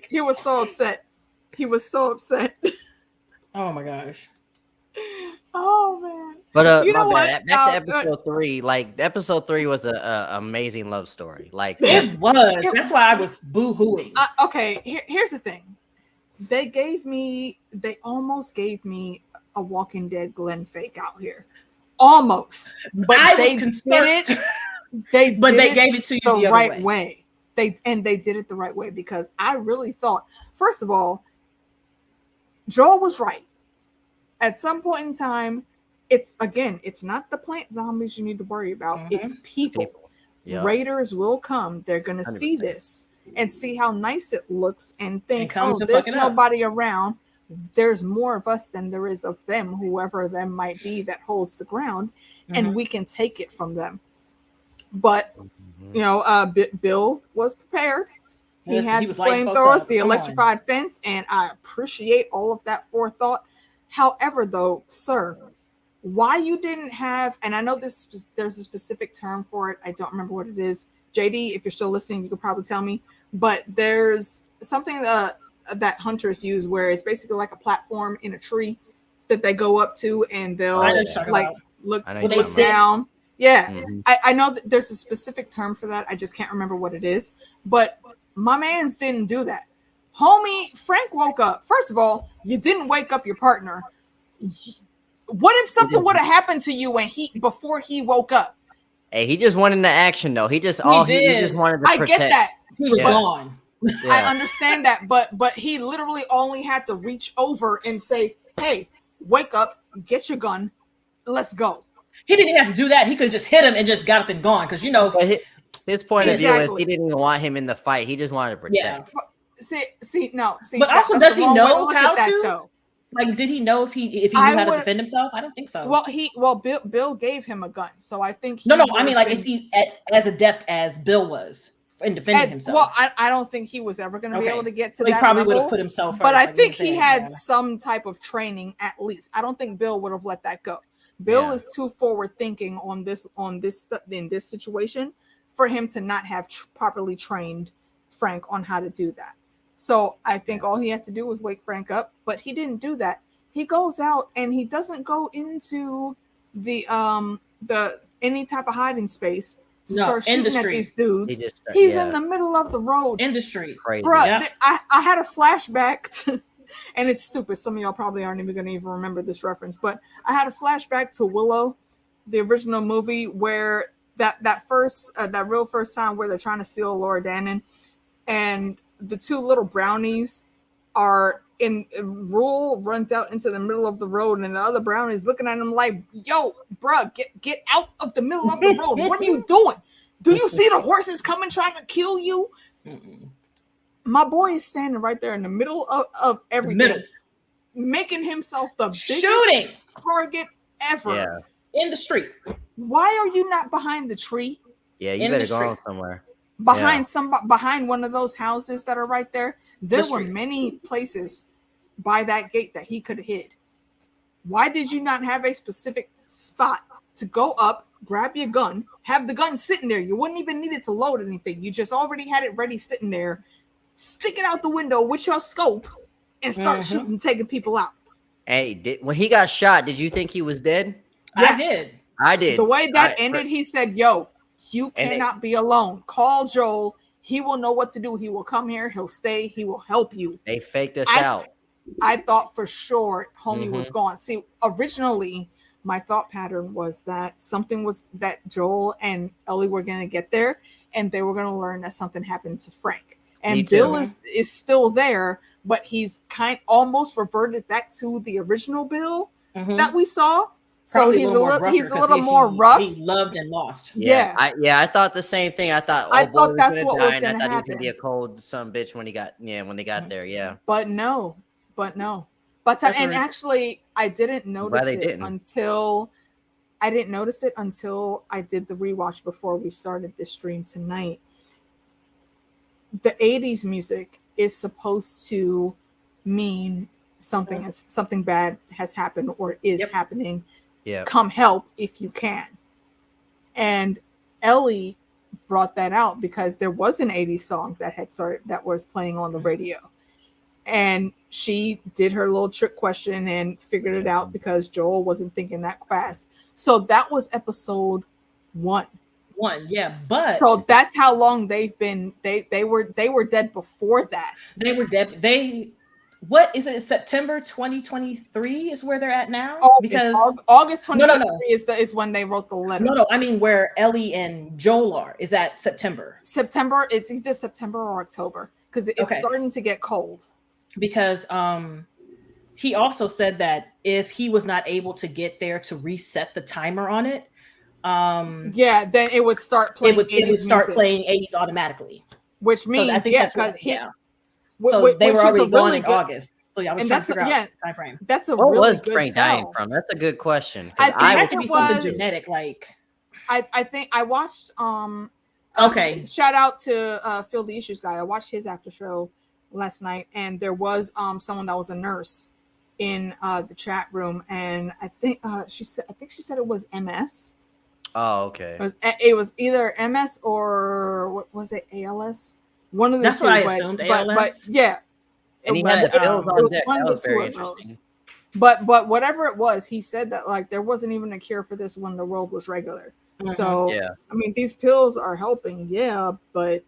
He was so upset. He was so upset. Oh my gosh. Oh man. But you know what? Back to episode 3. Like episode 3 was a amazing love story. Like it was. That's why I was boo-hooing. Okay, here's the thing. They almost gave me a Walking Dead Glenn fake out here. Almost. But they did it. They gave it to you the right way. They did it the right way, because I really thought, first of all, Joel was right. At some point in time, it's not the plant zombies you need to worry about. It's people. Yep. Raiders will come. They're going to see this and see how nice it looks and think, there's nobody around. There's more of us than there is of them, whoever them might be that holds the ground, and we can take it from them. But, Bill was prepared. He had the flamethrowers, the electrified fence, and I appreciate all of that forethought. However, though, sir, why you didn't have, and I know there's a specific term for it. I don't remember what it is. JD, if you're still listening, you could probably tell me. But there's something that hunters use where it's basically like a platform in a tree that they go up to, and they'll look down. Yeah, I know that there's a specific term for that. I just can't remember what it is. But my mans didn't do that. Homie, Frank woke up. First of all, you didn't wake up your partner. What if something would have happened to you before he woke up? Hey, he just wanted the action though. He just wanted to protect. I get that. He was gone. Yeah. I understand that, but he literally only had to reach over and say, "Hey, wake up, get your gun, let's go." He didn't have to do that. He could have just hit him and just got up and gone, because his point of view is he didn't even want him in the fight. He just wanted to protect. Yeah. See. But also, does he know how to? Though? Like, did he know if he knew how to defend himself? I don't think so. Well, Bill gave him a gun, so I think. No. I mean, is he as adept as Bill was in defending himself? Well, I don't think he was ever going to be able to get to that. He probably level, would have put himself first. But I think he had some type of training at least. I don't think Bill would have let that go. Bill is too forward thinking in this situation for him to not have properly trained Frank on how to do that. So I think all he had to do was wake Frank up, but he didn't do that. He goes out and he doesn't go into the any type of hiding space to start shooting at these dudes. He's in the middle of the road. Industry. Crazy. Bruh, yeah. I had a flashback to, and it's stupid. Some of y'all probably aren't even going to even remember this reference, but I had a flashback to Willow, the original movie, where that real first time where they're trying to steal Laura Dannon, and the two little brownies are in. Rule runs out into the middle of the road, and the other brownie's looking at him like, "Yo, bruh, get out of the middle of the road. What are you doing? Do you see the horses coming trying to kill you?" My boy is standing right there in the middle of everything, making himself the biggest target ever in the street. Why are you not behind the tree? Yeah, you better go on somewhere. Behind one of those houses that are right there. There were many places by that gate that he could have hid. Why did you not have a specific spot to go up, grab your gun, have the gun sitting there? You wouldn't even need it to load anything. You just already had it ready sitting there. Stick it out the window with your scope and start shooting, taking people out. Hey, when he got shot, did you think he was dead? Yes. I did. The way that ended, he said, yo, you cannot be alone. Call Joel. He will know what to do. He will come here. He'll stay. He will help you. They faked us out. I thought for sure homie was gone. See, originally, my thought pattern was that that Joel and Ellie were going to get there, and they were going to learn that something happened to Frank. And Bill is still there, but he's almost reverted back to the original Bill that we saw. Probably so he's a little more rough. He loved and lost. Yeah. I thought the same thing. I thought that's what was going to happen. I thought he was going to be a cold son bitch when they got there. Yeah. But no. And actually, I didn't notice it until I did the rewatch before we started this stream tonight. The 80s music is supposed to mean something bad has happened or is happening. Yeah. Come help if you can. And Ellie brought that out because there was an 80s song that was playing on the radio. And she did her little trick question and figured it out because Joel wasn't thinking that fast. So that was episode 1. But so that's how long they've been. They were dead before that. They were dead. What is it? September 2023 is where they're at now. Because August 2023 is when they wrote the letter. No, I mean where Ellie and Joel are. Is that September? September. It's either September or October because it's starting to get cold. Because he also said that if he was not able to get there to reset the timer on it, then it would start playing. It would start playing 80s automatically, which means I think because so they were already gone in August. So I was trying to figure out the time frame. That's a what really was good Frank tell. dying from? That's a good question. It had to be something genetic, like I think I watched. Shout out to Phil the Issues guy. I watched his after show last night, and there was someone that was a nurse in the chat room, and I think she said it was MS. Oh, okay. It was either MS or what was it, ALS? One of the That's two. What I assumed, ALS. But yeah. And he had the pills on deck. That was very interesting. But whatever it was, he said that like there wasn't even a cure for this when the world was regular. So I mean, these pills are helping, but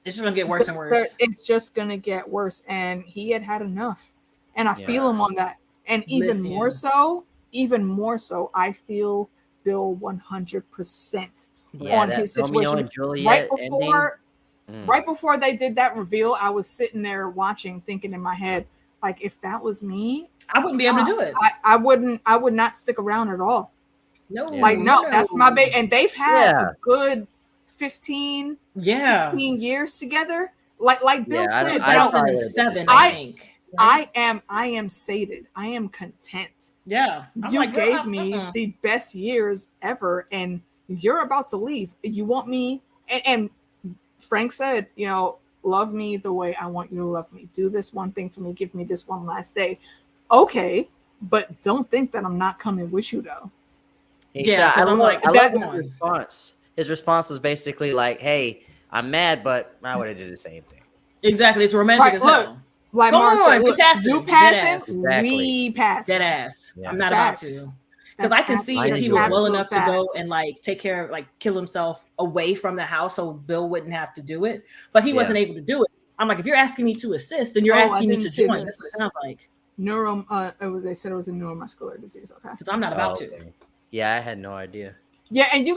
it's just gonna get worse and worse. It's just gonna get worse, and he had enough, and I feel him on that. And even more so, I feel Bill 100% on his situation. Right before they did that reveal, I was sitting there watching, thinking in my head, like, if that was me, I wouldn't be able to do it. I would not stick around at all. No, that's my baby. And they've had a good 15, 16 years together. Like Bill said, 2007, I think. I am sated. I am content. Yeah. You gave me the best years ever, and you're about to leave. You want me, and Frank said, love me the way I want you to love me. Do this one thing for me. Give me this one last day. Okay, but don't think that I'm not coming with you, though. I love his response. His response was basically like, hey, I'm mad, but I would have did the same thing. Exactly. It's romantic as hell. Like Mara said, you passing, we pass. Dead ass. I'm not about to. Because I can see if he was well enough to go and like take care of, like kill himself away from the house so Bill wouldn't have to do it. But he wasn't able to do it. I'm like, if you're asking me to assist, then you're asking me to join. That's what it sounds like. They said it was a neuromuscular disease. Okay. Because I'm not about to. Yeah, I had no idea. Yeah, and you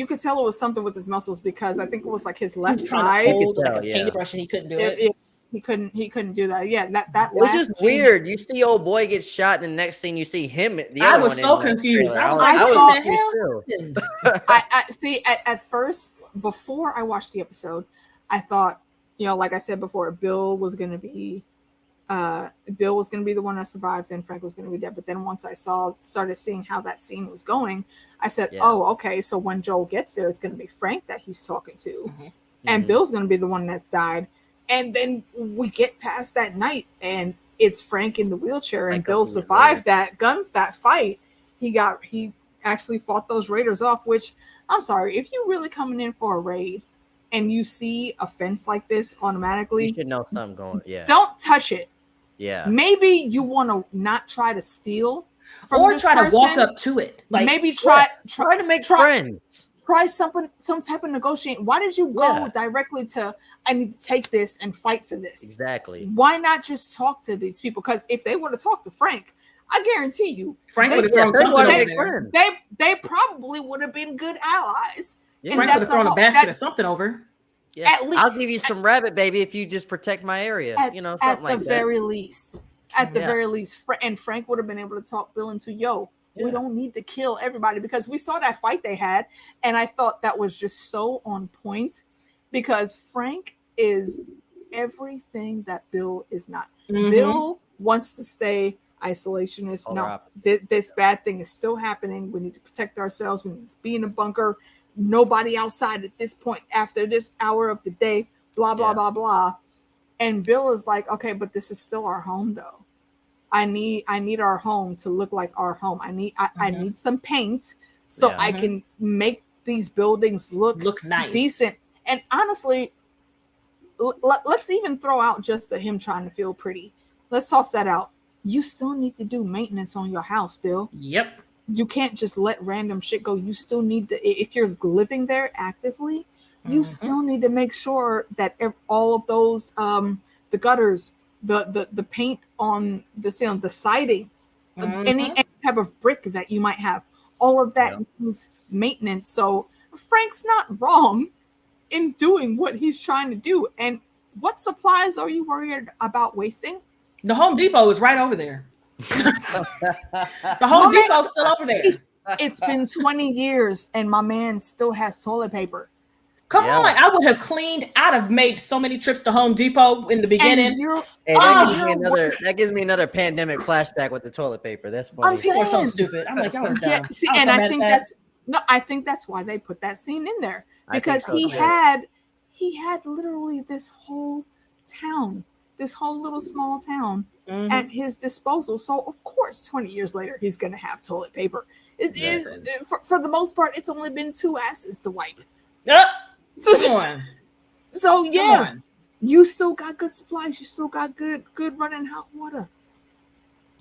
could tell it was something with his muscles because I think it was like his left side. Hold, like a paintbrush, and he couldn't do it. He couldn't do that. Yeah, that was just weird. You see old boy get shot, and the next thing you see him. I was so confused. I was confused too. I see at first, before I watched the episode, I thought, like I said before, Bill was gonna be the one that survived, and Frank was gonna be dead. But then once I started seeing how that scene was going, I said, oh, okay. So when Joel gets there, it's gonna be Frank that he's talking to, and Bill's gonna be the one that died. And then we get past that night, and it's Frank in the wheelchair, and Like a Bill minute survived that fight. He actually fought those raiders off, which I'm sorry, if you're really coming in for a raid and you see a fence like this automatically, You should know something going. Yeah. don't touch it. Yeah. Maybe you want to not try to steal from or this try person. to walk up to it. Like maybe try to make friends. Try some type of negotiating. Why did you go directly to, I need to take this and fight for this? Exactly. Why not just talk to these people? Because if they would have talked to Frank, I guarantee you, Frank would have thrown something over there. They probably would have been good allies. Yeah. Frank would have thrown a basket of something over. Yeah. At least, I'll give you some rabbit, baby, if you just protect my area. You know, something like that. Very least. At the very least, and Frank would have been able to talk Bill into, we don't need to kill everybody, because we saw that fight they had, and I thought that was just so on point, because Frank is everything that Bill is not. Mm-hmm. Bill wants to stay isolationist. No, this bad thing is still happening. We need to protect ourselves. We need to be in a bunker. Nobody outside at this point after this hour of the day, blah, blah, blah, blah. And Bill is like, okay, but this is still our home, though. I need our home to look like our home. I need some paint so I can make these buildings look nice, decent. And honestly, let's even throw out just him trying to feel pretty. Let's toss that out. You still need to do maintenance on your house, Bill. Yep. You can't just let random shit go. You still need to, if you're living there actively, you still need to make sure that all of those the gutters, the paint on the ceiling, the siding, any type of brick that you might have, all of that needs maintenance. So Frank's not wrong in doing what he's trying to do. And what supplies are you worried about wasting? The Home Depot is right over there. The Home Depot's still over there. It's been 20 years and my man still has toilet paper. Come on, I would have cleaned. I'd have made so many trips to Home Depot in the beginning. That gives me another pandemic flashback with the toilet paper. That's funny. People are so stupid. I'm like, y'all are dumb. I think that's why they put that scene in there, because he had literally this whole town, this whole little small town at his disposal. So of course, 20 years later, he's gonna have toilet paper. For the most part, it's only been 2 asses to wipe. Come on. So yeah, you still got good supplies. You still got good running hot water.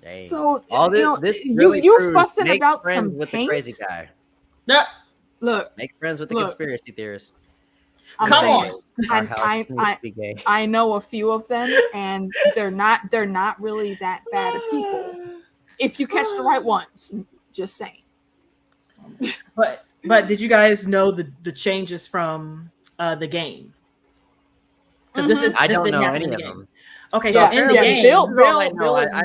Dang. So all this really you fussing about friends some with paint? the crazy guy. Look, make friends with the conspiracy theorists. I know a few of them, and they're not really that bad of people. If you catch the right ones, just saying. But did you guys know the changes from the game? Because I don't know any of them. Okay, so in the game, I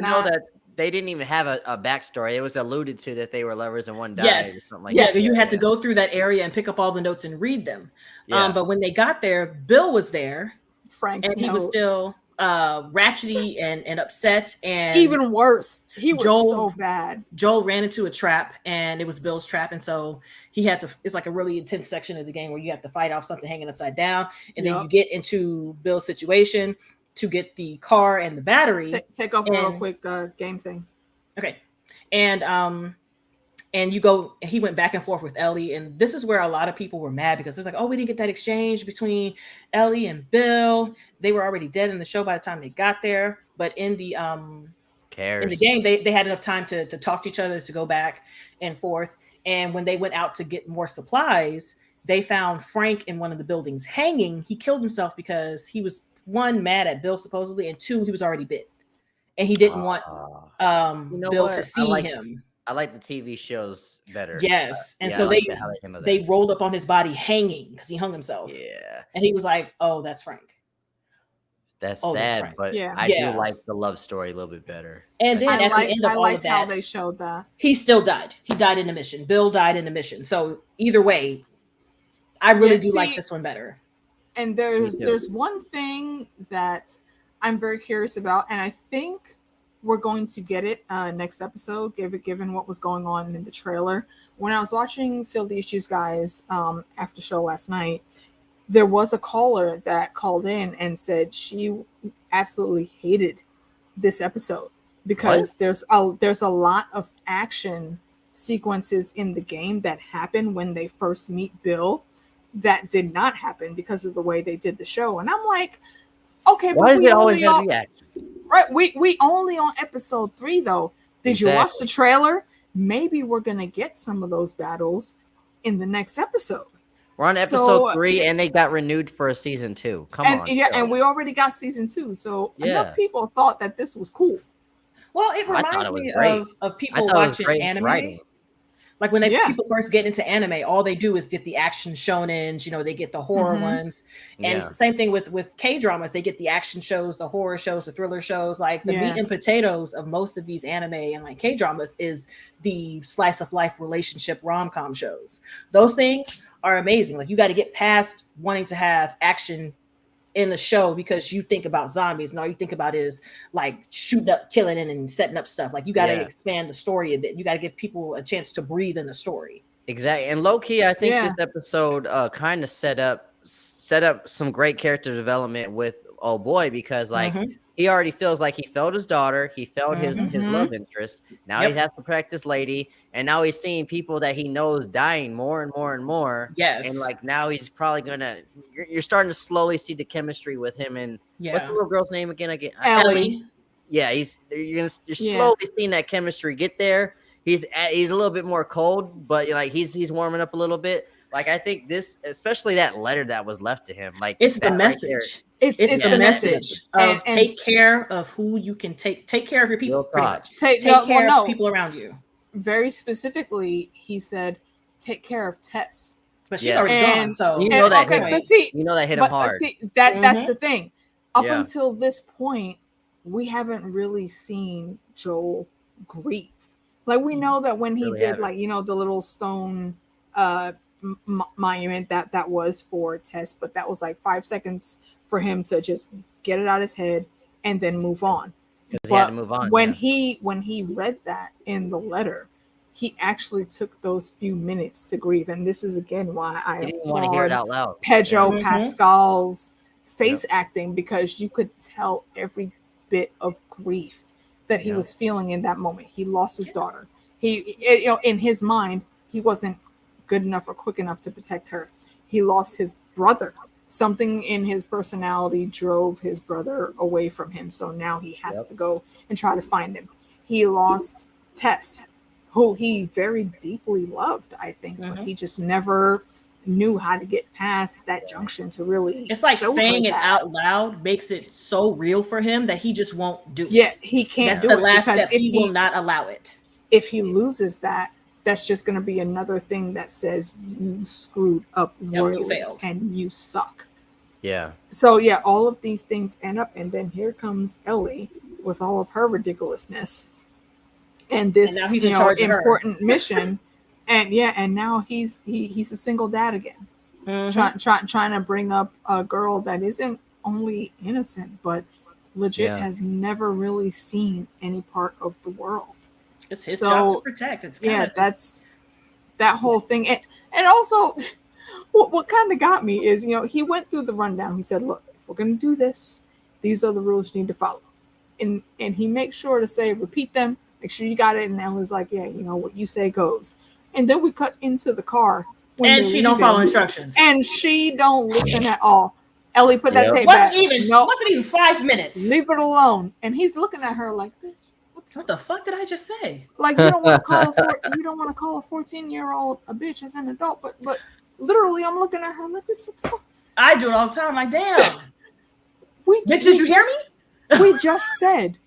know that they didn't even have a backstory. It was alluded to that they were lovers and one died. Or something like that. You had to go through that area and pick up all the notes and read them. But when they got there, Bill was there. He was still ratchety and upset, and even worse, he was so bad. Joel ran into a trap, and it was Bill's trap, and so he had to. It's like a really intense section of the game where you have to fight off something hanging upside down, and then you get into Bill's situation to get the car and the battery. Take off a real quick game thing. Okay, and you go. He went back and forth with Ellie, and this is where a lot of people were mad, because it's like, oh, we didn't get that exchange between Ellie and Bill. They were already dead in the show by the time they got there. But in the in the game, they had enough time to talk to each other, to go back and forth. And when they went out to get more supplies, they found Frank in one of the buildings hanging. He killed himself because he was, 1, mad at Bill supposedly, and 2, he was already bit, and he didn't want Bill to see him. I like the TV shows better. Yes. And so they rolled up on his body hanging because he hung himself. Yeah. And he was like, oh, that's Frank. That's sad, but I do like the love story a little bit better. And then at the end of all of that, how they showed that. He still died. He died in a mission. Bill died in a mission. So either way, I really do like this one better. And there's one thing that I'm very curious about, and I think we're going to get it next episode, given what was going on in the trailer. When I was watching Fill the Issues Guys after show last night, there was a caller that called in and said she absolutely hated this episode because there's a lot of action sequences in the game that happen when they first meet Bill that did not happen because of the way they did the show. And I'm like, okay, why but is it always got to be action? Right, we only on episode 3 though. Did you watch the trailer? Maybe we're gonna get some of those battles in the next episode. We're on episode 3, and they got renewed for a season 2. Come on, yeah, and we already got season 2. So enough people thought that this was cool. Well, it reminds me of people watching anime. Writing. Like when people first get into anime, all they do is get the action shonens, you know, they get the horror ones. And same thing with K-dramas, they get the action shows, the horror shows, the thriller shows. Like the meat and potatoes of most of these anime and like K-dramas is the slice of life relationship rom-com shows. Those things are amazing. Like you got to get past wanting to have action in the show because you think about zombies and all you think about is like shooting up, killing and setting up stuff. Like you got to expand the story a bit. You got to give people a chance to breathe in the story. Exactly. And low key, I think this episode kind of set up some great character development with old boy because like he already feels like he failed his daughter, he failed his love interest. Now he has to protect this lady, and now he's seeing people that he knows dying more and more and more. Yes, and like now he's probably gonna. You're starting to slowly see the chemistry with him and what's the little girl's name again? Ellie. Yeah, you're slowly seeing that chemistry get there. He's a little bit more cold, but like he's warming up a little bit. Like I think this, especially that letter that was left to him, like it's the message. Right it's the message of take care of who you can take care of your people. Pretty much. Take care of people around you. Very specifically, he said, "Take care of Tess." But she's already gone, so you know that. You know that hit him hard. See, that's the thing. Up until this point, we haven't really seen Joel grieve. Like we know that when he did, like the little stone monument that was for Tess, but that was like 5 seconds for him to just get it out of his head and then move on. Because he had to move on. When he read that in the letter, he actually took those few minutes to grieve. And this is again why I didn't want to hear it out loud. Pedro Pascal's face acting, because you could tell every bit of grief that he was feeling in that moment. He lost his daughter. He, in his mind, he wasn't good enough or quick enough to protect her. He lost his brother. Something in his personality drove his brother away from him. So now he has to go and try to find him. He lost Tess, who he very deeply loved, I think, but he just never knew how to get past that junction to really. It's like saying it out loud makes it so real for him that he just won't do it. Yeah, he can't. That's the last step. He will not allow it. If he loses that, that's just going to be another thing that says you screwed up royally and you suck. Yeah. So yeah, all of these things end up, and then here comes Ellie with all of her ridiculousness, and this important mission, and now he's a single dad again, trying to bring up a girl that isn't only innocent but legit has never really seen any part of the world. It's his job to protect. That's that whole thing. And also what kind of got me is, he went through the rundown. He said, look, if we're going to do this, these are the rules you need to follow. And he makes sure to say, repeat them, make sure you got it. And Ellie's like, yeah, what you say goes. And then we cut into the car. And she don't follow instructions. And she don't listen at all. Ellie, put that tape back. Wasn't even 5 minutes. Leave it alone. And he's looking at her like, what the fuck did I just say? Like you don't want to call a 14-year-old a bitch as an adult, but literally I'm looking at her like, bitch, what the fuck? I do it all the time. Like, damn. Bitch, did you hear me? We just said,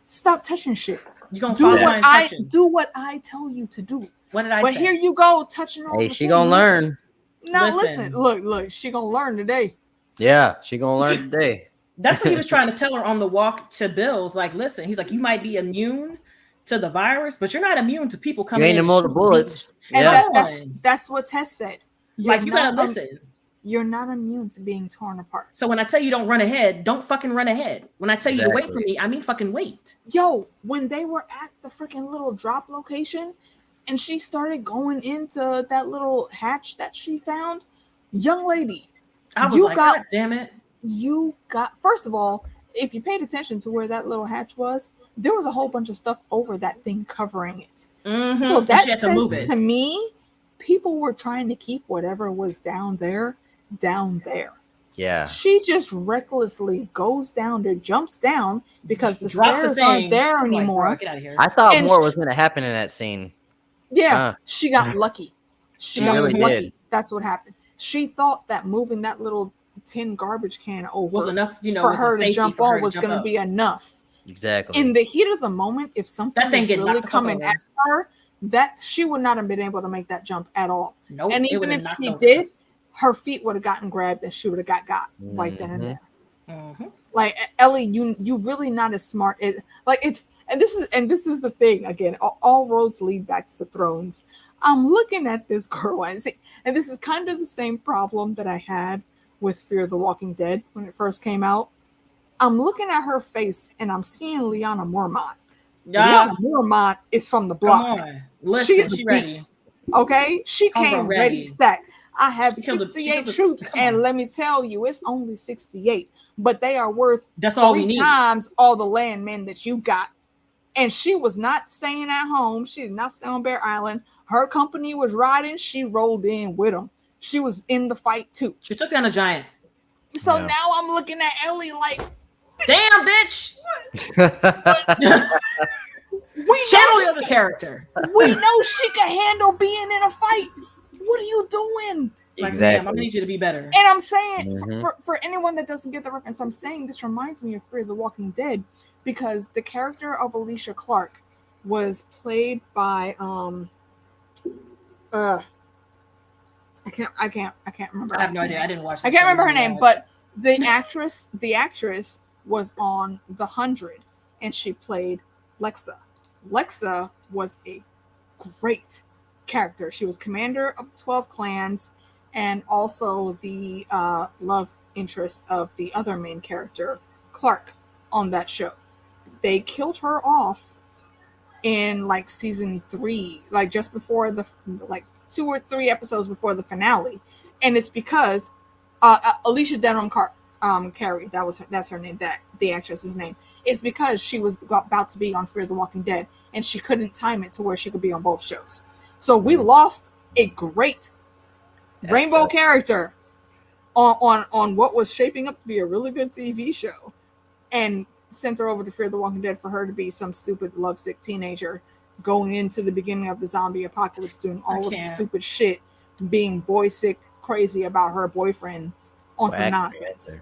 stop touching shit. You gonna follow my instructions. Do what I tell you to do. What did I say? But here you go, touching all the she gonna learn. Now listen. Look, she gonna learn today. Yeah, she gonna learn today. That's what he was trying to tell her on the walk to Bill's. Like, listen, he's like, you might be immune to the virus, but you're not immune to people coming in. You ain't immune to bullets. And that's what Tess said. You gotta listen. You're not immune to being torn apart. So when I tell you don't run ahead, don't fucking run ahead. When I tell you to wait for me, I mean fucking wait. Yo, when they were at the freaking little drop location and she started going into that little hatch that she found, young lady, I was like, God damn it. First of all, if you paid attention to where that little hatch was, there was a whole bunch of stuff over that thing covering it. Mm-hmm. So that says to me, people were trying to keep whatever was down there. Yeah. She just recklessly goes down there, jumps down because the stairs aren't there anymore. Like, bro, get out of here. I thought more was going to happen in that scene. Yeah, she got lucky. She got really lucky. did. That's what happened. She thought that moving that little tin garbage can over was enough, for her to jump on was going to be enough. Exactly. In the heat of the moment, if something was really coming at her, that she would not have been able to make that jump at all. Nope, and even if she did, her feet would have gotten grabbed and she would have got right then and there. Mm-hmm. Like, Ellie, you really not as smart. And this is the thing again. All roads lead back to Thrones. I'm looking at this girl and this is kind of the same problem that I had with Fear the Walking Dead when it first came out. I'm looking at her face and I'm seeing Lyanna Mormont. Lyanna Mormont is from the block. She's ready. Okay, she came ready stacked. I have 68 troops, and let me tell you, it's only 68, but they are worth 3 times all the landmen that you got. And she was not staying at home. She did not stay on Bear Island. Her company was riding. She rolled in with them. She was in the fight too. She took down a giant. So now I'm looking at Ellie like, damn, bitch. We channel the other character. We know she can handle being in a fight. What are you doing? Like, exactly. I'm gonna need you to be better. And I'm saying, for anyone that doesn't get the reference, I'm saying this reminds me of Fear the Walking Dead because the character of Alicia Clark was played by I can't remember. I have no idea. I didn't watch. I can't remember her name, but the actress was on The 100, and she played Lexa. Lexa was a great character. She was commander of the 12 clans and also the love interest of the other main character, Clark, on that show. They killed her off in like season 3, like just before the 2 or 3 episodes before the finale, and it's because Alicia Denham Carey, that's her name, that the actress's name. It's because she was about to be on Fear the Walking Dead, and she couldn't time it to where she could be on both shows. So we lost a great rainbow character on what was shaping up to be a really good TV show, and sent her over to Fear the Walking Dead for her to be some stupid lovesick teenager going into the beginning of the zombie apocalypse, doing all of the stupid shit, being boy sick, crazy about her boyfriend on some nonsense.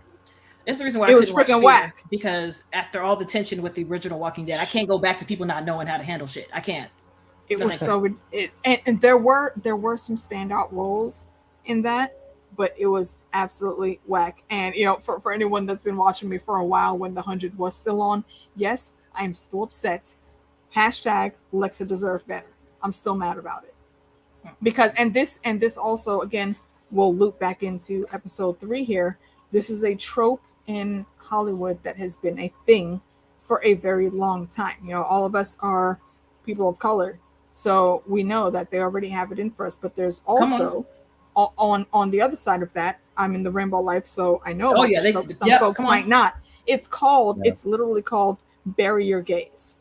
That's the reason why it was freaking whack. Because after all the tension with the original Walking Dead, I can't go back to people not knowing how to handle shit. I can't. It was and there were some standout roles in that, but it was absolutely whack. And for anyone that's been watching me for a while when The 100 was still on, yes, I am still upset. Hashtag Lexa deserved better. I'm still mad about it. Because and this also again will loop back into episode 3 here. This is a trope in Hollywood that has been a thing for a very long time. All of us are people of color, so we know that they already have it in for us. But there's also on the other side of that, I'm in the Rainbow Life, so I know about the trope. Some folks might not. It's literally called bury your gays.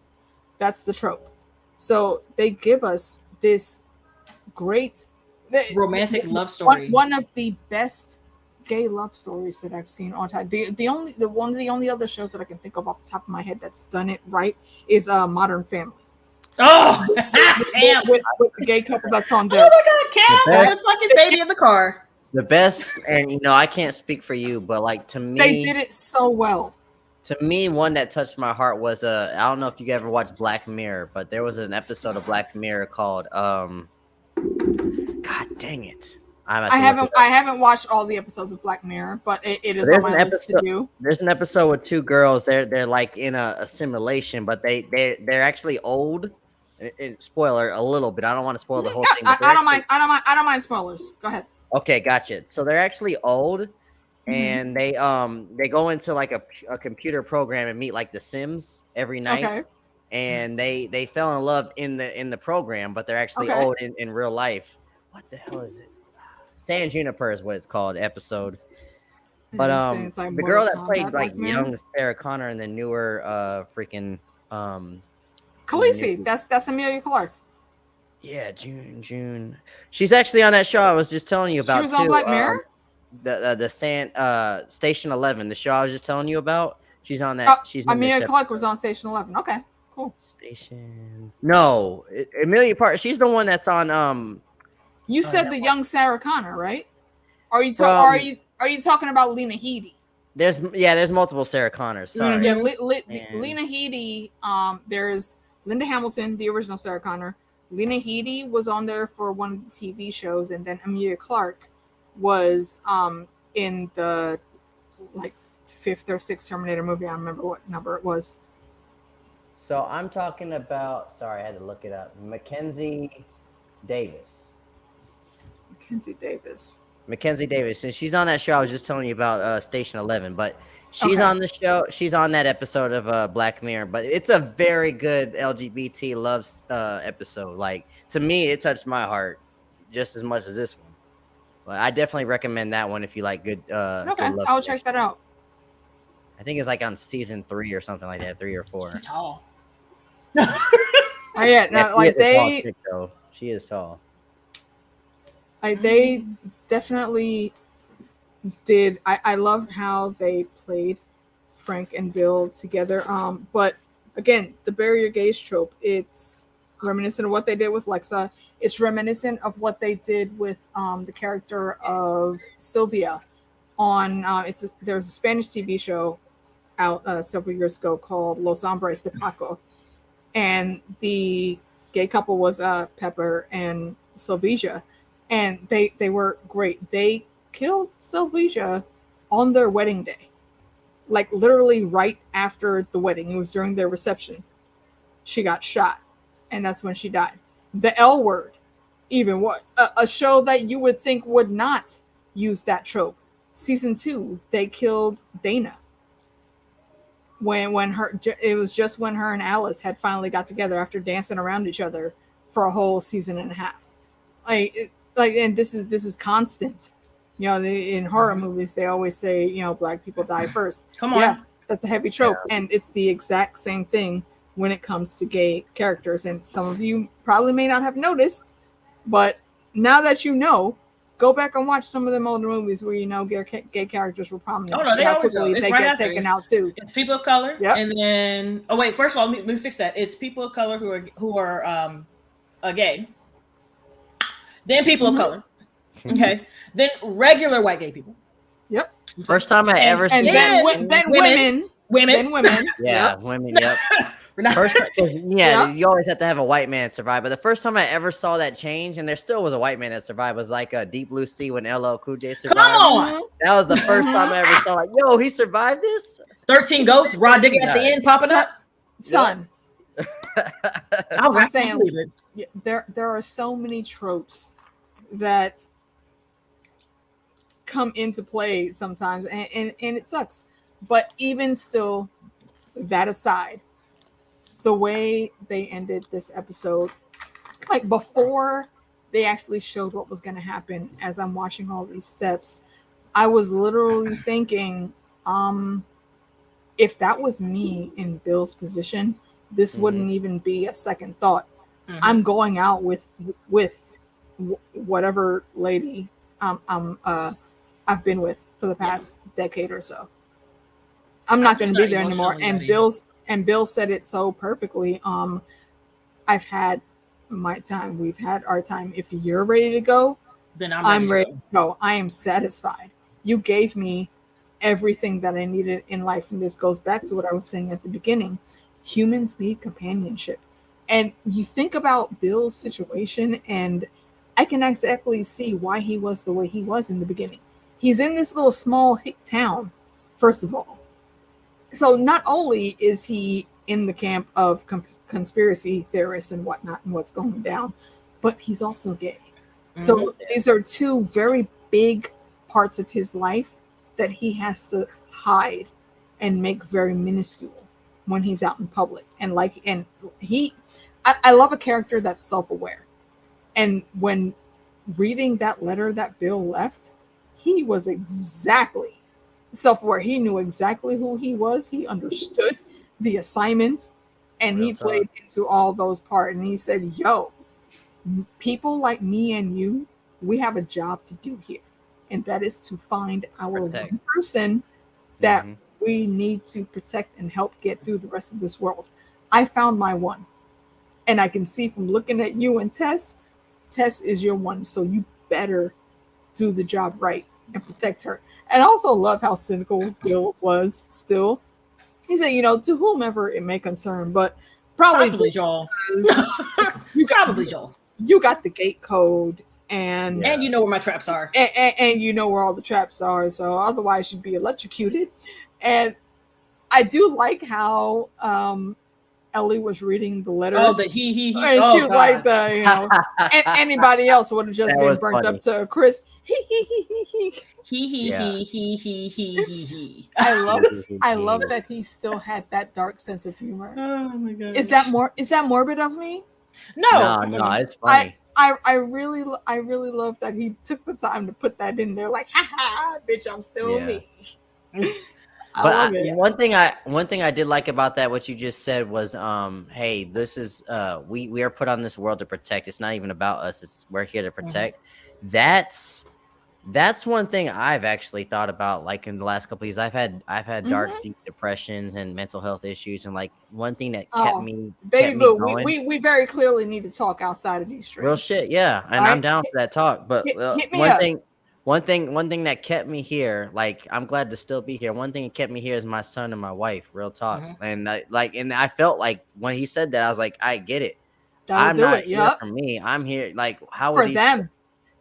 That's the trope. So they give us this great romantic love story. One of the best gay love stories that I've seen on time. One of the only other shows that I can think of off the top of my head that's done it right is Modern Family. Oh, with the gay couple that's on there. Oh my God, Cal, the fucking baby in the car. The best, and I can't speak for you, but like to me, they did it so well. To me, one that touched my heart was I don't know if you ever watched Black Mirror, but there was an episode of Black Mirror called God dang it. I haven't watched all the episodes of Black Mirror, but it is on my list to do. There's an episode with 2 girls. They're like in a simulation, but they're actually old. Spoiler a little bit. I don't want to spoil the whole thing. I don't mind spoilers. Go ahead. Okay, gotcha. So they're actually old, and they go into like a computer program and meet like the Sims every night. Okay. And they fell in love in the program, but they're actually old in real life. What the hell is it? San Juniper is what it's called. Episode. But like the girl Mortal that played Kombat, like Black Mirror? young Sarah Connor in the newer freaking Khaleesi, that's Emilia Clarke. Yeah, June. She's actually on that show I was just telling you about. She was on too. Black Mirror. The Station 11, the show I was just telling you about. She's on that. She's in Emilia Clarke was on Station 11. Okay, cool. Station. No, Emilia Park. She's the one that's on. You said the young Sarah Connor, right? Are you talking about Lena Headey? There's multiple Sarah Connors. Sorry. Yeah, Lena Headey. There's Linda Hamilton, the original Sarah Connor. Lena Headey was on there for one of the TV shows, and then Emilia Clarke was in the like 5th or 6th Terminator movie. I don't remember what number it was. So I'm talking about. Sorry, I had to look it up. Mackenzie Davis. Mackenzie Davis, and she's on that show I was just telling you about, Station 11. But she's on the show. She's on that episode of Black Mirror. But it's a very good LGBT loves episode. Like, to me, it touched my heart just as much as this one. But I definitely recommend that one if you like good. Okay, good I'll check that out. I think it's like on season 3 or something like that, 3 or 4. She's tall. Oh yeah, no, like she is tall. Like they definitely did. I love how they played Frank and Bill together. But again, the bury your gays trope, it's reminiscent of what they did with Lexa. It's reminiscent of what they did with the character of Sylvia on there's a Spanish TV show out several years ago called Los Hombres de Paco, and the gay couple was Pepper and Sylvia, and they were great. They killed Sylvia on their wedding day, like literally right after the wedding. It was during their reception. She got shot, and that's when she died. The L Word, even what a show that you would think would not use that trope. Season 2, they killed Dana. It was just when her and Alice had finally got together after dancing around each other for a whole season and a half. And this is constant. You know, in horror movies, they always say, you know, black people die first. Come on. Yeah, that's a heavy trope. Yeah. And it's the exact same thing when it comes to gay characters. And some of you probably may not have noticed, but now that you know, go back and watch some of them older movies where you know gay characters were prominent. Oh, no, they always are. They right get taken out too. It's people of color, and then first of all, let me fix that. It's people of color who are gay, then people of color, okay, then regular white gay people. Yep. First time I ever seen then women. Yeah, women. Yep. First, you always have to have a white man survive. But the first time I ever saw that change, and there still was a white man that survived, was like a Deep Blue Sea when LL Cool J survived. Come on, that was the first time I ever saw. Like, yo, he survived this. 13 Ghosts, Rod Digger at the end popping up. Son, I'm saying there are so many tropes that come into play sometimes, and it sucks. But even still, that aside, the way they ended this episode, like before they actually showed what was going to happen, as I'm watching all these steps, I was literally thinking, if that was me in Bill's position, this wouldn't even be a second thought. I'm going out with whatever lady I've been with for the past decade or so. I'm not going to be there anymore. And Bill said it so perfectly. I've had my time. We've had our time. If you're ready to go, then I'm ready to go. I am satisfied. You gave me everything that I needed in life. And this goes back to what I was saying at the beginning. Humans need companionship. And you think about Bill's situation, and I can exactly see why he was the way he was in the beginning. He's in this little small hick town, first of all. So not only is he in the camp of conspiracy theorists and whatnot and what's going down, but he's also gay. So these are two very big parts of his life that he has to hide and make very minuscule when he's out in public. I love a character that's self-aware. And when reading that letter that Bill left, he was exactly self-aware. He knew exactly who he was. He understood the assignment, and he played into all those parts. And he said, yo, people like me and you, we have a job to do here. And that is to find our one person that we need to protect and help get through the rest of this world. I found my one. And I can see from looking at you and Tess is your one. So you better do the job right and protect her. And I also love how cynical Bill was still. He said, you know, to whomever it may concern, but probably Joel. Joel. You got the gate code, and you know where my traps are. And you know where all the traps are. So otherwise you'd be electrocuted. And I do like how Ellie was reading the letter. Oh, the he. And she was like, you know, and anybody else would have just been burnt up to Chris. He. I love that he still had that dark sense of humor. Oh my god. Is that morbid of me? No, it's funny. I really love that he took the time to put that in there, like, ha, bitch, I'm still me. But one thing I did like about that, what you just said was, hey, this is we are put on this world to protect. It's not even about us. We're here to protect. That's one thing I've actually thought about, like in the last couple of years. I've had dark, deep depressions and mental health issues, and like one thing that kept me going, we very clearly need to talk outside of these streets. Real shit, yeah, and I'm down for that talk. But one thing that kept me here, like I'm glad to still be here. One thing that kept me here is my son and my wife. Real talk, and I felt like when he said that, I was like, I get it. I'm not here for me. I'm here like how would them.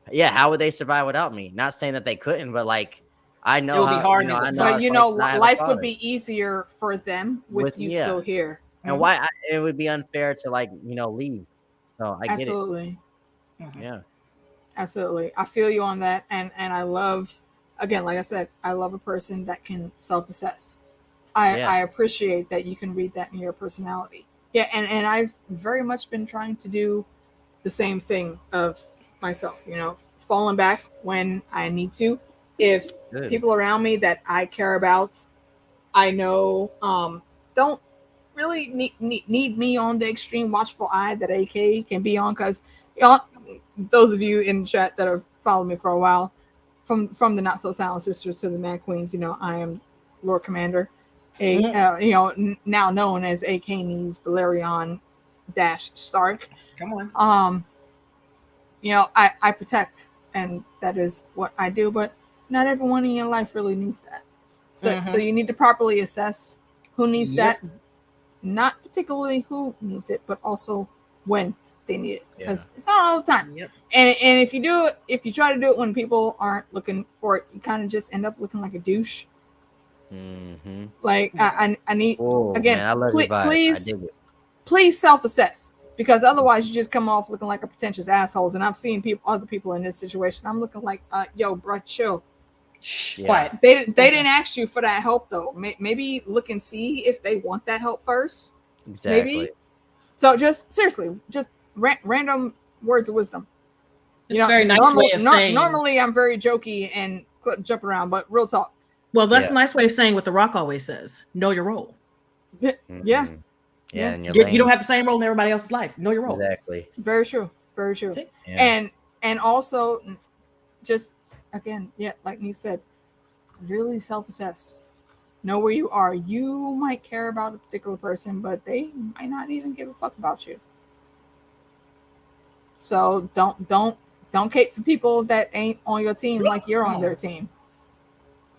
Yeah, how would they survive without me? Not saying that they couldn't, but like I know it would be hard. Life would be easier for them with you still here. And why it would be unfair to leave. So I get it. Yeah, absolutely. I feel you on that, and I love, again, like I said, I love a person that can self-assess. I appreciate that you can read that in your personality. Yeah, and I've very much been trying to do the same thing of myself, falling back when I need to. If people around me that I care about, I know don't really need me on the extreme watchful eye that AK can be on, because those of you in chat that have followed me for a while, from the Not So Silent Sisters to the Mad Queens, I am Lord Commander, now known as AK Nees Valerian Stark. Come on. I protect, and that is what I do, but not everyone in your life really needs that. So you need to properly assess who needs that, not particularly who needs it, but also when they need it, because it's not all the time. And if you try to do it when people aren't looking for it, you kind of just end up looking like a douche. Like I need, please self-assess. Because otherwise you just come off looking like a pretentious assholes. And I've seen other people in this situation. I'm looking like, yo, bro, chill. Quiet. They didn't ask you for that help though. Maybe look and see if they want that help first. Exactly. Maybe. So just seriously, just random words of wisdom. It's a very nice way of saying. Normally I'm very jokey and jump around, but real talk. Well, that's a nice way of saying what The Rock always says: know your role. Yeah. Yeah, and you don't have the same role in everybody else's life. Know your role. Exactly. Very true. Yeah. And also, just again, like you said, really self-assess. Know where you are. You might care about a particular person, but they might not even give a fuck about you. So don't cape for people that ain't on your team like you're on their team.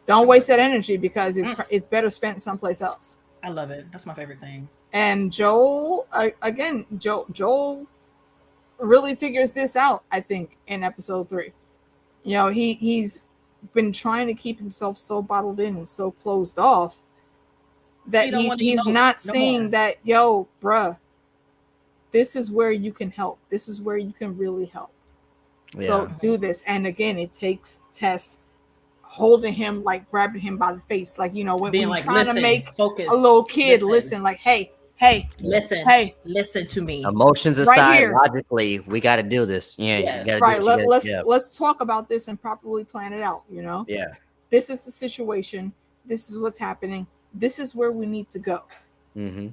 Don't waste that energy, because it's better spent someplace else. I love it. That's my favorite thing. And Joel really figures this out, I think, in episode 3. He's been trying to keep himself so bottled in and so closed off that he's not seeing that, yo, bruh, this is where you can help. This is where you can really help. Yeah. So do this. And again, it takes Tess holding him, like grabbing him by the face, like, when you're like, trying to make focus, a little kid listen, like, hey, listen to me. Emotions aside, logically, we got to do this. Yeah, let's talk about this and properly plan it out. Yeah, this is the situation. This is what's happening. This is where we need to go. Mm-hmm.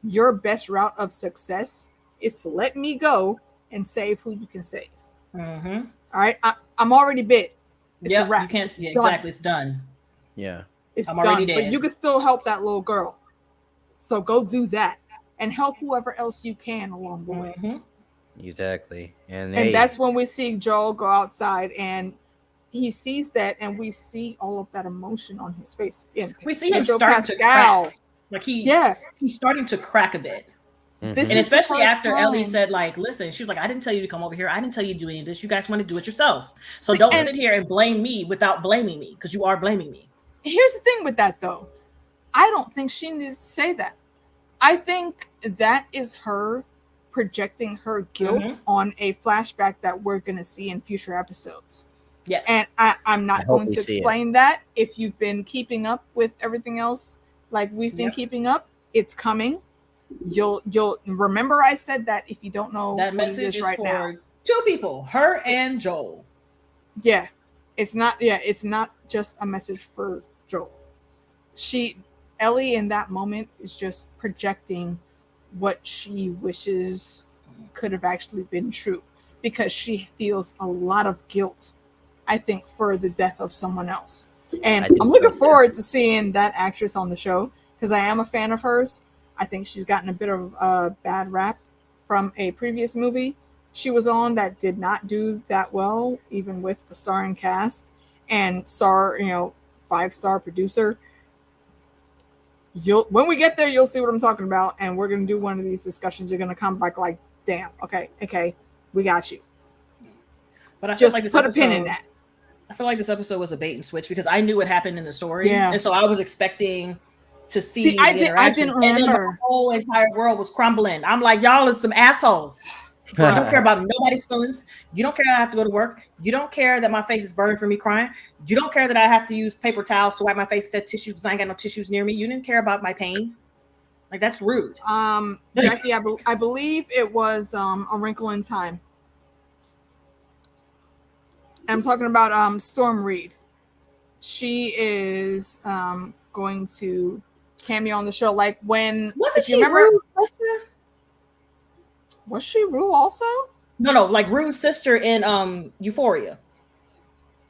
Your best route of success is to let me go and save who you can save. Mm-hmm. All right, I'm already bit. It's a wrap. You can't. It's Yeah, done. exactly. It's done. Yeah. It's I'm done. already But dead. you can still help that little girl. So go do that and help whoever else you can along the way. Mm-hmm. Exactly. And that's when we see Joel go outside and he sees that, and we see all of that emotion on his face. And We see him Pedro starting to crack. Like he's starting to crack a bit. This And is especially the first after time. Ellie said, like, listen, she was like, I didn't tell you to come over here. I didn't tell you to do any of this. You guys want to do it yourself. So don't sit here and blame me without blaming me, because you are blaming me. Here's the thing with that, though. I don't think she needed to say that. I think that is her projecting her guilt on a flashback that we're going to see in future episodes. Yes. And I'm not going to explain that. If you've been keeping up with everything else like we've been keeping up, it's coming. You'll remember I said that if you don't know that message is right for now. Two people, her and Joel. Yeah. It's not just a message for Joel. Ellie in that moment is just projecting what she wishes could have actually been true, because she feels a lot of guilt, I think, for the death of someone else. And I'm looking forward to seeing that actress on the show, because I am a fan of hers. I think she's gotten a bit of a bad rap from a previous movie she was on that did not do that well, even with the starring cast and 5-star producer. When we get there, you'll see what I'm talking about, and we're gonna do one of these discussions. You're gonna come back like, damn, okay, we got you. But I just feel like put a pin in that. I feel like this episode was a bait and switch, because I knew what happened in the story, and so I was expecting to see I didn't remember. And then the whole entire world was crumbling. I'm like, y'all are some assholes. You don't care about nobody's feelings. You don't care that I have to go to work. You don't care that my face is burning from me crying. You don't care that I have to use paper towels to wipe my face instead of tissues because I ain't got no tissues near me. You didn't care about my pain. Like, that's rude. Jackie, I believe it was A Wrinkle in Time. I'm talking about Storm Reed. She is going to cameo on the show. Like when wasn't she Rue's sister? Was she Rue also? No, like Rue's sister in Euphoria.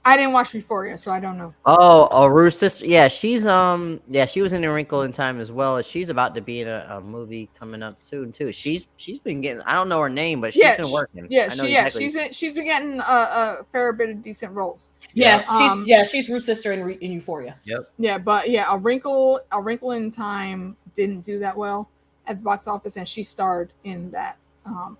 I didn't watch Euphoria, so I don't know. Oh, Rue's sister. Yeah, she's she was in A Wrinkle in Time as well. She's about to be in a movie coming up soon too. She's been getting, I don't know her name, but she's been working. She's been getting a fair bit of decent roles. She's Rue's sister in Euphoria. Yep. Yeah, but A Wrinkle in Time didn't do that well at the box office, and she starred in that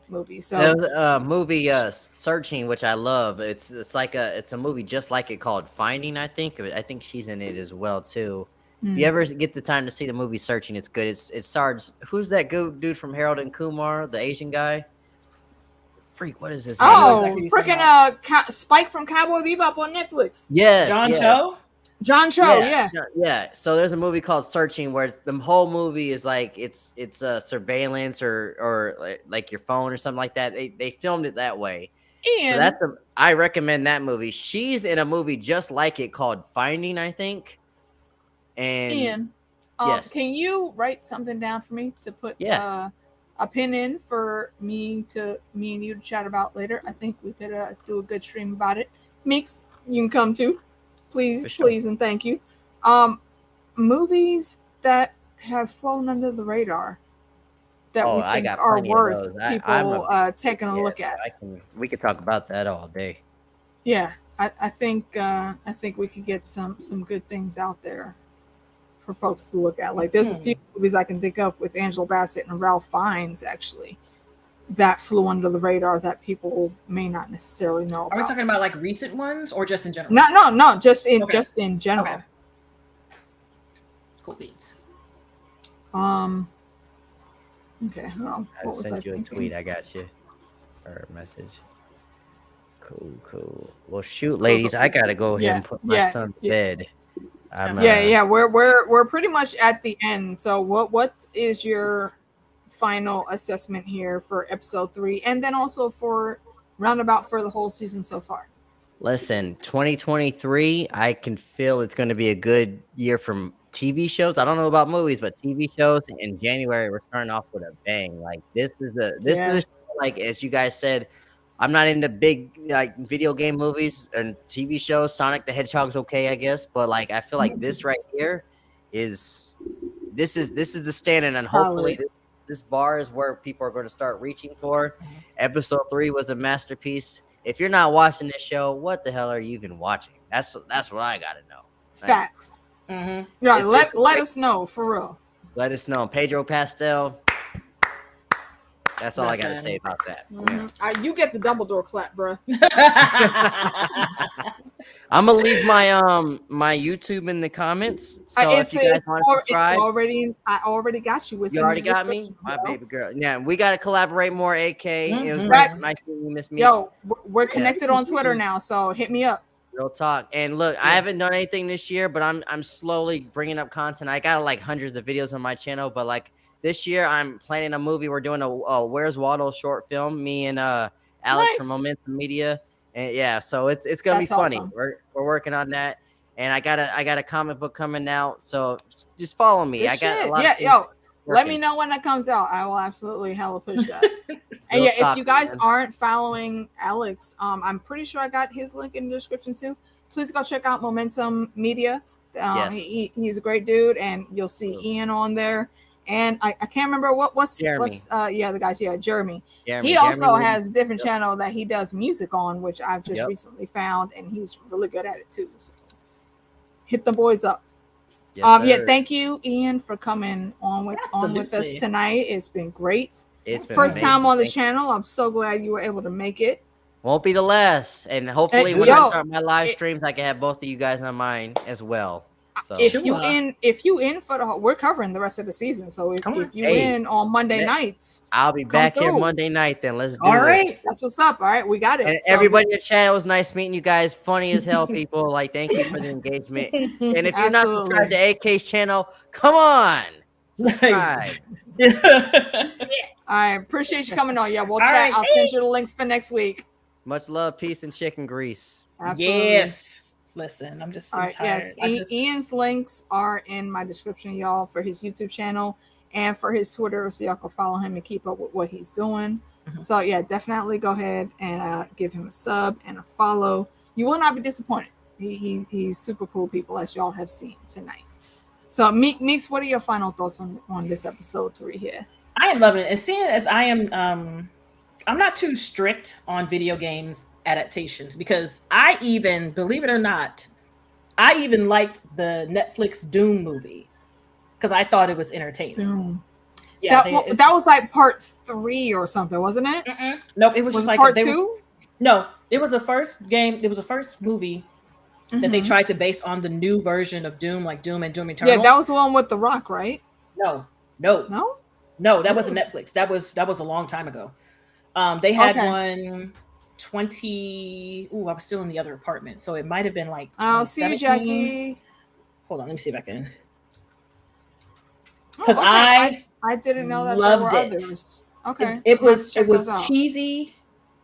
movie. So movie Searching, which I love. It's a movie just like it called Finding. I think she's in it as well too. If you ever get the time to see the movie Searching, it's good. It stars, who's that good dude from Harold and Kumar, the Asian guy? Freak, what is his name? Oh, freaking Spike from Cowboy Bebop on Netflix. Yes, John Cho, yeah. So there's a movie called Searching where the whole movie is like it's surveillance or like your phone or something like that. They filmed it that way. And so I recommend that movie. She's in a movie just like it called Finding, I think. And Ian, yes, can you write something down for me to put a pin in for me and you to chat about later? I think we could do a good stream about it. Meeks, you can come too. Please, and thank you. Movies that have flown under the radar that we think are worth people taking a look at. We could talk about that all day. Yeah, I think we could get some good things out there for folks to look at. Like there's a few movies I can think of with Angela Bassett and Ralph Fiennes actually that flew under the radar that people may not necessarily know about. Are we talking about like recent ones or just in general? No, just in general. Okay. Cool beats. Okay, hold on. I'll send you a tweet. I got you. Or a message. Cool. Well, shoot, ladies, I gotta go ahead and put my son to bed. We're pretty much at the end. So what is your final assessment here for episode 3, and then also for roundabout for the whole season so far? Listen, 2023, I can feel it's going to be a good year from TV shows. I don't know about movies, but TV shows in January we're starting off with a bang. Like this is a show, like as you guys said, I'm not into big like video game movies and TV shows. Sonic the Hedgehog's okay, I guess, but like I feel like this right here is this is the standard, and hopefully this bar is where people are going to start reaching for. Episode 3 was a masterpiece. If you're not watching this show, what the hell are you even watching? That's what I gotta know. Facts. Yeah, let us know for real. Let us know. Pedro Pastel. That's all I gotta say about that. You get the double door clap, bro. I'm gonna leave my YouTube in the comments. So if you guys want to subscribe, I already got you. You already got me, my baby girl. Yeah, we gotta collaborate more. AK, it was nice meeting you, Miss Meeks. Yo, we're connected on Twitter now, so hit me up. Real talk. And look, I haven't done anything this year, but I'm slowly bringing up content. I got like hundreds of videos on my channel, but like this year I'm planning a movie. We're doing a Where's Waldo short film. Me and Alex from Momentum Media. And yeah, so it's gonna be funny. Awesome. We're working on that, and I got a comic book coming out. So just follow me. I got a lot of things let me know when that comes out. I will absolutely hella push that. And if you guys aren't following Alex, I'm pretty sure I got his link in the description too. Please go check out Momentum Media. He's a great dude, and you'll see Ian on there. And I can't remember what's the guys. Yeah, Jeremy. He also has a different channel that he does music on, which I've just recently found, and he's really good at it too. So hit the boys up. Yes, thank you, Ian, for coming on with us tonight. It's been great. It's been first time on the channel. I'm so glad you were able to make it. Won't be the last, and hopefully when I start my live streams, I can have both of you guys on mine as well. So. If you in for the we're covering the rest of the season, so if you in on Monday nights, I'll be back here Monday night. Then let's do it. All right, that's what's up. All right, we got it. And everybody in the chat, it was nice meeting you guys. Funny as hell, people. Like, thank you for the engagement. And if you're not subscribed to AK's channel, come on, subscribe. I appreciate you coming on. Yeah, we'll chat. I'll send you the links for next week. Much love, peace, and chicken grease. Absolutely. Yes. Listen, I'm just so tired. Yes, Ian's links are in my description, y'all, for his YouTube channel and for his Twitter, so y'all can follow him and keep up with what he's doing. So yeah, definitely go ahead and give him a sub and a follow. You will not be disappointed. He's super cool people, as y'all have seen tonight. So Meeks, what are your final thoughts on this episode 3 here? I am loving it, and seeing as I am, I'm not too strict on video games adaptations, because I even, believe it or not, I even liked the Netflix Doom movie because I thought it was entertaining. Doom. Yeah, that was like part 3 or something, wasn't it? Nope, it was just like part 2. No, it was the first game. It was the first movie that they tried to base on the new version of Doom, like Doom and Doom Eternal. Yeah, that was the one with The Rock, right? No, that wasn't Netflix. That was a long time ago. They had one. I was still in the other apartment, so it might have been like 2017. I'll see you, Jackie. Hold on, let me see if I can. Because I didn't know that there were others. Okay, it was cheesy,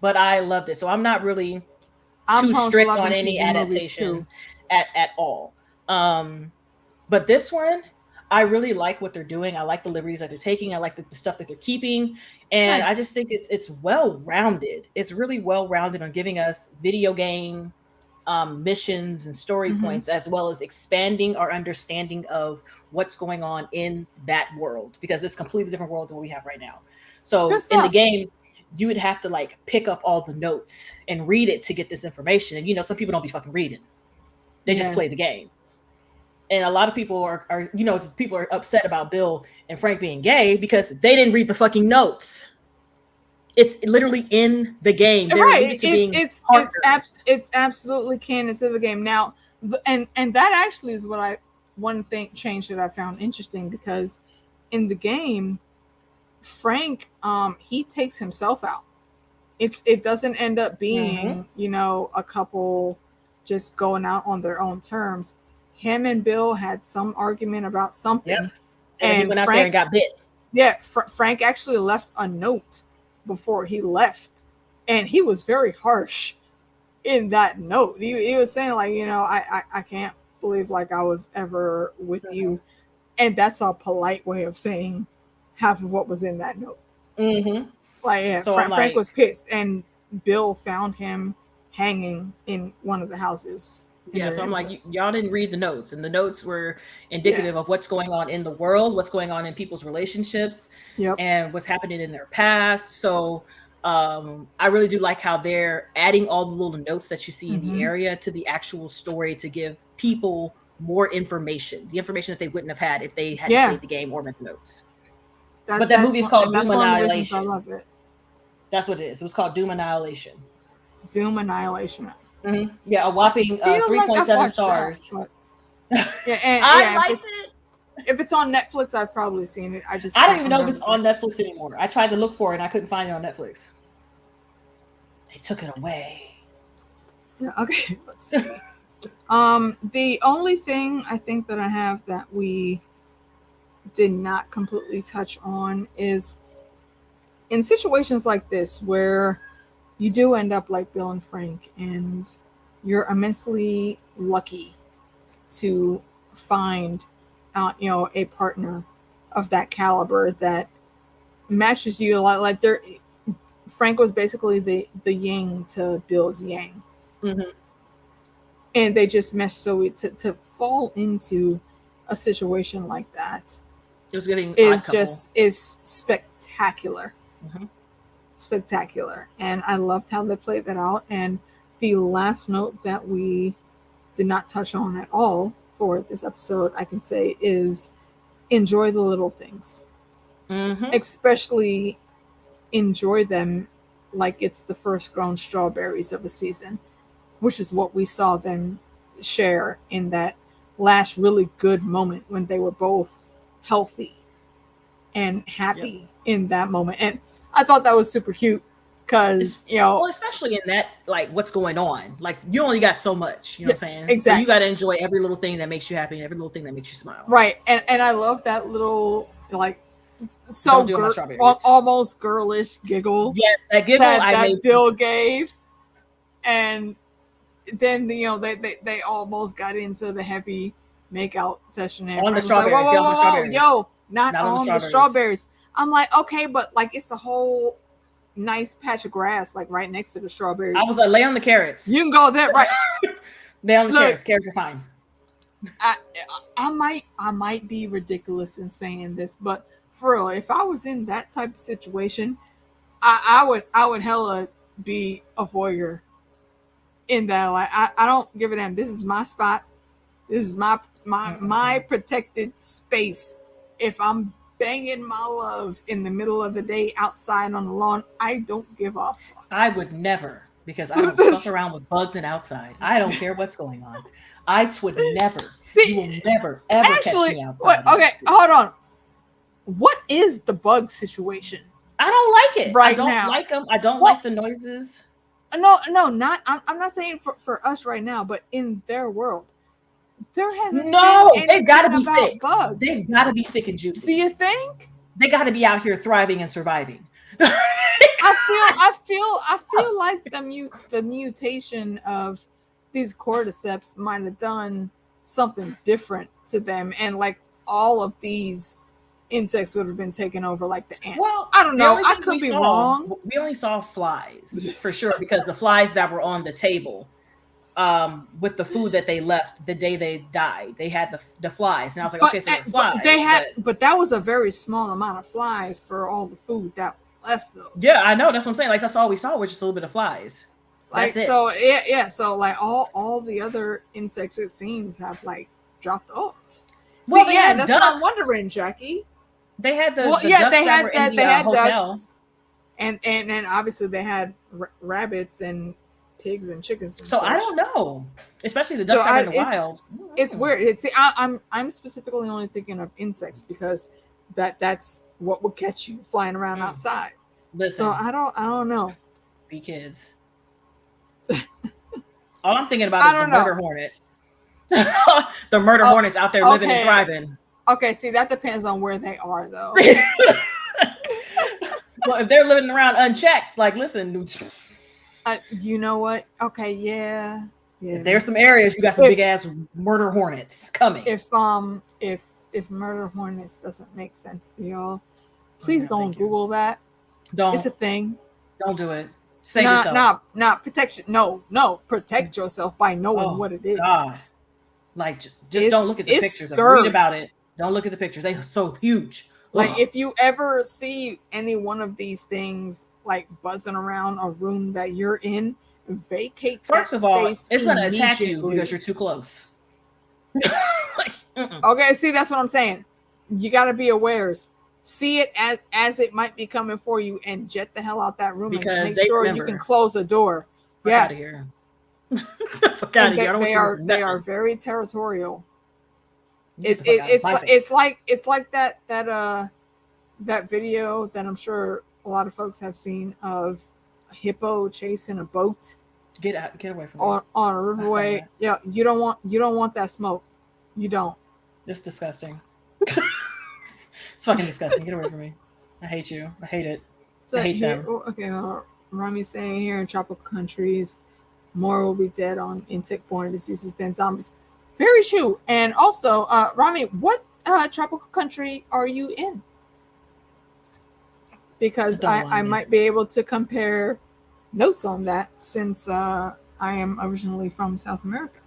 but I loved it. So I'm not really too strict on any adaptation at all. But this one, I really like what they're doing. I like the liberties that they're taking. I like the stuff that they're keeping. And I just think it's well-rounded. It's really well-rounded on giving us video game missions and story points, as well as expanding our understanding of what's going on in that world, because it's a completely different world than what we have right now. So in the game, you would have to like pick up all the notes and read it to get this information. And some people don't be fucking reading. They just play the game. And a lot of people are people are upset about Bill and Frank being gay because they didn't read the fucking notes. It's literally in the game. Right. It's absolutely canon to the game. Now, and that actually is one change that I found interesting, because in the game, Frank, he takes himself out. It doesn't end up being, a couple just going out on their own terms. Him and Bill had some argument about something, and he went out there and got bit. Yeah, Frank actually left a note before he left, and he was very harsh in that note. He was saying like, you know, I can't believe like I was ever with you, and that's a polite way of saying half of what was in that note. Mm-hmm. Like, yeah, So Frank was pissed, and Bill found him hanging in one of the houses. Yeah, so I'm like, y'all didn't read the notes, and the notes were indicative of what's going on in the world, what's going on in people's relationships, and what's happening in their past. So I really do like how they're adding all the little notes that you see in the area to the actual story to give people more information, the information that they wouldn't have had if they hadn't played the game or read the notes. But that movie is called Doom Annihilation. I love it. That's what it is. It was called Doom Annihilation. Doom Annihilation. Mm-hmm. Yeah, a whopping 3.7 stars. I liked it. If it's on Netflix, I've probably seen it. I don't even know if it's on Netflix anymore. I tried to look for it and I couldn't find it on Netflix. They took it away. Yeah, okay, let's see. The only thing I think that I have that we did not completely touch on is in situations like this where you do end up like Bill and Frank, and you're immensely lucky to find a partner of that caliber that matches you a lot. Like Frank was basically the yin to Bill's yang. And they just meshed so to fall into a situation like that, it was getting is spectacular. Spectacular. And I loved how they played that out. And the last note that we did not touch on at all for this episode, I can say, is enjoy the little things. Especially enjoy them like it's the first grown strawberries of a season, which is what we saw them share in that last really good moment when they were both healthy and happy in that moment. And I thought that was super cute because, well, especially in that, like, what's going on? Like, you only got so much, you know what I'm saying? Exactly. So you got to enjoy every little thing that makes you happy and every little thing that makes you smile. Right. And I love that little, like, so almost girlish giggle. Yeah, that giggle that Bill gave. And then, they almost got into the heavy makeout session. On the strawberries. Not on the strawberries. I'm like, okay, but like it's a whole nice patch of grass like right next to the strawberries. I was like, lay on the carrots. You can go there, right? Lay on the carrots. Carrots are fine. I might be ridiculous in saying this, but for real, if I was in that type of situation, I would hella be a voyeur in that. Like I don't give a damn. This is my spot. This is my protected space. If I'm banging my love in the middle of the day outside on the lawn, I don't give a fuck. I would never, because I don't fuck around with bugs and outside. I don't care what's going on. I would never. You will never ever catch me outside. Okay, hold on. What is the bug situation? I don't like it. Right I don't now. like them. I don't like the noises. No, not. I'm not saying for us right now, but in their world. There hasn't been they've got to be thick. Bugs. They've got to be thick and juicy. Do you think? They got to be out here thriving and surviving. I feel like the mutation of these cordyceps might have done something different to them, and like all of these insects would have been taken over like the ants. Well, I don't know. I could be wrong. We only saw flies for sure, because the flies that were on the table. With the food that they left the day they died, they had the flies, and I was like, okay, so the flies. But that was a very small amount of flies for all the food that was left, though. Yeah, I know. That's what I'm saying. Like that's all we saw was just a little bit of flies. Like so, yeah. So like all the other insects, it seems, have like dropped off. Well, see, yeah, that's ducks. What I'm wondering, Jackie. They had the ducks that were in the hotel. Ducks, and obviously they had rabbits and pigs and chickens. And so such. I don't know, especially the ducks that are in the wild. It's weird. I'm specifically only thinking of insects because that's what would catch you flying around outside. Listen, so I don't know. Be kids. All I'm thinking about is the murder hornets. The murder hornets out there living and thriving. Okay, see, that depends on where they are, though. Well, if they're living around unchecked, like, listen. You know what? Okay, yeah. If there's some areas you got some big ass murder hornets coming. If murder hornets doesn't make sense to y'all, please don't Google that. Don't. It's a thing. Don't do it. Save yourself. Not protection. No. Protect yourself by knowing what it is. God. Like, just don't look at the pictures. Read about it. Don't look at the pictures. They're so huge. Like, if you ever see any one of these things like buzzing around a room that you're in, vacate. First of all, it's going to attack you because you're too close. Okay, see, that's what I'm saying. You got to be aware. See it as it might be coming for you, and jet the hell out that room because and make sure you can close the door. Fuck out of here. Fuck out of here. They are very territorial. It's like that video that I'm sure a lot of folks have seen of a hippo chasing a boat. Get away from me. On a riverway. Yeah, you don't want that smoke. You don't. It's disgusting. It's fucking disgusting. Get away from me. I hate you. I hate it. I hate them. Okay, Rami's saying here in tropical countries, more will be dead on insect-borne diseases than zombies. Very true. And also, Rami, what tropical country are you in? Because I might be able to compare notes on that since I am originally from South America.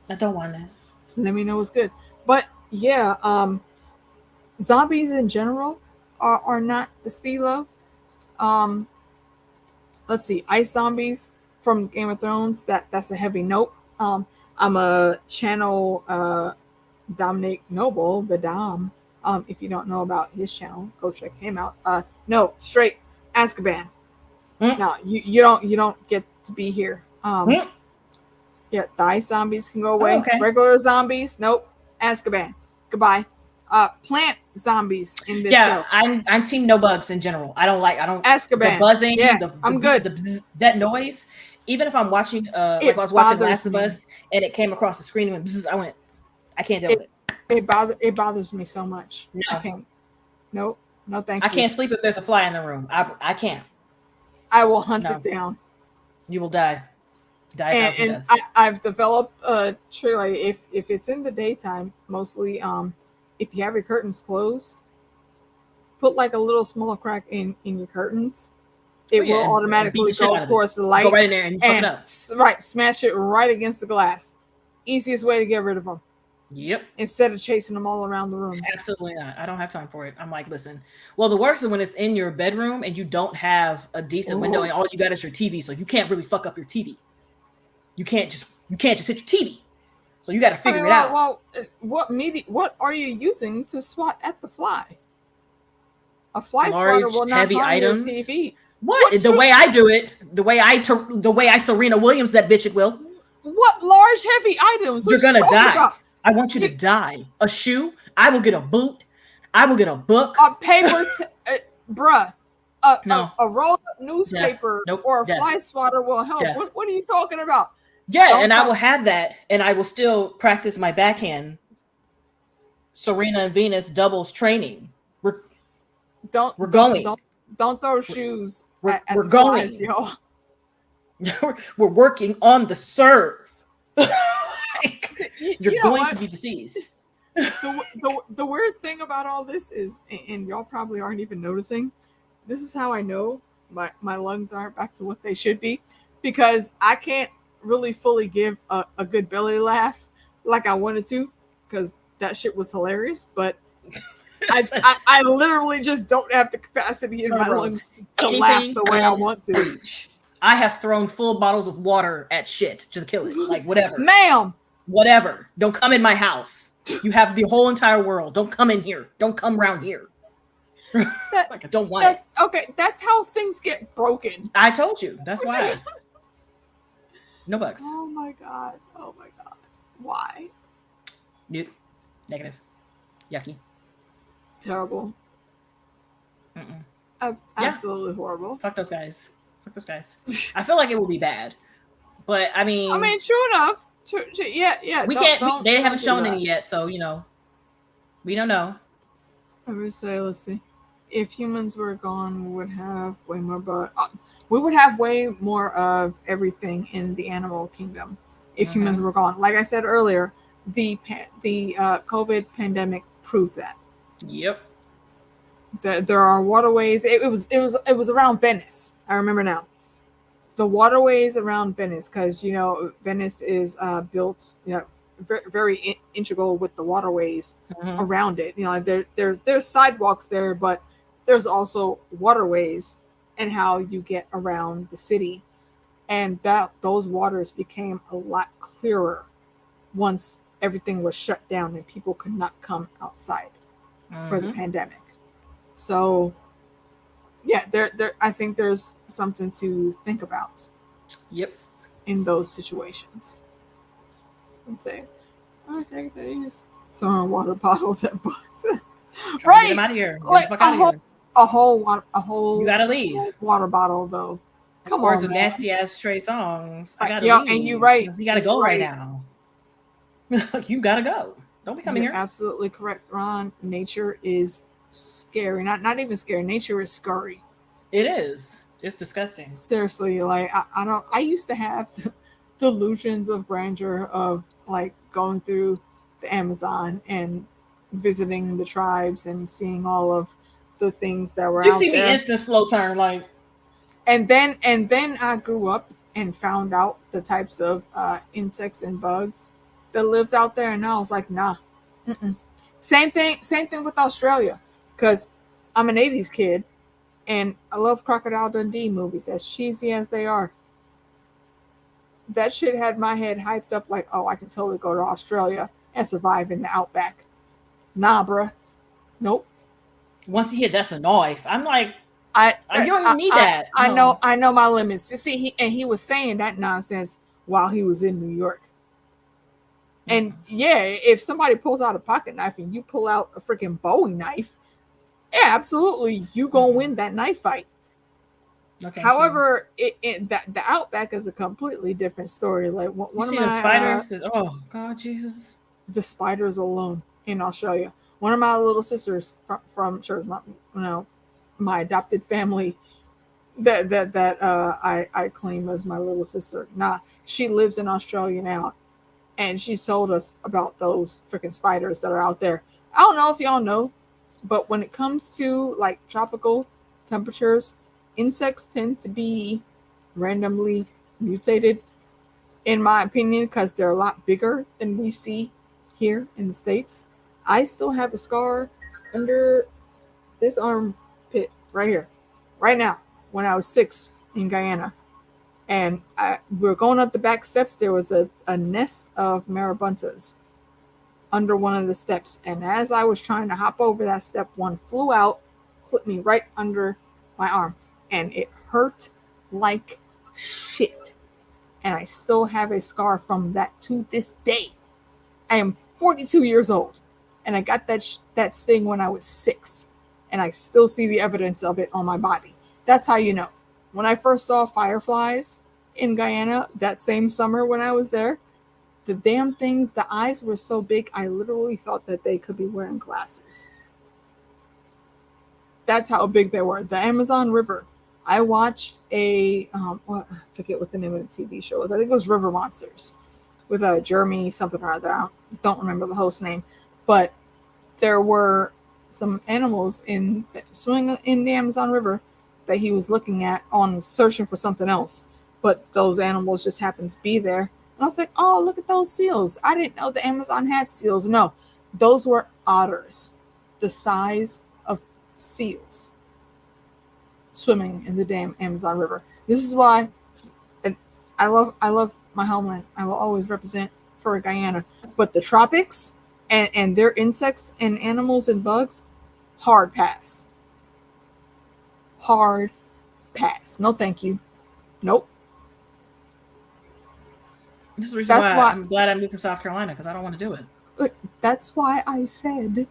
I don't want that. Let me know what's good. But yeah, zombies in general are not the stilo. Let's see, ice zombies from Game of Thrones. That's a heavy nope. I'm a channel Dominic Noble, the Dom. If you don't know about his channel, go check him out. No, straight Azkaban. No, you don't get to be here. Yeah, the ice zombies can go away. Okay. Regular zombies, nope. Azkaban, goodbye. Plant zombies in this show. Yeah, I'm team no bugs in general. I don't Azkaban. The buzzing. Yeah, I'm good. That noise. Even if I'm watching, like I was watching Last of Us, and it came across the screen and went bzz, I can't deal with it. It bothers me so much. No. I can't. No, thank you. I can't sleep if there's a fly in the room. I can't. I will hunt it down. You will die. And I've developed a trick. Like if it's in the daytime, mostly if you have your curtains closed, put like a little small crack in your curtains. It will automatically go towards the light. Go right in there and fuck it up. Right, smash it right against the glass. Easiest way to get rid of them. Yep. Instead of chasing them all around the room. Absolutely not. I don't have time for it. I'm like, listen. Well, the worst is when it's in your bedroom and you don't have a decent window and all you got is your TV, so you can't really fuck up your TV. You can't just hit your TV. So you got to figure it out. Well, what are you using to swat at the fly? A fly swatter will not heavy harm items. your TV. What? The way I do it, the way I Serena Williams that bitch, it will. What large heavy items? You're gonna die. About? I want you to die. A shoe. I will get a boot. I will get a book. A paper, bruh. A rolled up newspaper or a fly swatter will help. What are you talking about? Yeah, and I will have that, and I will still practice my backhand. Serena and Venus doubles training. We're going. Don't throw shoes. We're going, flies, yo. We're working on the serve. You're going to be deceased. The weird thing about all this is, and y'all probably aren't even noticing, this is how I know my lungs aren't back to what they should be, because I can't really fully give a good belly laugh like I wanted to, because that shit was hilarious, but I literally just don't have the capacity in my lungs to laugh the way I want to. I have thrown full bottles of water at shit to kill it. Like, whatever. Ma'am! Whatever. Don't come in my house. You have the whole entire world. Don't come in here. Don't come around here. Like, I don't want it. Okay, that's how things get broken. I told you. That's why. No bugs. Oh my god. Why? Nope. Negative. Yucky. Terrible. Absolutely horrible. Fuck those guys. I feel like it will be bad, but I mean, true enough. Yeah. We can't. They haven't shown any yet, so we don't know. Let's see. If humans were gone, we would have way more. But we would have way more of everything in the animal kingdom if humans were gone. Like I said earlier, the COVID pandemic proved that. Yep. There are waterways. It was around Venice. I remember now. The waterways around Venice, because Venice is built, very integral with the waterways around it. There's sidewalks there, but there's also waterways and how you get around the city, and those waters became a lot clearer once everything was shut down and people could not come outside for the pandemic. So yeah, I think there's something to think about. Yep. In those situations. Let's say, just throwing water bottles at bugs. Right. Get them out of here. Like a whole. You gotta leave. Water bottle though. Come on, man. nasty ass Stray songs. I gotta leave. And you right. You gotta go right now. You gotta go. Don't be coming here. Absolutely correct, Ron. Nature is scary. Not even scary. Nature is scurry. It is. It's disgusting. Seriously, like I used to have delusions of grandeur of like going through the Amazon and visiting the tribes and seeing all of the things that were you out see there. Me instant slow turn like. And then I grew up and found out the types of insects and bugs that lived out there, and I was like, nah. Same thing with Australia, because I'm an 80s kid and I love Crocodile Dundee movies, as cheesy as they are. That shit had my head hyped up like, oh, I can totally go to Australia and survive in the outback. Nah, bruh. Nope. Once you hit, that's a knife. I'm like, you don't even need that. No. I know my limits. You see, he was saying that nonsense while he was in New York. And yeah, if somebody pulls out a pocket knife and you pull out a freaking Bowie knife, yeah, absolutely, you gonna win that knife fight. However, the outback is a completely different story. Like one of my spiders. Oh God, Jesus! The spiders alone in Australia. One of my little sisters from my adopted family that I claim as my little sister. Nah, she lives in Australia now. And she's told us about those freaking spiders that are out there. I don't know if y'all know, but when it comes to like tropical temperatures, insects tend to be randomly mutated, in my opinion, because they're a lot bigger than we see here in the States. I still have a scar under this armpit right here, right now, when I was 6 in Guyana. And we were going up the back steps. There was a nest of marabuntas under one of the steps. And as I was trying to hop over that step, one flew out, put me right under my arm. And it hurt like shit. And I still have a scar from that to this day. I am 42 years old. And I got that sting when I was 6. And I still see the evidence of it on my body. That's how you know. When I first saw fireflies in Guyana that same summer when I was there, the damn things, the eyes were so big, I literally thought that they could be wearing glasses. That's how big they were. The Amazon River. I watched I forget what the name of the TV show was. I think it was River Monsters with Jeremy something or other. I don't remember the host name, but there were some animals swimming in the Amazon River that he was looking at on searching for something else, but those animals just happened to be there. And I was like, oh, look at those seals. I didn't know the Amazon had seals. No, those were otters, the size of seals, swimming in the damn Amazon River. This is why I love my homeland. I will always represent for Guyana. But the tropics and their insects and animals and bugs, hard pass. Hard pass. No, thank you. Nope. This is the reason why I'm glad I moved from South Carolina, because I don't want to do it. Look, that's why I said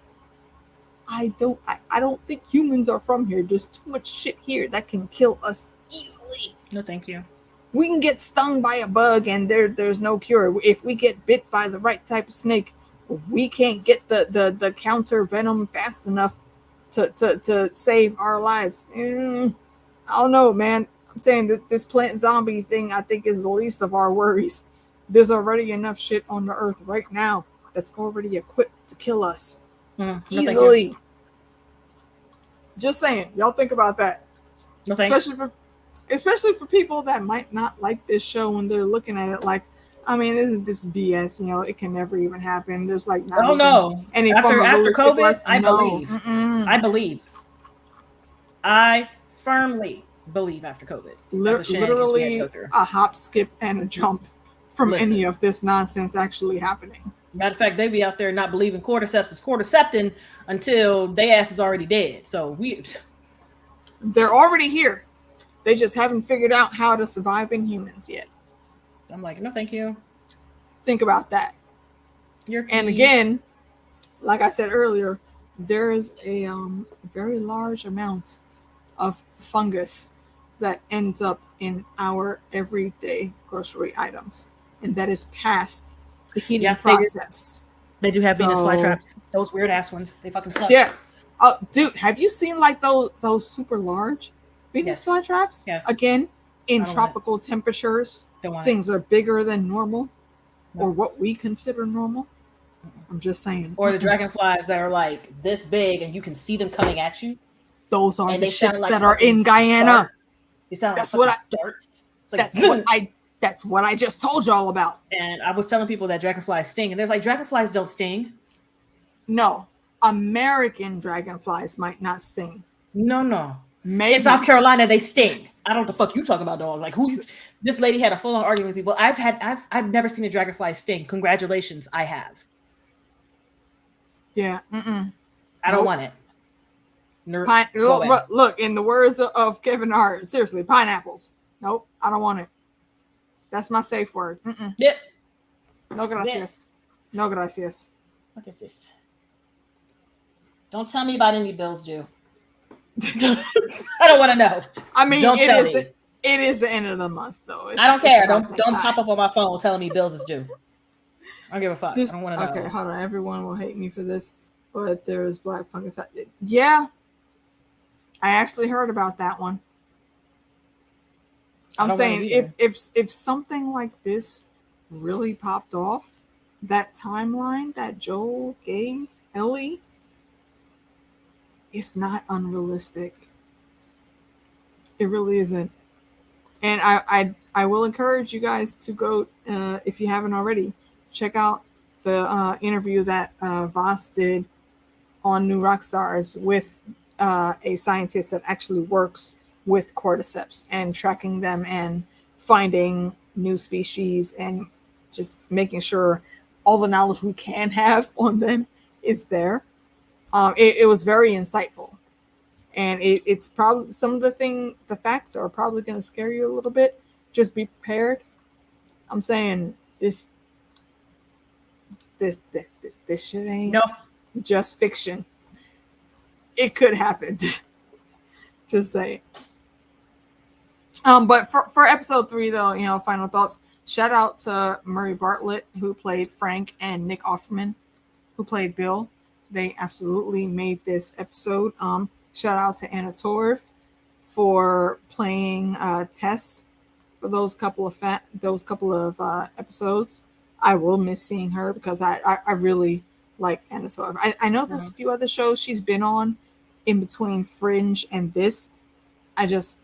I don't think humans are from here. There's too much shit here that can kill us easily. No, thank you. We can get stung by a bug and there's no cure. If we get bit by the right type of snake, we can't get the counter venom fast enough to save our lives. I don't know, man. I'm saying that this plant zombie thing, I think, is the least of our worries. There's already enough shit on the earth right now that's already equipped to kill us easily. Just saying, y'all think about that. No thanks. Especially for people that might not like this show when they're looking at it like, I mean, this is BS. You know, it can never even happen. There's like not any after realistic COVID, lesson. I believe. I firmly believe after COVID. Literally a hop, skip, and a jump from any of this nonsense actually happening. Matter of fact, they be out there not believing cordyceps is cordyceptin until they ass is already dead. So they're already here. They just haven't figured out how to survive in humans yet. I'm like, no, thank you. Think about that. And again, like I said earlier, there is a very large amount of fungus that ends up in our everyday grocery items, and that is past the heating process. They do have Venus flytraps. Those weird ass ones. They fucking suck. Yeah. Dude, have you seen like those super large Venus flytraps? Yes. Again, in tropical temperatures, things are bigger than normal, or what we consider normal. I'm just saying. Or the dragonflies that are like this big and you can see them coming at you. Those are the shits that are in Guyana. That's what darts. That's what I just told y'all about. And I was telling people that dragonflies sting, and there's like, dragonflies don't sting. No, American dragonflies might not sting. No. Maybe. In South Carolina, they sting. I don't know the fuck you talking about, dog. Like this lady had a full on argument with people. I've never seen a dragonfly sting. Congratulations, I have. Yeah. I don't want it. Look, in the words of Kevin Hart, seriously, pineapples. Nope, I don't want it. That's my safe word. Yep. No gracias. No gracias. What is this? Don't tell me about any bills due. I don't want to know. I mean, it is the end of the month, though. I don't care. Don't pop up on my phone telling me bills is due. I don't give a fuck. I don't want to know. Okay, hold on. Everyone will hate me for this, but there is black fungus. Yeah, I actually heard about that one. I'm saying if something like this really popped off, that timeline that Joel gave Ellie, it's not unrealistic. It really isn't. And I will encourage you guys to go, if you haven't already, check out the interview that Voss did on New Rockstars with a scientist that actually works with cordyceps and tracking them and finding new species and just making sure all the knowledge we can have on them is there. It was very insightful, and it's probably some of the facts are probably going to scare you a little bit. Just be prepared. I'm saying this shit ain't just fiction. It could happen. Just saying. But for episode 3, though, final thoughts. Shout out to Murray Bartlett, who played Frank, and Nick Offerman, who played Bill. They absolutely made this episode. Shout out to Anna Torv for playing Tess for those couple of episodes. I will miss seeing her because I really like Anna Torv. I know there's a few other shows she's been on in between Fringe and this. I just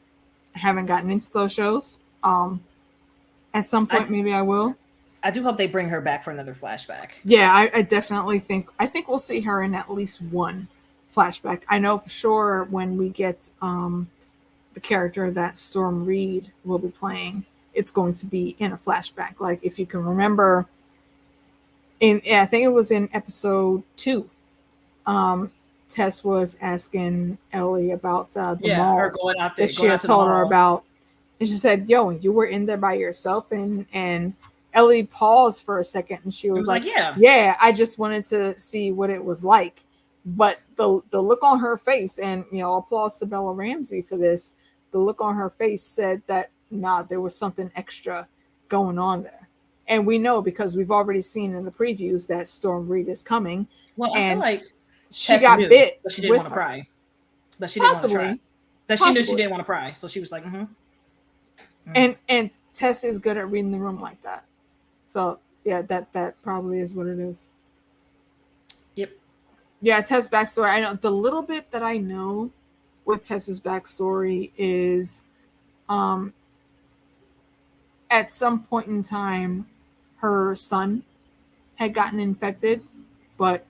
haven't gotten into those shows. At some point, maybe I will. I do hope they bring her back for another flashback. Yeah, I definitely think we'll see her in at least one flashback. I know for sure when we get the character that Storm Reed will be playing, it's going to be in a flashback. Like, if you can remember, I think it was in episode 2, Tess was asking Ellie about the mall her going out there, that she had told her about. And she said, yo, you were in there by yourself? And Ellie paused for a second, and she was like, yeah, I just wanted to see what it was like. But the look on her face, and, applause to Bella Ramsey for this, the look on her face said that, there was something extra going on there. And we know, because we've already seen in the previews, that Storm Reed is coming. Well, I feel like she got bit, but she didn't want to pry. But she didn't want to try. That she knew she didn't want to pry, so she was like, And Tess is good at reading the room like that. So yeah, that probably is what it is. Yep. Yeah, Tess' backstory. I know the little bit that I know with Tess's backstory is at some point in time her son had gotten infected, but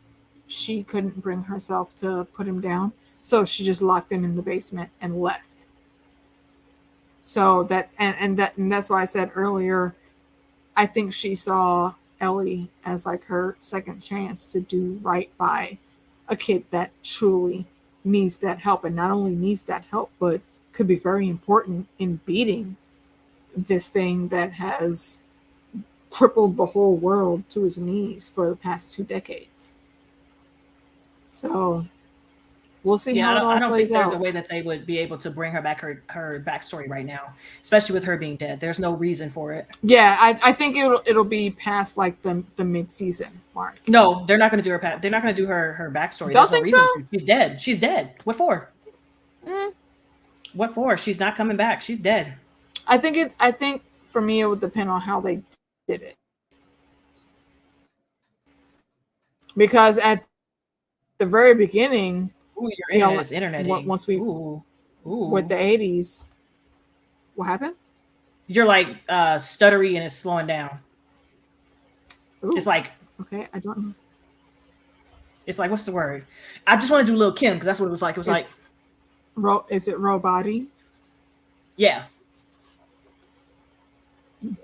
she couldn't bring herself to put him down. So she just locked him in the basement and left. So that's why I said earlier, I think she saw Ellie as like her second chance to do right by a kid that truly needs that help, and not only needs that help, but could be very important in beating this thing that has crippled the whole world to his knees for the past 2 decades. So we'll see how it all plays out. I don't think there's a way that they would be able to bring her back her backstory right now, especially with her being dead. There's no reason for it. Yeah, I think it'll be past like the mid-season mark. No, they're not going to do her. They're not going to do her backstory. Don't think so. She's dead. She's dead. What for? What for? She's not coming back. She's dead. I think for me it would depend on how they did it, because at the very beginning, internet. Once we with the 80s, what happened? You're like stuttery and it's slowing down. Ooh. It's like, okay, I don't know. It's like, what's the word? I just want to do Lil' Kim because that's what it was like. It was is it Robody? Yeah.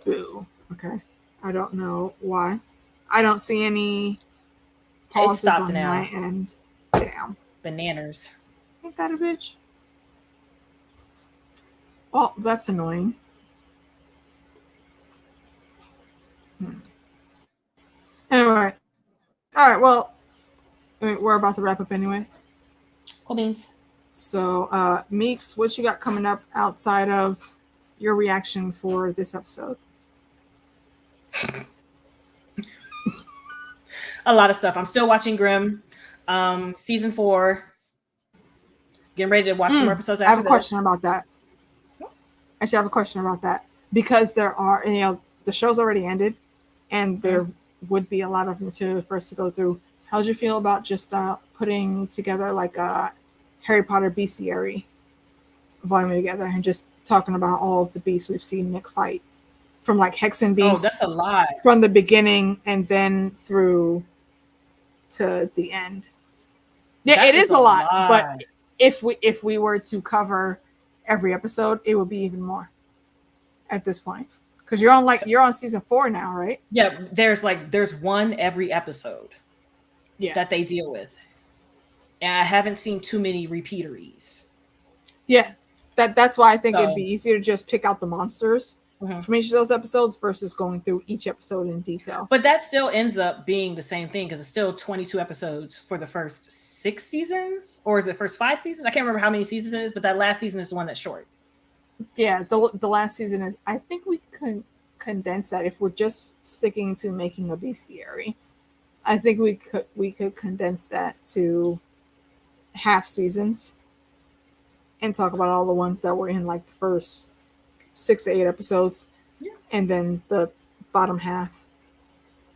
Boo. Okay. I don't know why. I don't see any pauses on my end. Damn. Bananas. Ain't that a bitch? Oh, that's annoying. Anyway. All right, well, we're about to wrap up anyway. Cool beans. So, Meeks, what you got coming up outside of your reaction for this episode? A lot of stuff. I'm still watching Grimm. Season 4. Getting ready to watch some episodes after I have a question about that. Actually, I have a question about that. Because there are, the show's already ended, and there would be a lot of material for us to go through. How would you feel about just putting together like a Harry Potter bestiary volume together and just talking about all of the beasts we've seen Nick fight, from like Hexen beasts? Oh, that's a lot. From the beginning and then through to the end. Yeah, that it is a lot. But if we were to cover every episode, it would be even more at this point. Because you're on season 4 now, right? Yeah, there's one every episode that they deal with. And I haven't seen too many repeateries. Yeah. That's why I think it'd be easier to just pick out the monsters from each of those episodes versus going through each episode in detail. But that still ends up being the same thing because it's still 22 episodes for the first 6 seasons, or is it first 5 seasons? I can't remember how many seasons it is, but that last season is the one that's short. Yeah, the last season is. I think we could condense that if we're just sticking to making a bestiary. I think we could condense that to half seasons and talk about all the ones that were in like the first 6 to 8 episodes, and then the bottom half.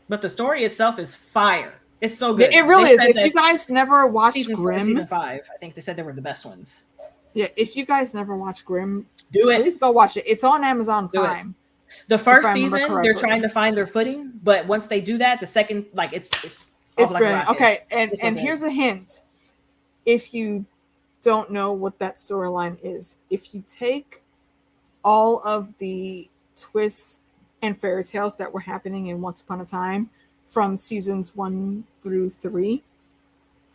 But the story itself is fire. It's so good. It really is. If you guys never watched Grimm, season 5, I think they said they were the best ones. Yeah, if you guys never watched Grimm, do it. Please go watch it. It's on Amazon Prime. The first season, they're trying to find their footing, but once they do that, the second, like it's brilliant. Okay, and here's a hint. If you don't know what that storyline is, if you take all of the twists and fairy tales that were happening in Once Upon a Time from seasons 1 through 3,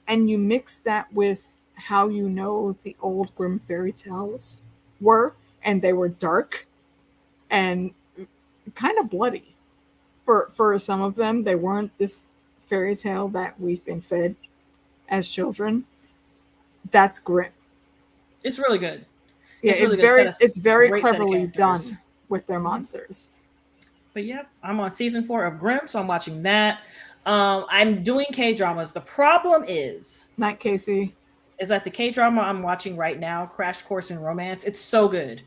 and you mix that with how the old Grimm fairy tales were, and they were dark and kind of bloody for some of them. They weren't this fairy tale that we've been fed as children. That's Grimm. It's really good. Yeah, it's very cleverly done with their monsters. But yeah, I'm on season 4 of Grimm, so I'm watching that. I'm doing K-dramas. The problem is, Night Casey, is that the K-drama I'm watching right now, Crash Course in Romance, it's so good.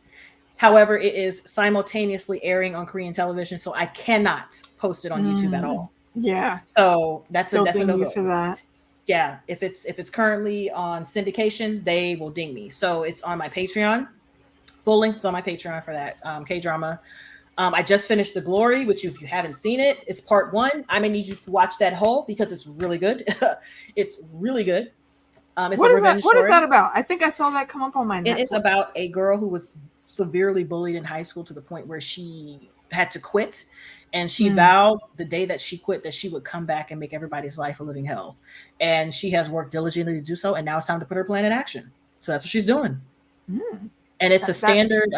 However, it is simultaneously airing on Korean television, so I cannot post it on YouTube at all. Yeah. So that's a no-go for that. Yeah, if it's currently on syndication, they will ding me. So it's on my Patreon. Full length is on my Patreon for that K-drama. I just finished The Glory, which if you haven't seen it, it's part 1. I'm gonna need you to watch that whole because it's really good. It's really good. It's what a is that? revenge What is story. that about? I think I saw that come up on my Netflix. It's about a girl who was severely bullied in high school to the point where she had to quit. And she vowed the day that she quit that she would come back and make everybody's life a living hell. And she has worked diligently to do so. And now it's time to put her plan in action. So that's what she's doing. And it's a standard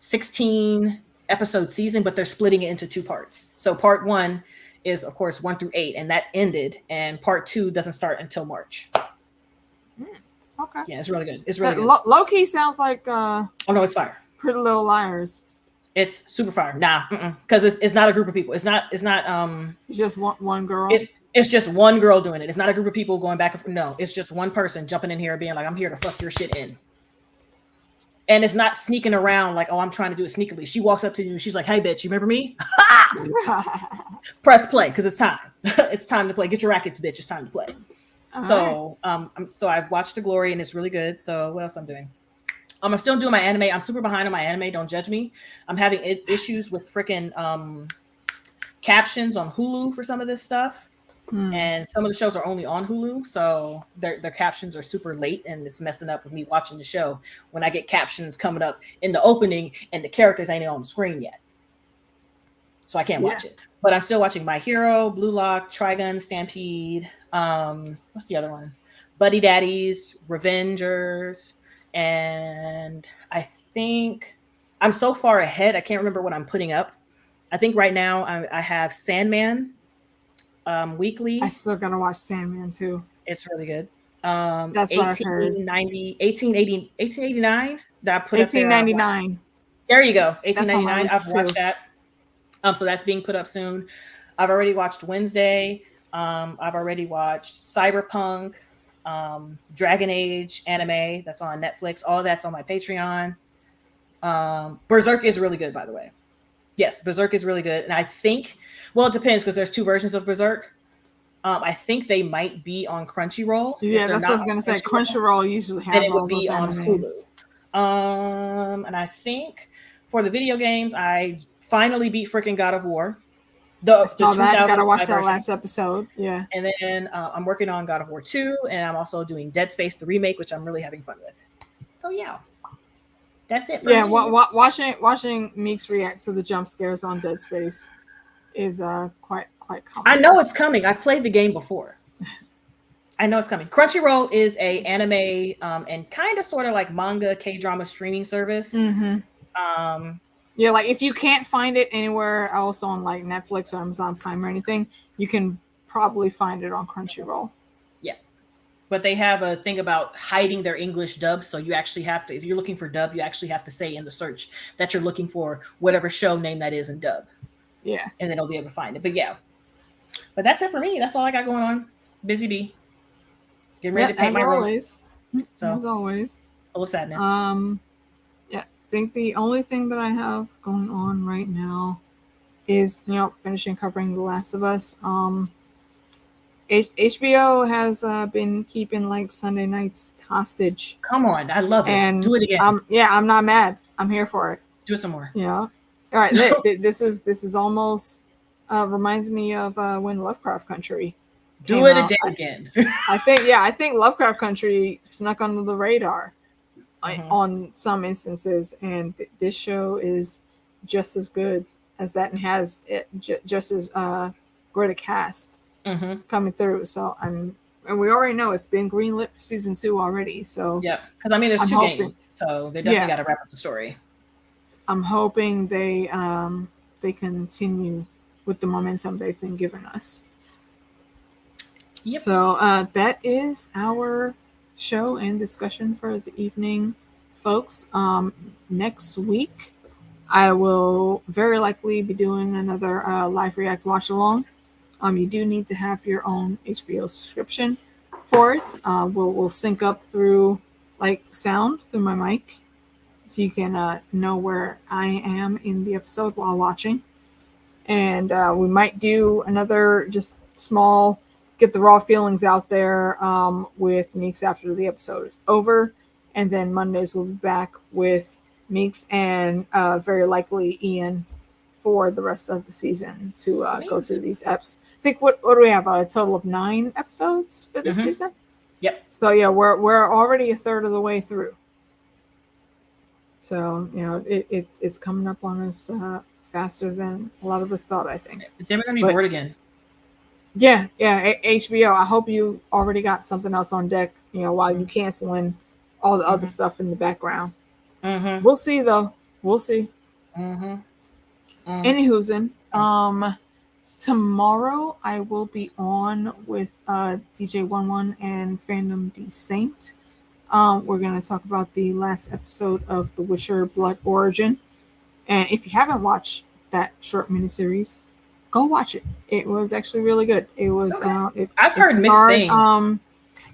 16 episode season, but they're splitting it into 2 parts. So part 1 is, of course, 1 through 8, and that ended. And part 2 doesn't start until March. Okay. Yeah, it's really good. It's really good. Low key sounds like oh no, it's fire. Pretty Little Liars. It's super fire. Nah, because it's not a group of people. It's not It's just one girl. It's just one girl doing it. It's not a group of people going back and forth. No, it's just one person jumping in here being like, I'm here to fuck your shit in. And it's not sneaking around like, oh, I'm trying to do it sneakily. She walks up to you and she's like, hey, bitch, you remember me? Press play because it's time. It's time to play. Get your rackets, bitch. It's time to play. So I've watched The Glory and it's really good. So what else I'm doing? I'm still doing my anime. I'm super behind on my anime. Don't judge me. I'm having issues with freaking captions on Hulu for some of this stuff. And some of the shows are only on Hulu. So their captions are super late and it's messing up with me watching the show when I get captions coming up in the opening and the characters ain't on the screen yet. So I can't watch it. But I'm still watching My Hero, Blue Lock, Trigun, Stampede. What's the other one? Buddy Daddies, Revengers. And I think I'm so far ahead, I can't remember what I'm putting up. I think right now I have Sandman weekly. I still gotta watch Sandman too. It's really good. That's what I heard. 1889 that I put 1899. There you go. 1899. I've watched too. that. So that's being put up soon. I've already watched Wednesday. I've already watched Cyberpunk. Dragon Age anime that's on Netflix. All of that's on my Patreon. Berserk is really good, by the way. Yes, Berserk is really good. And I think, well, it depends because there's 2 versions of Berserk. I think they might be on Crunchyroll. Yeah, that's what I was gonna say. Crunchyroll usually has all those animes. And I think for the video games, I finally beat freaking God of War. Gotta watch that last episode. Yeah. And then I'm working on God of War 2, and I'm also doing Dead Space, the remake, which I'm really having fun with. So yeah. That's it for me. Watching Meeks react to the jump scares on Dead Space is quite common. I know it's coming. I've played the game before. I know it's coming. Crunchyroll is a anime and kind of sort of like manga K-drama streaming service. Yeah, like if you can't find it anywhere else on like Netflix or Amazon Prime or anything, you can probably find it on Crunchyroll. Yeah. But they have a thing about hiding their English dub. So you actually have to, if you're looking for dub, you actually have to say in the search that you're looking for whatever show name that is in dub. Yeah. And then they'll be able to find it. But yeah. But that's it for me. That's all I got going on. Busy bee. Getting ready to paint my room. So, as always. Full of sadness. I think the only thing that I have going on right now is, finishing covering The Last of Us. HBO has been keeping like Sunday nights hostage. Come on, I love it. And do it again. I'm not mad. I'm here for it. Do it some more. Yeah. All right. This is almost reminds me of when Lovecraft Country. Do it again. I think Lovecraft Country snuck under the radar. On some instances, and this show is just as good as that and has just as great a cast coming through. So and we already know it's been greenlit for season 2 already. So yeah, because there's 2 games, so they definitely got to wrap up the story. I'm hoping they continue with the momentum they've been giving us. Yep. So that is our show and discussion for the evening, folks. Next week I will very likely be doing another live react watch along. You do need to have your own HBO subscription for it. We'll sync up through like sound through my mic, so you can know where I am in the episode while watching. And we might do another just small get the raw feelings out there with Meeks after the episode is over. And then Mondays we'll be back with Meeks and very likely Ian for the rest of the season to go through these eps. I think what do we have? A total of 9 episodes for this season? Yep. So yeah, we're already a third of the way through. So, you know, it's coming up on us faster than a lot of us thought, I think. Then we're going to be bored again. Yeah. HBO, I hope you already got something else on deck, you know, while you canceling all the other stuff in the background. We'll see, though. We'll see. Anywho's tomorrow I will be on with DJ Wun Wun and Fandom D Saint. We're going to talk about the last episode of The Witcher Blood Origin. And if you haven't watched that short miniseries, go watch it. It was actually really good. It was. I've heard mixed things.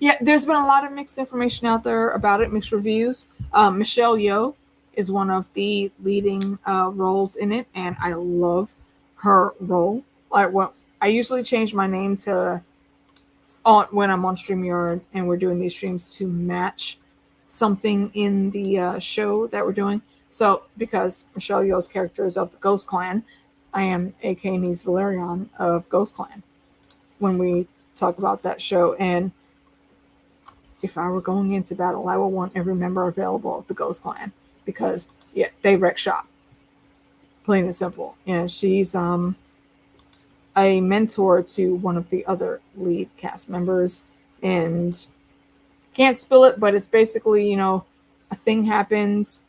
Yeah, there's been a lot of mixed information out there about it, mixed reviews. Michelle Yeoh is one of the leading roles in it, and I love her role. Like, what I usually change my name to when I'm on StreamYard and we're doing these streams to match something in the show that we're doing. So, because Michelle Yeoh's character is of the Ghost Clan, I am A.K. Niece Valerian of Ghost Clan when we talk about that show. And if I were going into battle, I would want every member available of the Ghost Clan because, yeah, they wreck shop. Plain and simple. And she's a mentor to one of the other lead cast members. And can't spill it, but it's basically, you know, a thing happens,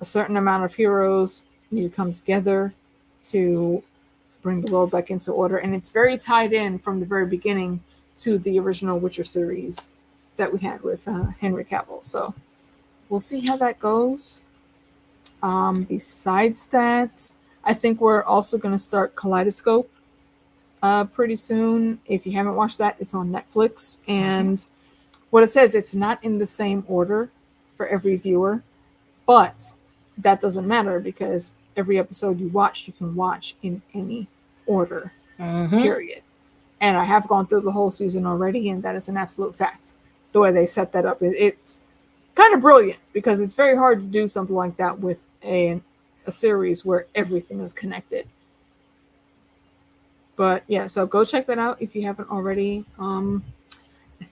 a certain amount of heroes need to come together to bring the world back into order. And it's very tied in from the very beginning to the original Witcher series that we had with Henry Cavill. So we'll see how that goes. Besides that, I think we're also going to start Kaleidoscope pretty soon. If you haven't watched that, it's on Netflix. And what it says, it's not in the same order for every viewer, but that doesn't matter because every episode you watch, you can watch in any order, period. And I have gone through the whole season already, and that is an absolute fact. The way they set that up, it's kind of brilliant because it's very hard to do something like that with a series where everything is connected. But yeah, so go check that out if you haven't already. I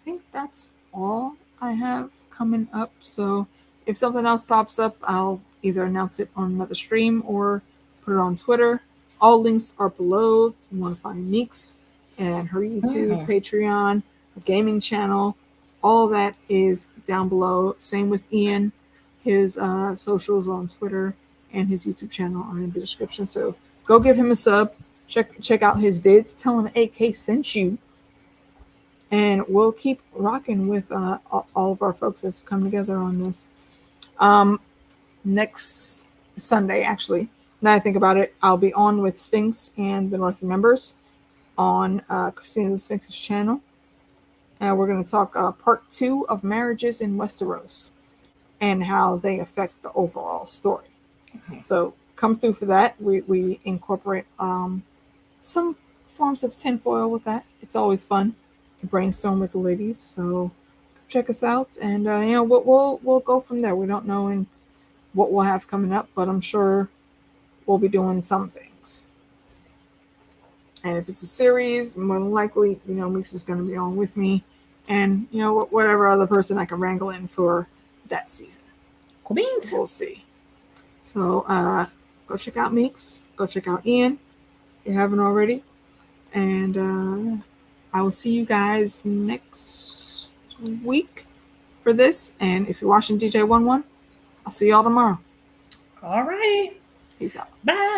think that's all I have coming up. So if something else pops up, I'll either announce it on another stream or put it on Twitter. All links are below if you want to find Meeks and her YouTube, Patreon, her gaming channel. All that is down below. Same with Ian. His socials on Twitter and his YouTube channel are in the description. So go give him a sub. Check out his vids. Tell him AK sent you. And we'll keep rocking with all of our folks as we come together on this. Next Sunday, actually, now I think about it, I'll be on with Sphinx and the North members on Christina The Sphinx's channel. And we're going to talk part 2 of marriages in Westeros and how they affect the overall story. So come through for that. We incorporate some forms of tinfoil with that. It's always fun to brainstorm with the ladies. So check us out, and you know, we'll go from there. We don't know what we'll have coming up, but I'm sure we'll be doing some things. And if it's a series, more than likely, you know, Meeks is going to be on with me, and you know, whatever other person I can wrangle in for that season. Cool beans. We'll see. So go check out Meeks. Go check out Ian if you haven't already, and I will see you guys next week for this. And if you're watching DJ Wun Wun, I'll see y'all tomorrow. All right. Peace out. Bye.